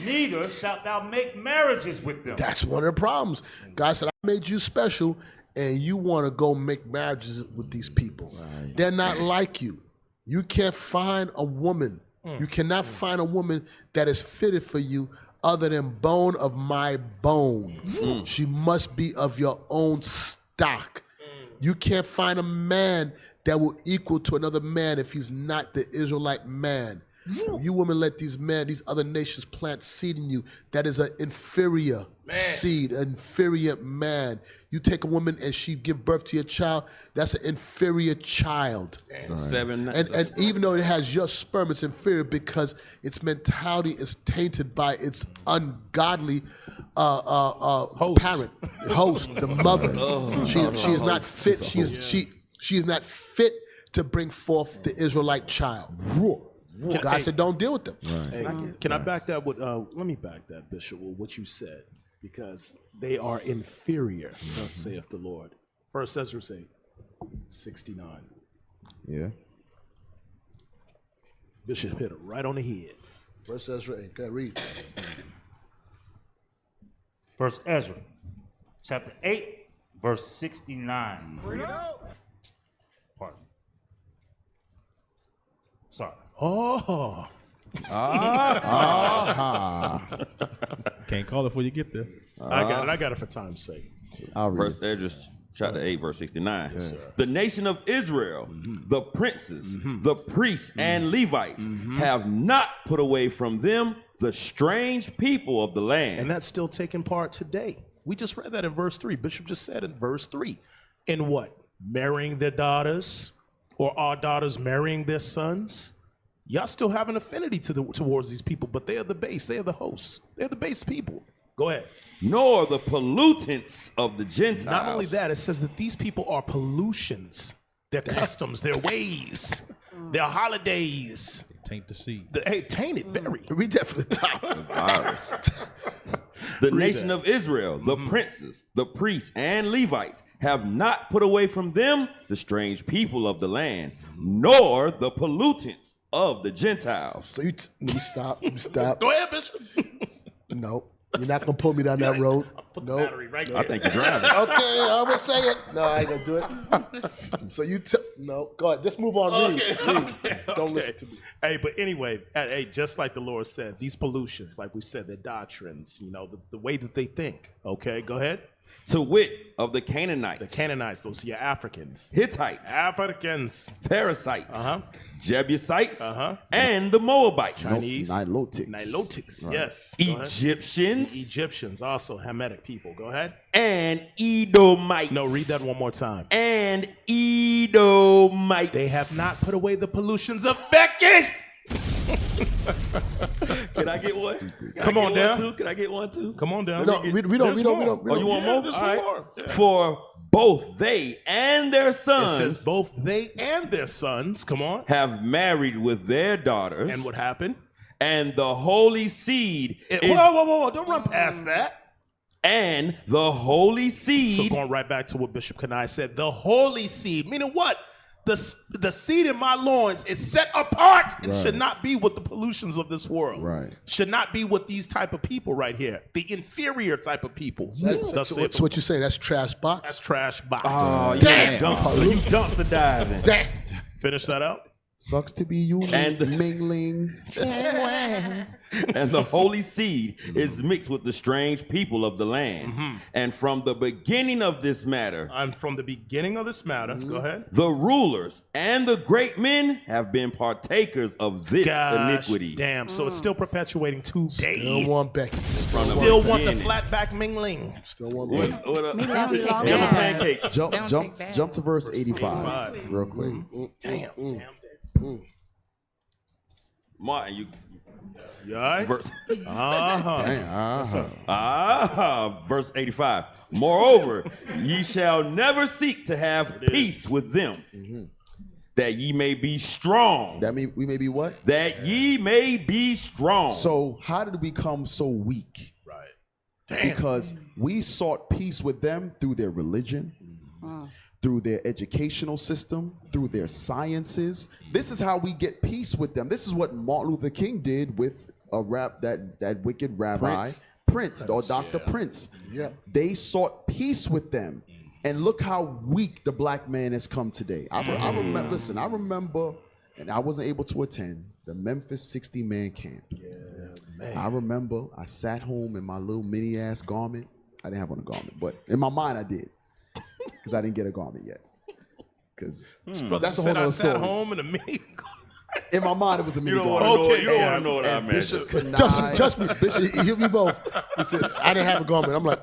Neither shalt thou make marriages with them. That's one of the problems. God said, I made you special, and you want to go make marriages with these people. Right. They're not like you. You can't find a woman. You cannot find a woman that is fitted for you other than bone of my bone. She must be of your own stock. You can't find a man that will equal to another man if he's not the Israelite man. You women let these other nations plant seed in you. That is an inferior seed, an inferior man. You take a woman and she give birth to your child, that's an inferior child. And even though it has your sperm, it's inferior because its mentality is tainted by its ungodly host, the mother. She is not fit. She is not fit to bring forth the Israelite child. God said, don't deal with them. Hey, can I back that with, let me back that, Bishop, with what you said, because they are inferior, thus saith the Lord. First Ezra 8. 69. Yeah. Bishop hit it right on the head. First Ezra 8. Go ahead, read. First Ezra, chapter 8, verse 69. Pardon. Sorry. Oh. Can't call it before you get there. I got it for time's sake. First Ezra chapter 8, verse 69. Yes, the nation of Israel, the princes, the priests, and Levites have not put away from them the strange people of the land. And that's still taking part today. We just read that in verse 3. Bishop just said in verse 3. In what? Marrying their daughters, or our daughters marrying their sons? Y'all still have an affinity towards these people, but they are the base. They are the hosts. They're the base people. Go ahead. Nor the pollutants of the Gentiles. Not only that, it says that these people are pollutions. Their customs, their ways, their holidays. Taint the seed. Tainted, very. Read that from the top. The nation of Israel, the princes, the priests, and Levites have not put away from them the strange people of the land, nor the pollutants of the Gentiles. So let me stop. Go ahead, Bishop. No, you're not gonna pull me down that road. Put the battery right there. I think you're driving. Okay, I'm gonna say it. No, I ain't gonna do it. So no, go ahead. Just move on. Read. Don't listen to me. Hey, but anyway, just like the Lord said, these pollutions, like we said, their doctrines, the way that they think. Okay, go ahead. To wit of the Canaanites. The Canaanites, those are your Africans. Hittites. Africans. Parasites. Jebusites. And the Moabites. Chinese. Nilotics. Yes. Egyptians. The Egyptians, also Hamitic people. Go ahead. And Edomites. No, read that one more time. And Edomites. They have not put away the pollutions of Becky. Can I get one? Come on down. Can I get one too? Come on down. No, we don't. Oh, you want more? There's All right. more. Yeah. For both they and their sons. It says both they and their sons. Come on. Have married with their daughters. And what happened? And the holy seed. Whoa. Don't run past that. And the holy seed. So going right back to what Bishop Kenai said, the holy seed, meaning what? The seed in my loins is set apart and should not be with the pollutions of this world. Right. Should not be with these type of people right here. The inferior type of people. That's what you say. That's trash box. That's trash box. Oh, damn. You dumpster diving. Damn. Finish that out. Sucks to be you, and the mingling. And the holy seed is mixed with the strange people of the land. And from the beginning of this matter. Go ahead. The rulers and the great men have been partakers of this iniquity. Damn. So it's still perpetuating today. Still want Becky. Still want the flat back mingling. Still want Becky. Yellow pancakes. Jump to verse 85 real quick. Damn. Martin, you all right? Verse, verse 85. Moreover, ye shall never seek to have peace with them, that ye may be strong. That mean we may be what? That ye may be strong. So how did we become so weak? Right. Damn. Because we sought peace with them through their religion, through their educational system, through their sciences. This is how we get peace with them. This is what Martin Luther King did with that wicked rabbi, Prince or Dr. Prince. Yeah. They sought peace with them. And look how weak the black man has come today. I remember, and I wasn't able to attend the Memphis 60-man camp. Yeah, man. I remember I sat home in my little mini ass garment. I didn't have on a garment, but in my mind I did. Because I didn't get a garment yet. Because that's a whole other story. I sat home in a mini. In my mind, it was a mini garment. You don't want to know what I meant. Trust me, Bishop, he'll be both. He said, I didn't have a garment. I'm like,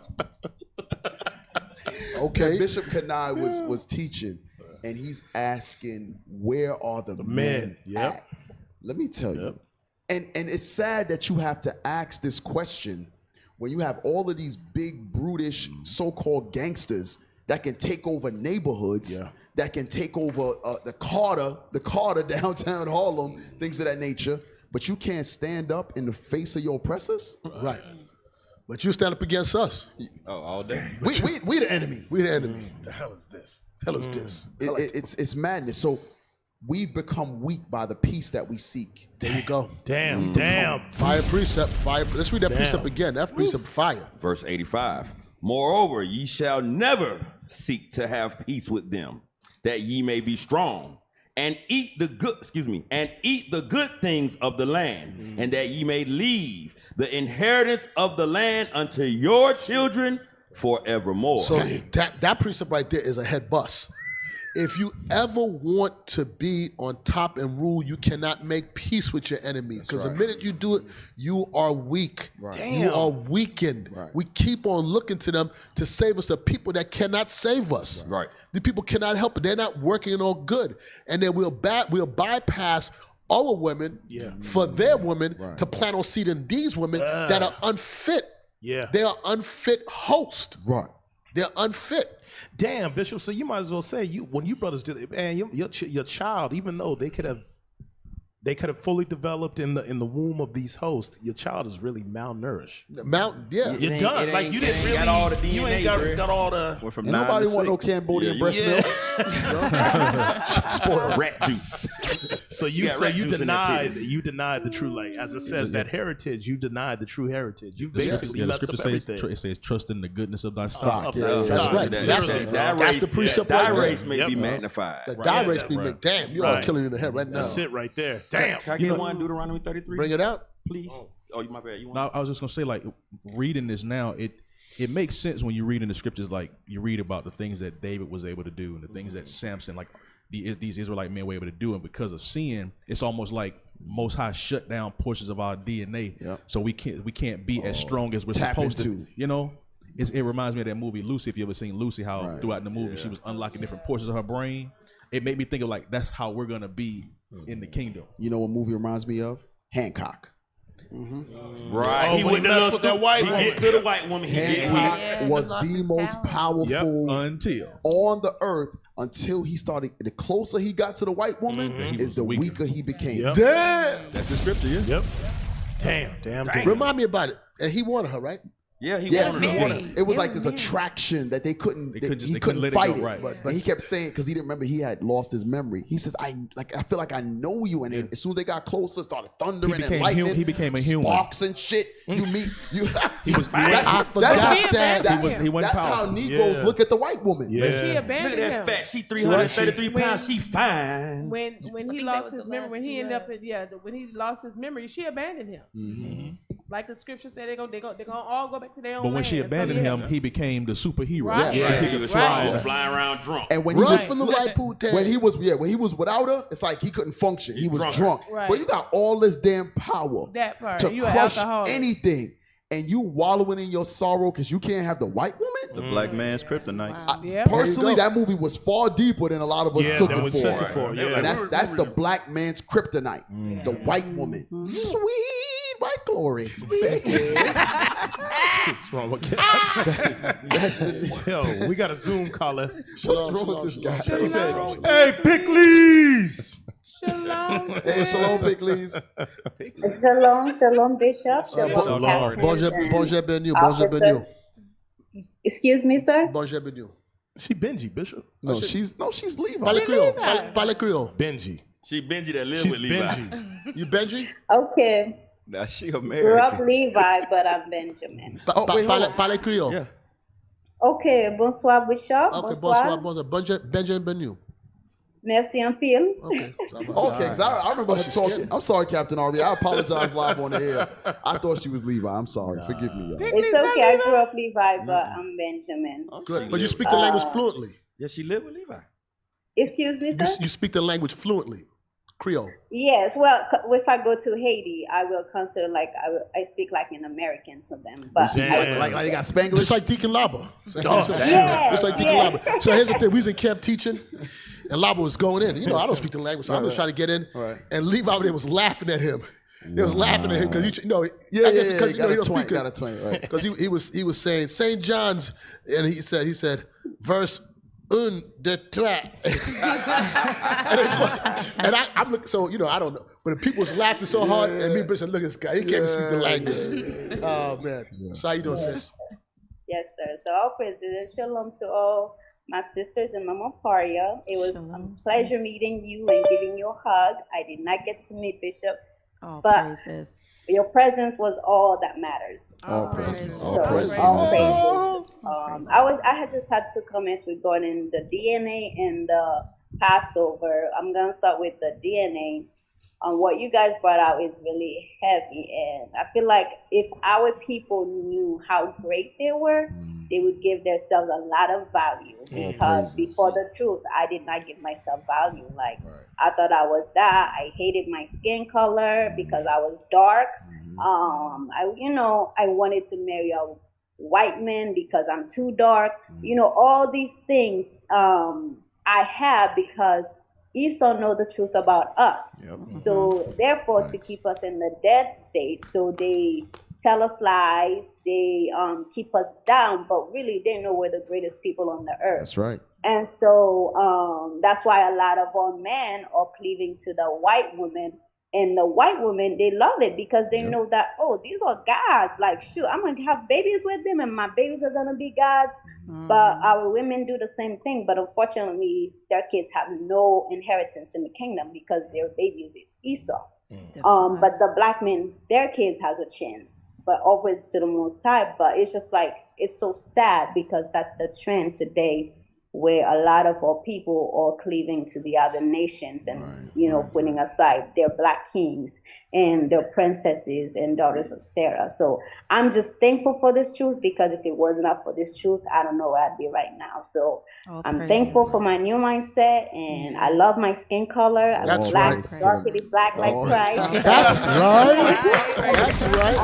okay. And Bishop Kenai was teaching, and he's asking, where are the men at? Let me tell you. And it's sad that you have to ask this question when you have all of these big, brutish, so-called gangsters that can take over neighborhoods, that can take over the Carter downtown Harlem, things of that nature, but you can't stand up in the face of your oppressors? Right. But you stand up against us. Oh, all day. We the enemy. We the enemy. The hell is this? Hell is this? It's madness. So we've become weak by the peace that we seek. There you go. Damn. Fire precept. Fire. Let's read that precept again. That precept fire. Verse 85. Moreover, ye shall never seek to have peace with them, that ye may be strong, and eat the good things of the land, and that ye may leave the inheritance of the land unto your children forevermore. So that precept right there is a head bust. If you ever want to be on top and rule, you cannot make peace with your enemy. Because the minute you do it, you are weak. You are weakened. We keep on looking to them to save us, the people that cannot save us. The people cannot help it. They're not working on good. And then we'll bypass our women for their women to plan on seeding these women that are unfit. They are unfit hosts. They're unfit. Damn, Bishop. So you might as well say when you brothers did it, man, your child, even though they could have fully developed in the womb of these hosts, your child is really malnourished. You're done. Like you didn't really got all the DNA, you ain't got all the. Ain't nobody want no Cambodian breast milk. Spoiled rat juice. So you denied the true, like as it says that heritage. You denied the true heritage. You basically messed up everything. It says trust in the goodness of thy stock. That's right. That's the precept right right there. there. Race may be magnified. The die race be made. Damn, you are killing in the head right now. That's it right there. Damn. Can I get one Deuteronomy 33? Bring it out, please. Oh, my bad. No, I was just gonna say, like, reading this now, it makes sense when you read in the scriptures, like you read about the things that David was able to do and the things that Samson, like these Israelite men were able to do, and because of sin, it's almost like Most High shut down portions of our DNA, so we can't be as strong as we're supposed to. You know, it reminds me of that movie Lucy. If you ever seen Lucy, how throughout the movie she was unlocking different portions of her brain. It made me think of like that's how we're gonna be in the kingdom. You know what movie reminds me of? Hancock. Right. He wouldn't mess with that white woman. Get to the white woman. Hancock was the most powerful until on the earth until he started. The closer he got to the white woman, is the weaker he became. Damn. That's the scripture. Damn. Remind me about it. And he wanted her, right? Yeah, he wanted her. It was like this attraction that he couldn't fight it. But he kept saying, because he didn't remember he had lost his memory. He says, I feel like I know you. And then as soon as they got closer, it started thundering and lightning. He became a human. Sparks and shit. You meet you. He was. I forgot that. That's how Negroes look at the white woman. But she abandoned Look at him. that fat. She 333 pounds. She fine. When he lost his memory, when he ended up when he lost his memory, she abandoned him. Like the scripture said, they're gonna all go back to their own But when she land. abandoned him, he became the superhero. Right. He was flying around drunk. And when he was from the white Putin, when he was without her, it's like he couldn't function. He was drunk. Right. But you got all this damn power That part. to You an crush alcoholic. anything, and you wallowing in your sorrow because you can't have the white woman. The black man's kryptonite. Personally, that movie was far deeper than a lot of us took it for. Yeah. And that's the black man's kryptonite, the white woman. Sweet white glory. What's wrong with Yo, we got a Zoom caller. What's wrong with this guy? He said, "Hey, Pickleys." Shalom. Hey, shalom, Pickleys. Shalom, Bishop. Shalom, Bonjour, bienvenue. Excuse me, sir? Bonjour, bienvenue. She Benji, Bishop. No, she's Levi. Parle Creole. Benji. She Benji that lives with Levi. Benji. You Benji? Okay. Now she Grew American. up Levi, but I'm Benjamin. Parle Creole. Yeah. Okay, bonsoir, Bishop. Okay, Bonsoir. bonjour. Benjamin Benu. Merci en pile. Okay. Okay, because I remember her talking. I'm sorry, Captain Arby. I apologize live on the air. I thought she was Levi. I'm sorry. Forgive me, y'all. It's okay. I grew up Levi, but I'm Benjamin. Good. But you speak the language fluently. Yeah, she lived with Levi. Excuse me, sir? You speak the language fluently. Creole. Yes. Well, if I go to Haiti, I will consider I speak like an American to them. But like you got Spanglish? Just like Deacon Laba. Yeah, Just like Deacon Laba. So here's the thing. We was in camp teaching, and Laba was going in. You know, I don't speak the language, so I was trying to get in. And Levi over there was laughing at him. They was laughing at him because he don't speak it. Because he was saying St. John's, and he said verse de track. and I'm looking, so, I don't know. But the people was laughing so hard, and me and Bishop, look at this guy. He can't even speak the language. Oh, man. So how you doing, sis? Yes, sir. So all praises. Shalom to all my sisters and Mama Paria. It was a pleasure meeting you and giving you a hug. I did not get to meet Bishop, but your presence was all that matters. All praises. All So, praises. all praises. I had just had 2 comments regarding the DNA and the Passover. I'm gonna start with the DNA. What you guys brought out is really heavy, and I feel like if our people knew how great they were, they would give themselves a lot of value. Because before the truth, I did not give myself value. Like I thought I was that. I hated my skin color because I was dark. I wanted to marry a white man because I'm too dark. All these things I have because Esau know the truth about us. So therefore, to keep us in the dead state, so they tell us lies, they keep us down, but really they know we're the greatest people on the earth. That's right. And so that's why a lot of our men are cleaving to the white women. And the white women, they love it because they know that, these are gods. Like, shoot, I'm going to have babies with them and my babies are going to be gods. But our women do the same thing. But unfortunately, their kids have no inheritance in the kingdom because their babies is Esau. But the black men, their kids has a chance. But always to the Most High. But it's just like, it's so sad because that's the trend today, where a lot of our people are cleaving to the other nations and, putting aside their black kings and their princesses and daughters of Sarah. So I'm just thankful for this truth because if it was not for this truth, I don't know where I'd be right now. So I'm thankful for my new mindset, and I love my skin color. I'm black, darkly black like Christ. That's right. That's right.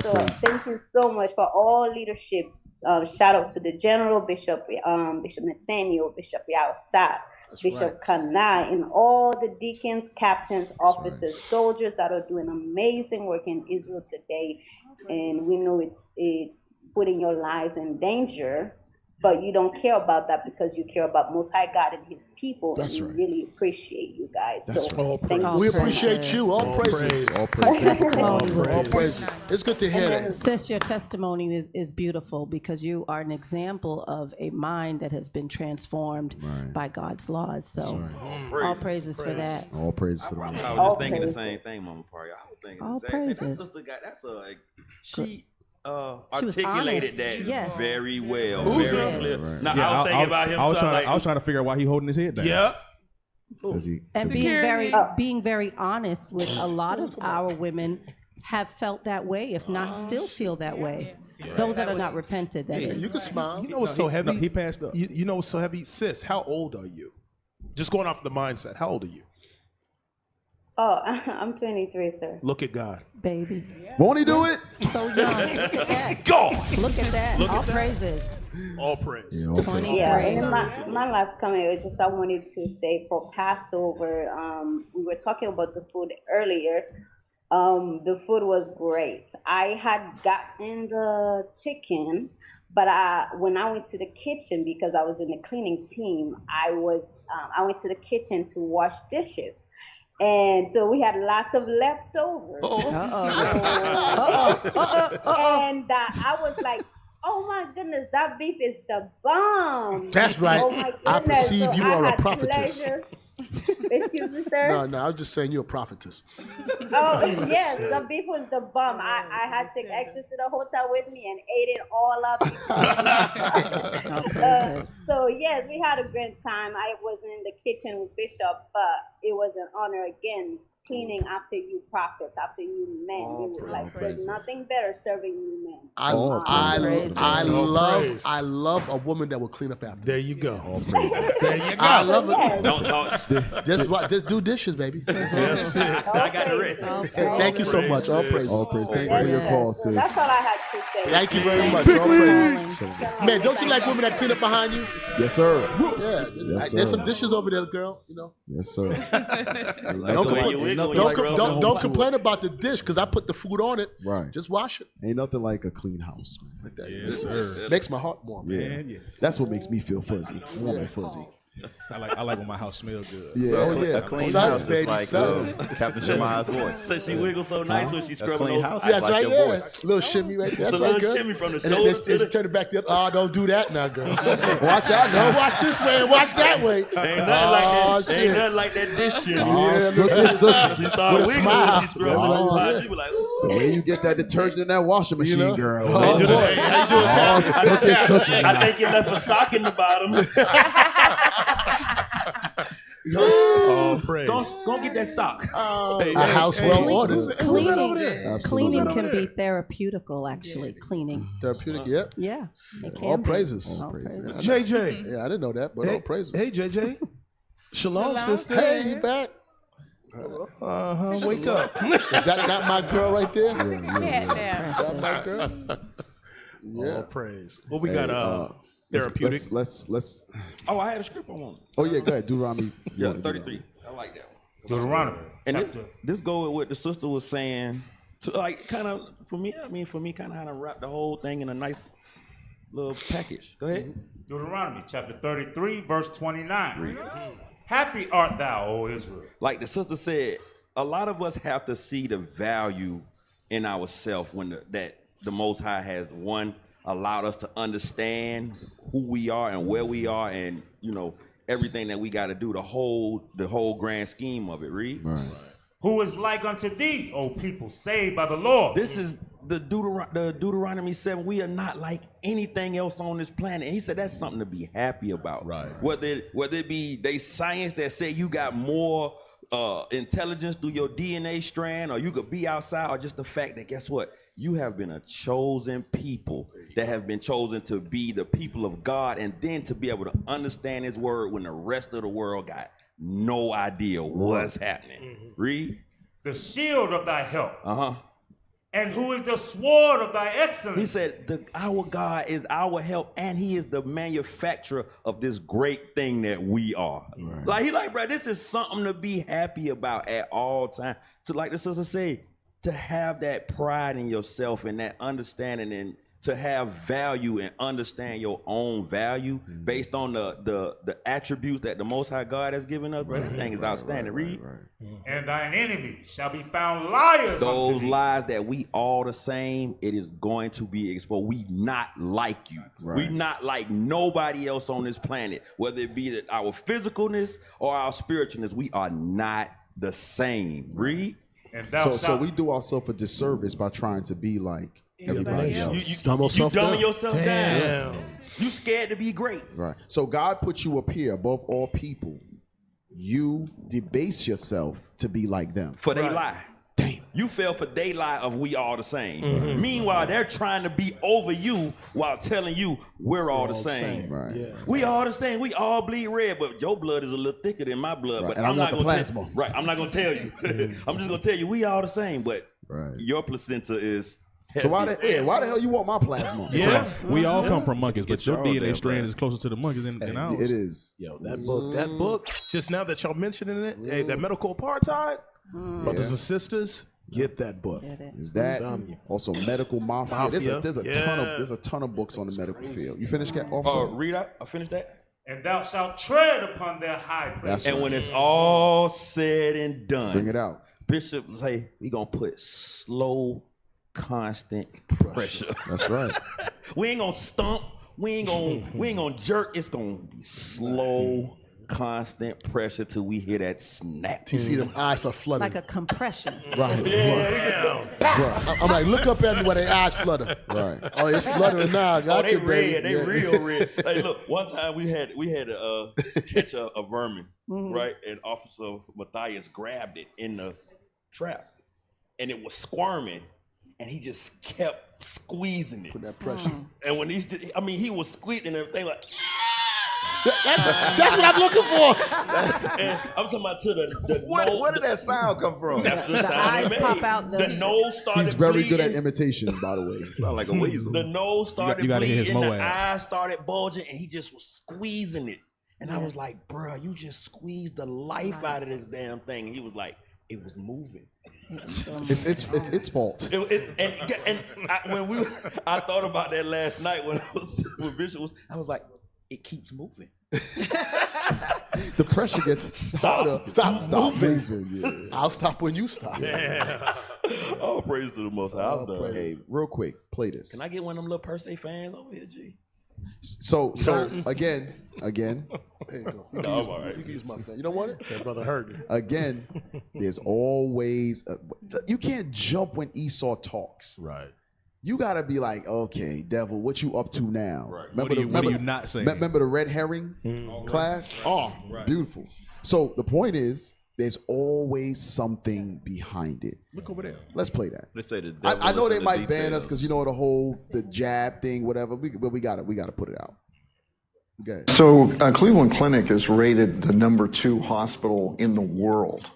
So thank you so much for all leadership. Shout out to the General, Bishop Nathaniel, Bishop Yaosat, Bishop Culinary, and all the deacons, captains, officers, soldiers that are doing amazing work in Israel today. And we know it's putting your lives in danger, but you don't care about that because you care about Most High God and His people. That's and we really appreciate you guys. That's so thank you. We appreciate you. All praises. All praises. It's good to hear that. Sis, your testimony is beautiful because you are an example of a mind that has been transformed by God's laws. So all praises for that. All praises to the Most High. I was just thinking the same thing, Mama Paria. I was thinking all the same thing. praises. That sister got she articulated that very well, very clear. Right. Now I was thinking about him. I was trying to figure out why he holding his head down. Yeah. And being very honest with a lot of our women have felt that way, if not still feel that way. Those that are not repented, that is. You can smile. You know what's so heavy? He passed up. You know what's so heavy? Sis, how old are you? Just going off the mindset, how old are you? Oh, I'm 23, sir. Look at God. Baby. Won't He do it? So young. Look at that. God. Look at that. Look all at that. Praises. All praise. Yeah, and my last comment was just I wanted to say for Passover, we were talking about the food earlier. The food was great. I had gotten the chicken, but when I went to the kitchen, because I was in the cleaning team, I went to the kitchen to wash dishes. And so we had lots of leftovers. And I was like, oh my goodness, that beef is the bomb. That's right. Oh my goodness. I perceive so you I are a had prophetess. pleasure. Excuse me, sir? No, I was just saying you're a prophetess. Oh, yes, the beef was the bomb. I had to take extra to the hotel with me and ate it all up. So, yes, we had a great time. I was in the kitchen with Bishop, but it was an honor again. Cleaning after you prophets, after you men. We were like, there's nothing better serving you men. I love a woman that will clean up after. There you go. There you go. I love it. Don't talk. Just do dishes, baby. That's it. I got the rest. Thank you so much. All praise. All praise. Thank you for your call, sis. That's all I had to say. Thank you very much. All praise. Man, don't you like women that clean up behind you? Yes, sir. Yeah. Yes, sir. There's some dishes over there, girl. Yes, sir. Don't Don't complain about the dish because I put the food on it. Right. Just wash it. Ain't nothing like a clean house. Like that. It makes my heart warm. Yeah. Man. Yes. That's what makes me feel fuzzy. Warm and fuzzy. I like when my house smells good. Yeah. So a clean house is like Captain Shemaya's voice. So she wiggles so nice when she's scrubbing clean those. house. Yeah, that's like right. your Yeah, voice. little shimmy right there. It's That's a right. little Good. shimmy from the And then shoulder to they turn it back the other. Oh, don't do that now, girl. Watch out. Don't watch this way and watch that way. Ain't nothing like that. Ain't nothing like that dish shimmy. She started wiggling when she scrubbed it. She was like, ooh. The way you get that detergent in that washing machine, girl. Oh, boy. How you doing, I think you left a sock in the bottom. Oh, praise. Go get that sock. A house well ordered. Cleaning can be therapeutical, actually. Cleaning. Therapeutic, yeah. Yeah. It can All be. praises. All praises. JJ. Yeah, I didn't know that, but all praises. Hey, JJ. Shalom, sister. Hey, you back? Wake up. Is that not my girl right there? Yeah. That my girl? Yeah. All praise. Well, we got therapeutic. Let's. Oh, I had a script I want. Oh yeah, go ahead. Deuteronomy. Yeah, 33. I like that one. Deuteronomy. And this go with what the sister was saying. To like kind of for me, kind of how to wrap the whole thing in a nice little package. Go ahead. Deuteronomy chapter 33, verse 29. Happy art thou, O Israel. Like the sister said, a lot of us have to see the value in ourselves when the Most High has allowed us to understand who we are and where we are, and everything that we got to do, the whole grand scheme of it. Read. Right. Who is like unto thee, O people saved by the Lord? This is the Deuteronomy 7. We are not like anything else on this planet. And he said that's something to be happy about. Right. Whether it be they science that say you got more intelligence through your DNA strand, or you could be outside, or just the fact that guess what? You have been a chosen people that have been chosen to be the people of God, and then to be able to understand his word when the rest of the world got no idea what's happening. Mm-hmm. Read. The shield of thy help. Uh-huh. And who is the sword of thy excellence? He said, our God is our help, and he is the manufacturer of this great thing that we are. Right. Bro, this is something to be happy about at all times. So like the sister said, to have that pride in yourself and that understanding, and to have value and understand your own value based on the attributes that the Most High God has given us, bro. That thing is outstanding. Read. And thine enemies shall be found liars. Those lies that we all the same, it is going to be exposed. We not like you. Right. We not like nobody else on this planet, whether it be our physicalness or our spiritualness. We are not the same. Read. And so we do ourselves a disservice by trying to be like everybody else. You dumbing yourself down. You scared to be great. Right. So God put you up here above all people. You debase yourself to be like them. For they lie. Damn. You fell for they lie of we all the same. Mm-hmm. Meanwhile, they're trying to be over you while telling you we're all the same. Right. Yeah. We all the same. We all bleed red, but your blood is a little thicker than my blood. Right. But and I'm not going to tell you. Right. I'm not going to tell you. I'm just going to tell you we all the same, but your placenta is heavy. So why the hell you want my plasma? Yeah. We all come from monkeys, but your DNA strand is closer to the monkeys than ours. It is. Yo, that book, just now that y'all mentioning it, hey, that medical apartheid, brothers and sisters, get that book. Is that also medical mafia? There's a ton of books on the medical field. You finished that, officer? Read out. I finished that. And thou shalt tread upon their high places. And when it's all said and done, bring it out. Bishop say we gonna put slow, constant pressure. That's right. We ain't gonna stomp. We ain't gonna jerk. It's gonna be slow, constant pressure till we hear that snap. You see them eyes are fluttering. Like a compression. Right. Yeah. I'm like, look up at me where their eyes flutter. Right. Oh, it's fluttering now. Got they you, red. baby. They real red. Hey, look. One time we had to catch a vermin, right? And Officer Matthias grabbed it in the trap, and it was squirming, and he just kept squeezing it. Put that pressure. And when he was squeezing everything like. That's what I'm looking for. And I'm talking about to the Where did that sound come from? That's the sound he made. Pop out the nose started He's very bleeding. good at imitations, by the way. Sound like a weasel. The nose started you gotta hear his bleeding, the moab. eyes started bulging, and he just was squeezing it. And I was like, bro, you just squeezed the life out of this damn thing. And he was like, it was moving. It's its fault. I thought about that last night when Bishop was. I was like, it keeps moving. The pressure gets harder. Stop moving. Yeah. I'll stop when you stop. Yeah. All praise to the Most High. I'm done. Hey, real quick, play this. Can I get one of them little Per Se fans over here, G? So again. There you go. You can use my fan. You don't want it? That brother heard you. Again, there's always you can't jump when Esau talks. Right. You gotta be like, okay, devil, what you up to now? Right. What are you not saying? Remember the red herring class? Oh, right. Beautiful. So the point is, there's always something behind it. Look over there. Let's play that. They say the I know devil they is in might the ban us details. because the jab thing, whatever. But we gotta put it out. Okay. So Cleveland Clinic is rated the #2 hospital in the world.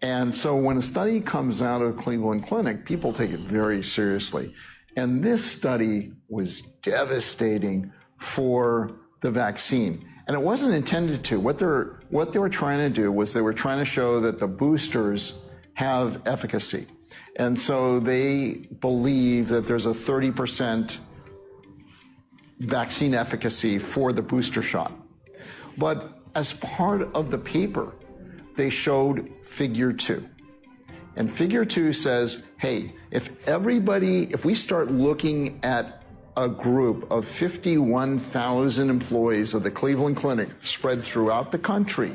And so when a study comes out of Cleveland Clinic, people take it very seriously. And this study was devastating for the vaccine. And it wasn't intended to. What they were trying to do was they were trying to show that the boosters have efficacy. And so they believe that there's a 30% vaccine efficacy for the booster shot. But as part of the paper, they showed figure 2. And figure 2 says, hey, if we start looking at a group of 51,000 employees of the Cleveland Clinic spread throughout the country,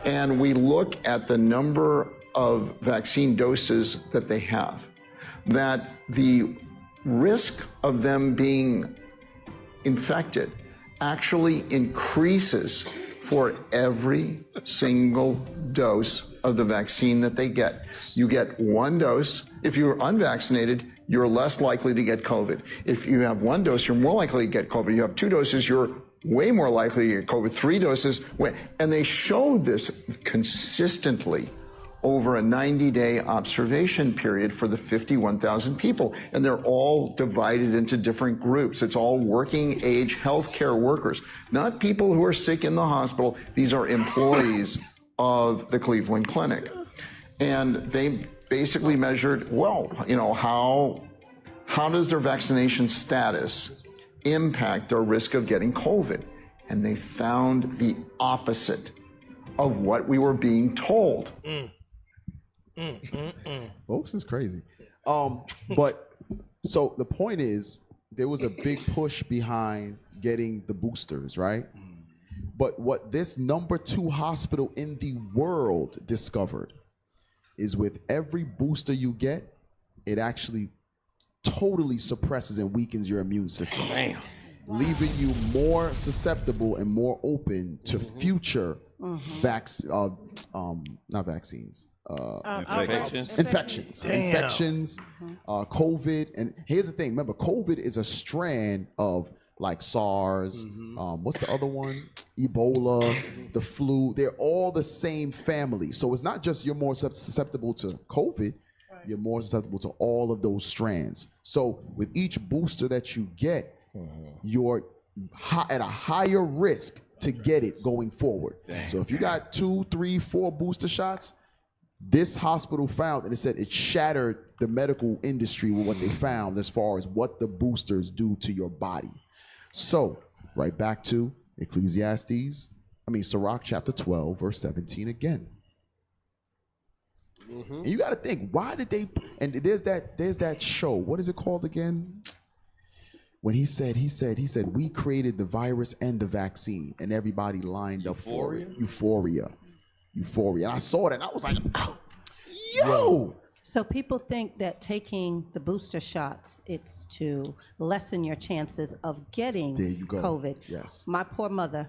and we look at the number of vaccine doses that they have, that the risk of them being infected actually increases for every single dose of the vaccine that they get. You get 1 dose. If you're unvaccinated, you're less likely to get COVID. If you have 1 dose, you're more likely to get COVID. You have 2 doses, you're way more likely to get COVID. 3 doses, and they showed this consistently over a 90-day observation period for the 51,000 people. And they're all divided into different groups. It's all working age healthcare workers, not people who are sick in the hospital. These are employees of the Cleveland Clinic. And they basically measured, how does their vaccination status impact their risk of getting COVID? And they found the opposite of what we were being told. Folks is crazy. But so the point is, there was a big push behind getting the boosters, right? But what this #2 hospital in the world discovered is with every booster you get, it actually totally suppresses and weakens your immune system. Damn. Leaving you more susceptible and more open to future infections, COVID. And here's the thing, remember, COVID is a strand of like SARS, what's the other one? Ebola, the flu. They're all the same family. So it's not just you're more susceptible to COVID, you're more susceptible to all of those strands. So with each booster that you get, you're at a higher risk to get it going forward. Damn. So if you got 2, 3, 4 booster shots, this hospital found, and it said it shattered the medical industry with what they found as far as what the boosters do to your body. So right back to Sirach chapter 12, verse 17 again. And you got to think, why did they? And there's that show. What is it called again? When he said, we created the virus and the vaccine, and everybody lined up for it. Euphoria. And I saw that, and I was like, yo. So people think that taking the booster shots, it's to lessen your chances of getting COVID. Yes. My poor mother,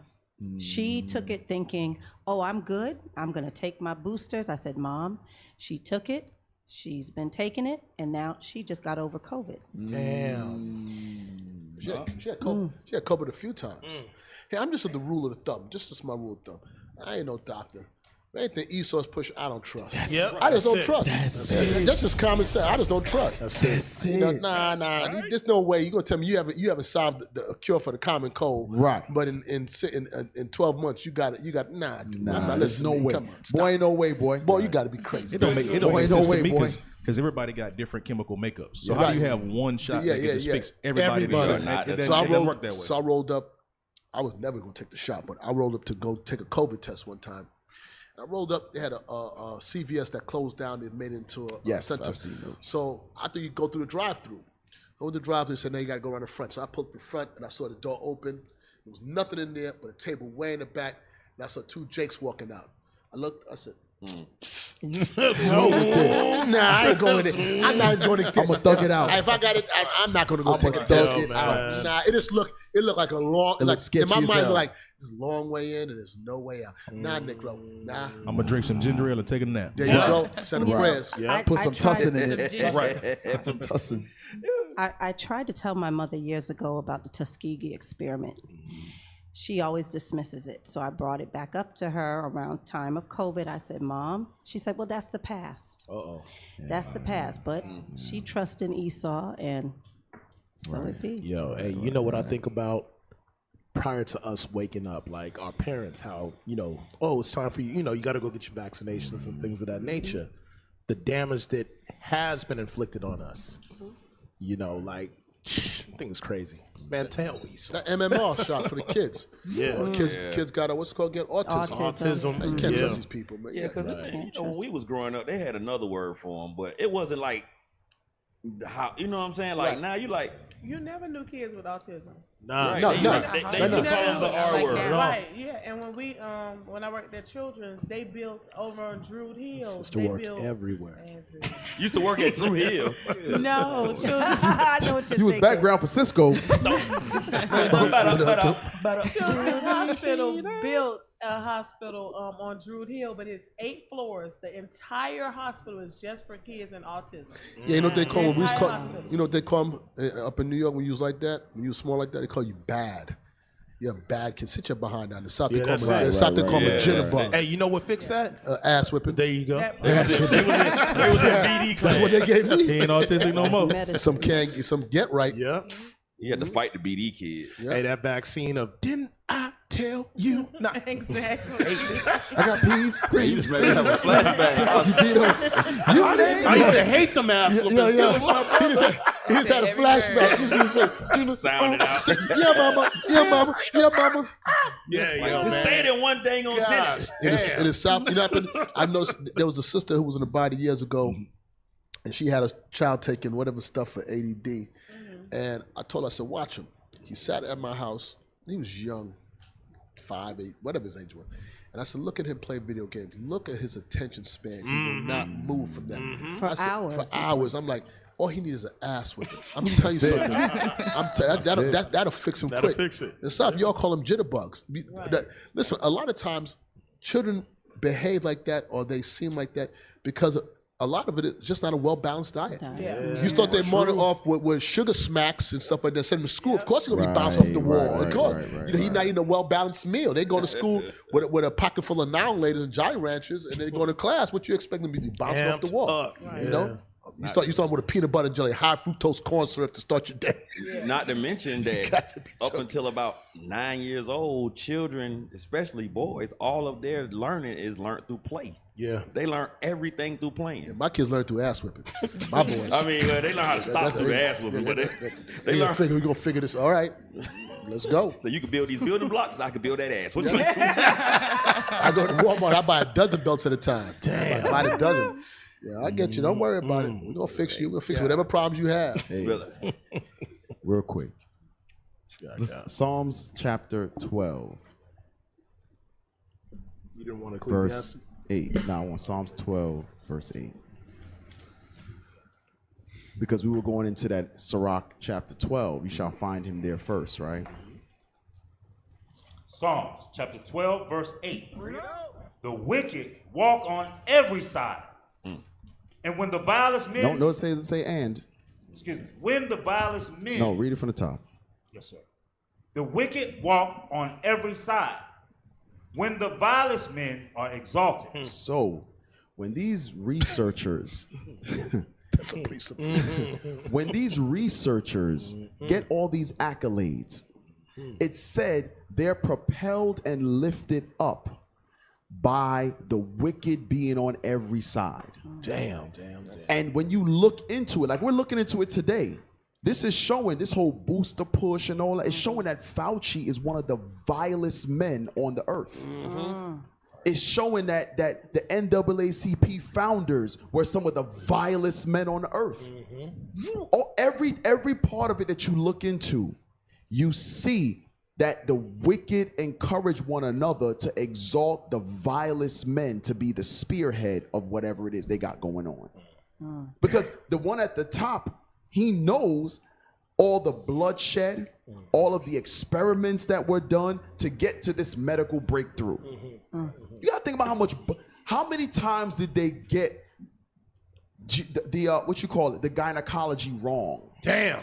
she took it thinking, oh, I'm good. I'm going to take my boosters. I said, Mom, she took it. She's been taking it, and now she just got over COVID. Damn. She had COVID a few times. Hey, I'm just of the rule of the thumb. Just my rule of thumb. I ain't no doctor. Anything Esau's pushing, I don't trust. Yep. I just don't That's it. trust. That's just common sense. I just don't trust. That's You know, nah. There's no way you're gonna tell me you haven't solved the cure for the common cold. Right. But in 12 months you got nah. I'm not there's no listening. way. Come on, Boy, ain't no way, boy. Boy, you got to be crazy. It don't make Boy, sense no to way, me boy. because everybody got different chemical makeups. So Yeah, how right. do you have one shot that can just fix everybody? It So I doesn't work that way. So I rolled up. I was never gonna take the shot, but I rolled up to go take a COVID test one time. I rolled up. They had a CVS that closed down. They made it into a Yes, center. I've seen those. So I thought you go through the drive-through. Go to the drive-through. Said, "No, you got to go around the front." So I pulled up the front, and I saw the door open. There was nothing in there but a table way in the back, and I saw two Jakes walking out. I looked. I said, Go with this. Nah, I ain't going with it. I'm not going to. I'm gonna thug it out. If I got it, I'm not going to go I'm take gonna a test. thug it out. Nah, it looked like a long. It Like looked sketchy in my as mind, hell. like there's a long way in and there's no way out. Nah, Negro. Nah. I'm gonna drink some ginger ale and take a nap. There you go. Send them prayers. Yeah. Put some tussin in it. Ginger. Right. Put some tussin. I tried to tell my mother years ago about the Tuskegee experiment. She always dismisses it. So I brought it back up to her around time of COVID. I said, Mom, she said, well, that's the past. Uh-oh. That's the past. But she trusts in Esau, and so it be. Yo, hey, you know what I think about prior to us waking up, like our parents, how, oh, it's time for you, you got to go get your vaccinations and things of that nature. The damage that has been inflicted on us, like, I think it's crazy. Man, tell me. That MMR shot for the kids. Yeah. Kids got what's it called again? Autism. You can't trust these people, man. Yeah, because when we was growing up, they had another word for them, but it wasn't like how you know what I'm saying. Like now, You never knew kids with autism. Nah, right. No. They used to call them the R word. Right, yeah. And when I worked at Children's, they built over on Druid Hill. Used to work everywhere. Used to work at Drew Hill. No, Children's. I know what you're You was thinking. background for Cisco. Children's Hospital built a hospital on Druid Hill, but it's 8 floors. The entire hospital is just for kids and autism. Yeah, you know what they call them? Hospital. You know what they call them up in New York when you was like that? When you was small like that, they call you bad. You're bad kid. Sit your behind down. The South they call them jitterbug. Hey, you know what fixed that? Ass whipping. There you go. They was in BD class. That's what they gave me. He ain't autistic no more. Some get right. Yeah. You had to fight the BD kids. Hey, that vaccine of didn't I tell you not? Exactly. I got peas. You just made me have a flashback. You beat him. I used to hate them ass whoopings. He just had a flashback. Sounded out. Yeah, mama. Yeah, mama. Yeah, mama. Yeah, Just say it in one dang on sentence. It is South. You know, I noticed there was a sister who was in the body years ago, and she had a child taking whatever stuff for ADD. And I told her, I said, watch him. He sat at my house. He was young, 5, 8, whatever his age was. And I said, look at him play video games. Look at his attention span. He will not move from that. For hours. For hours. I'm like, all he needs is an ass whipping. I'm telling you something. That'll fix him That'll quick. fix it. And stuff, y'all call them jitterbugs. Listen, a lot of times children behave like that or they seem like that because a lot of it is just not a well-balanced diet. Yeah. You start their morning off with sugar smacks and stuff like that. Send them to school. Of course, he's going to be bounced off the wall. He's not eating a well-balanced meal. They go to school with a pocket full of Now Laters and Jolly Ranchers, and they go to class. What you expect them to be bounced off the wall? You know? You start with a peanut butter and jelly, high fructose corn syrup to start your day. Not to mention that up until about 9 years old, children, especially boys, all of their learning is learned through play. Yeah. They learn everything through playing. Yeah, my kids learn through ass whipping. My boys. I mean, they learn how to stop through the ass whipping, but they learn. We're going to figure this. All right, let's go. So you can build these building blocks, I can build that ass. What I go to Walmart, I buy a dozen belts at a time. Damn. I buy a dozen. Yeah, I get you. Don't worry about it. We're going to fix you. We're going to fix whatever problems you have. Hey, real quick. Psalms chapter 12. You didn't want to verse 8. No, I want Psalms 12, verse 8. Because we were going into that Sirach chapter 12. You shall find him there first, right? Psalms chapter 12, verse 8. The wicked walk on every side. And when the vilest men... No, it say and. Excuse me. When the vilest men... No, read it from the top. Yes, sir. The wicked walk on every side. when the vilest men are exalted. So, when these researchers, when these researchers get all these accolades, it's said they're propelled and lifted up by the wicked being on every side. Damn. And when you look into it, like we're looking into it today, this is showing, this whole booster push and all that, is showing that Fauci is one of the vilest men on the earth. It's showing that the NAACP founders were some of the vilest men on the earth. Every part of it that you look into, you see that the wicked encourage one another to exalt the vilest men to be the spearhead of whatever it is they got going on. Because the one at the top, he knows all the bloodshed, all of the experiments that were done to get to this medical breakthrough. You gotta think about how many times did they get what you call it, the gynecology wrong? Damn.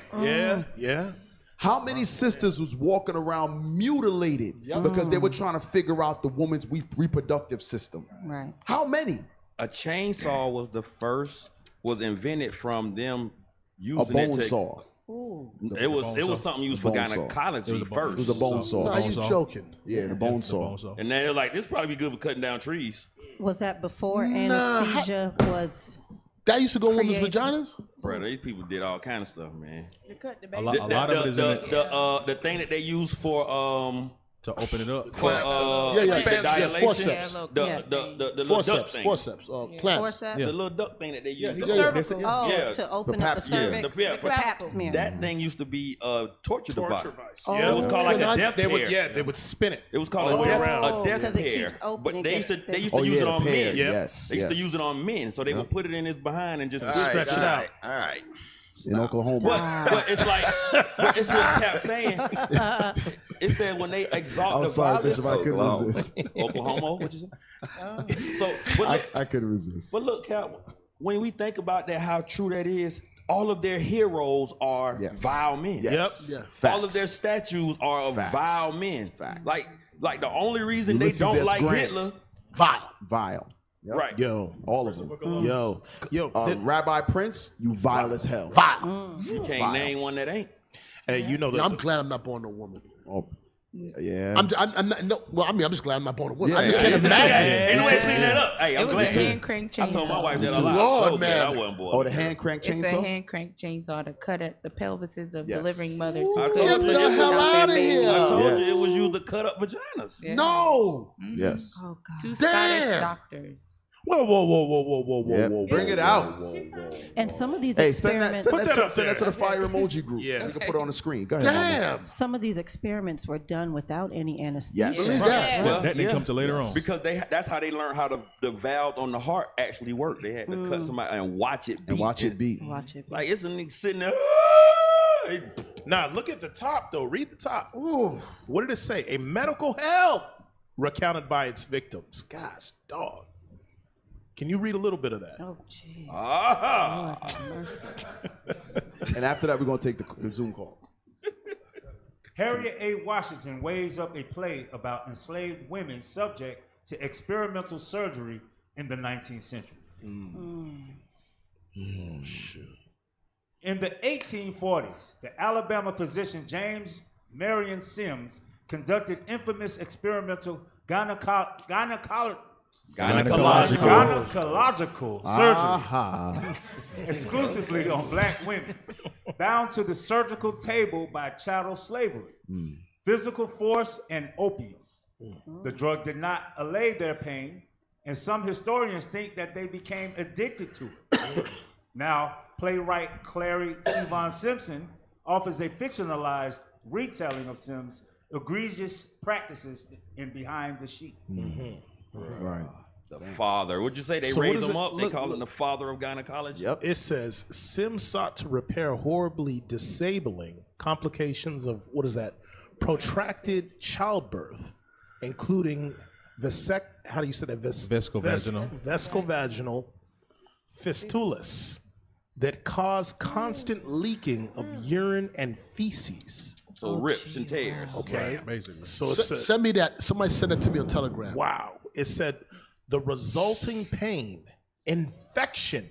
Yeah. How many sisters was walking around mutilated because they were trying to figure out the woman's reproductive system? Right. How many? A chainsaw was invented from them using A bone it to, saw. It was something used for gynecology first. It was a bone saw. No, you joking? Yeah, the bone saw. And then they're like, this probably be good for cutting down trees. Was that before anesthesia was? That used to go in women's created? vaginas? Bro, these people did all kind of stuff, man. You cut the A baby. lot of it is in it. The thing that they use for to open it up. For the dilation, forceps. The little duct thing. Forceps, clamps. The little duct thing that they use. To open up the cervix, the pap smear. That thing used to be a torture device. Yeah, it was called like a death pair. They would spin it. It was called a death pair. But they used to use it on men. Yes. They used to use it on men, so they would put it in his behind and just stretch it out. All right. In Oklahoma. But it's like, it's what Cap saying. It said when they exalt the violence. Bishop, I couldn't resist. Oklahoma, what you say? I couldn't resist. But look, Cap, when we think about that, how true that is, all of their heroes are vile men. Yes. Yep. All of their statues are of vile men. Facts. Like the only reason Ulysses they don't S. like Grant. Hitler. Vile. Yep. Right. Yo. All of them. Yo. Rabbi Prince, you vile as hell. Vile. You can't name one that ain't. Hey, you know that. I'm glad I'm not born a woman. Oh, yeah. I'm not. No, well, I mean, I'm just glad I'm not born a woman. Yeah, I just can't imagine. Ain't no way to clean that up. Hey, I'm glad. hand crank chainsaw. I told my wife that a lot. Lord, So man. I wasn't born. Oh, the hand crank chainsaw? It's a hand crank chainsaw to cut at the pelvises of Yes. delivering mothers. I who told couldn't you live the hell without outta their baby. here. I told Yes. you it was used to cut up vaginas. Yeah. No. Yes. Oh God. Two Damn. Scottish doctors. Whoa. Yep. Bring it out. And some of these Hey, send that experiments. to the fire emoji group. Yeah. You can put it on the screen. Go ahead. Mama. Damn. Some of these experiments were done without any anesthesia. Yes. Believe that. Well, That didn't come till later on. Because that's how they learned how the valves on the heart actually work. They had to cut somebody and watch it beat. And watch it beat. Watch it. Like it's a nigga sitting there. Now look at the top though. Read the top. Ooh. What did it say? A medical hell recounted by its victims. Gosh, dog. Can you read a little bit of that? Oh, gee. Ah. Lord have mercy. And after that, we're going to take the Zoom call. Harriet A. Washington weighs up a play about enslaved women subject to experimental surgery in the 19th century. Shoot. In the 1840s, the Alabama physician James Marion Sims conducted infamous experimental gynecological surgery exclusively on black women, bound to the surgical table by chattel slavery, physical force, and opium. The drug did not allay their pain, and some historians think that they became addicted to it. Now, playwright Clary Yvonne Simpson offers a fictionalized retelling of Sims' egregious practices in Behind the Sheet. Right. The father. Would you say they So what raise is him it? up? They Look, call him the father of gynecology? Yep. It says Sims sought to repair horribly disabling complications of protracted childbirth, including Vescovaginal. Vescovaginal fistulas that cause constant leaking of urine and feces. So rips and tears. Okay. Basically. So Send me that. Somebody send it to me on Telegram. Wow. It said the resulting pain, infection,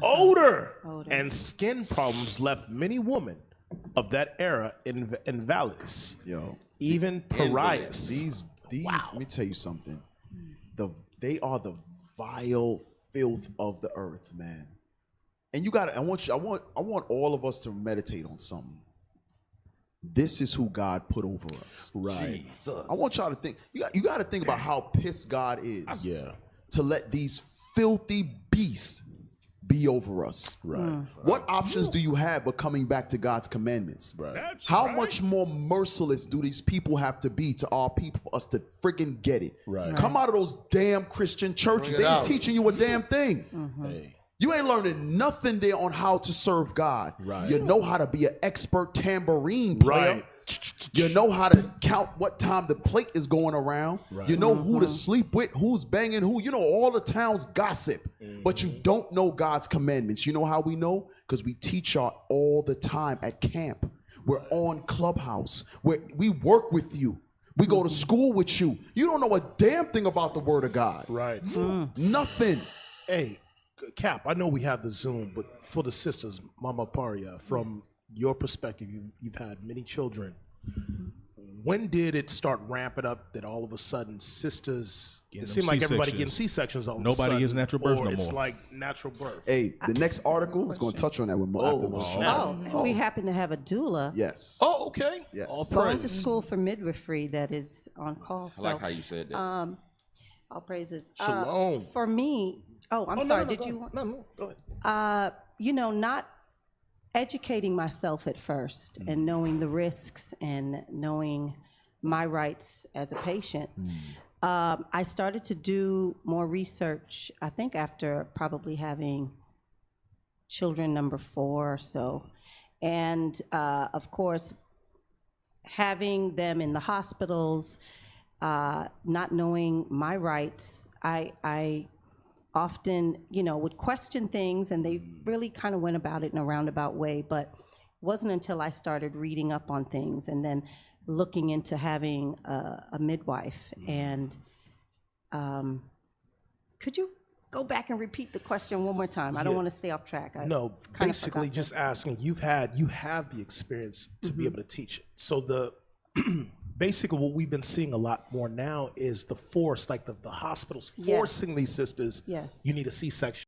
odor, and skin problems left many women of that era invalids. Yo. Even pariahs. These let me tell you something. They are the vile filth of the earth, man. And you gotta, I want all of us to meditate on something. This is who God put over us. Right. Jesus. I want y'all to think, you gotta think about how pissed God is. Yeah. To let these filthy beasts be over us. Right. What options do you have but coming back to God's commandments? Right. How much more merciless do these people have to be to our people for us to freaking get it? Right. Come out of those damn Christian churches. They ain't teaching you a damn thing. Hey. You ain't learning nothing there on how to serve God. Right. You know how to be an expert tambourine player. Right. You know how to count what time the plate is going around. Right. You know who to sleep with, who's banging who. You know all the town's gossip. But you don't know God's commandments. You know how we know? Because we teach y'all all the time at camp. We're on Clubhouse. We work with you. We go to school with you. You don't know a damn thing about the word of God. Right. Nothing. Hey, Cap, I know we have the Zoom, but for the sisters, Mama Paria, from your perspective, you've had many children. When did it start ramping up that all of a sudden sisters, it seemed like everybody getting C-sections all of a sudden. Nobody gets natural birth no more. It's like natural birth. Hey, the next article is going to touch on that with We happen to have a doula. Yes. Oh, okay. Yes. All Going to praise. school for midwifery that is on call. I like how you said that. All praises. Shalom. For me, I'm sorry. Did you want? No, go ahead. Not educating myself at first and knowing the risks and knowing my rights as a patient. I started to do more research, I think after probably having children number 4 or so. And of course, having them in the hospitals, not knowing my rights, I often, would question things, and they really kind of went about it in a roundabout way, but it wasn't until I started reading up on things and then looking into having a midwife. And could you go back and repeat the question one more time? I don't want to stay off track. No, basically just asking, you have the experience to be able to teach it. So the basically what we've been seeing a lot more now is the force, like the hospitals forcing these sisters, you need a C-section.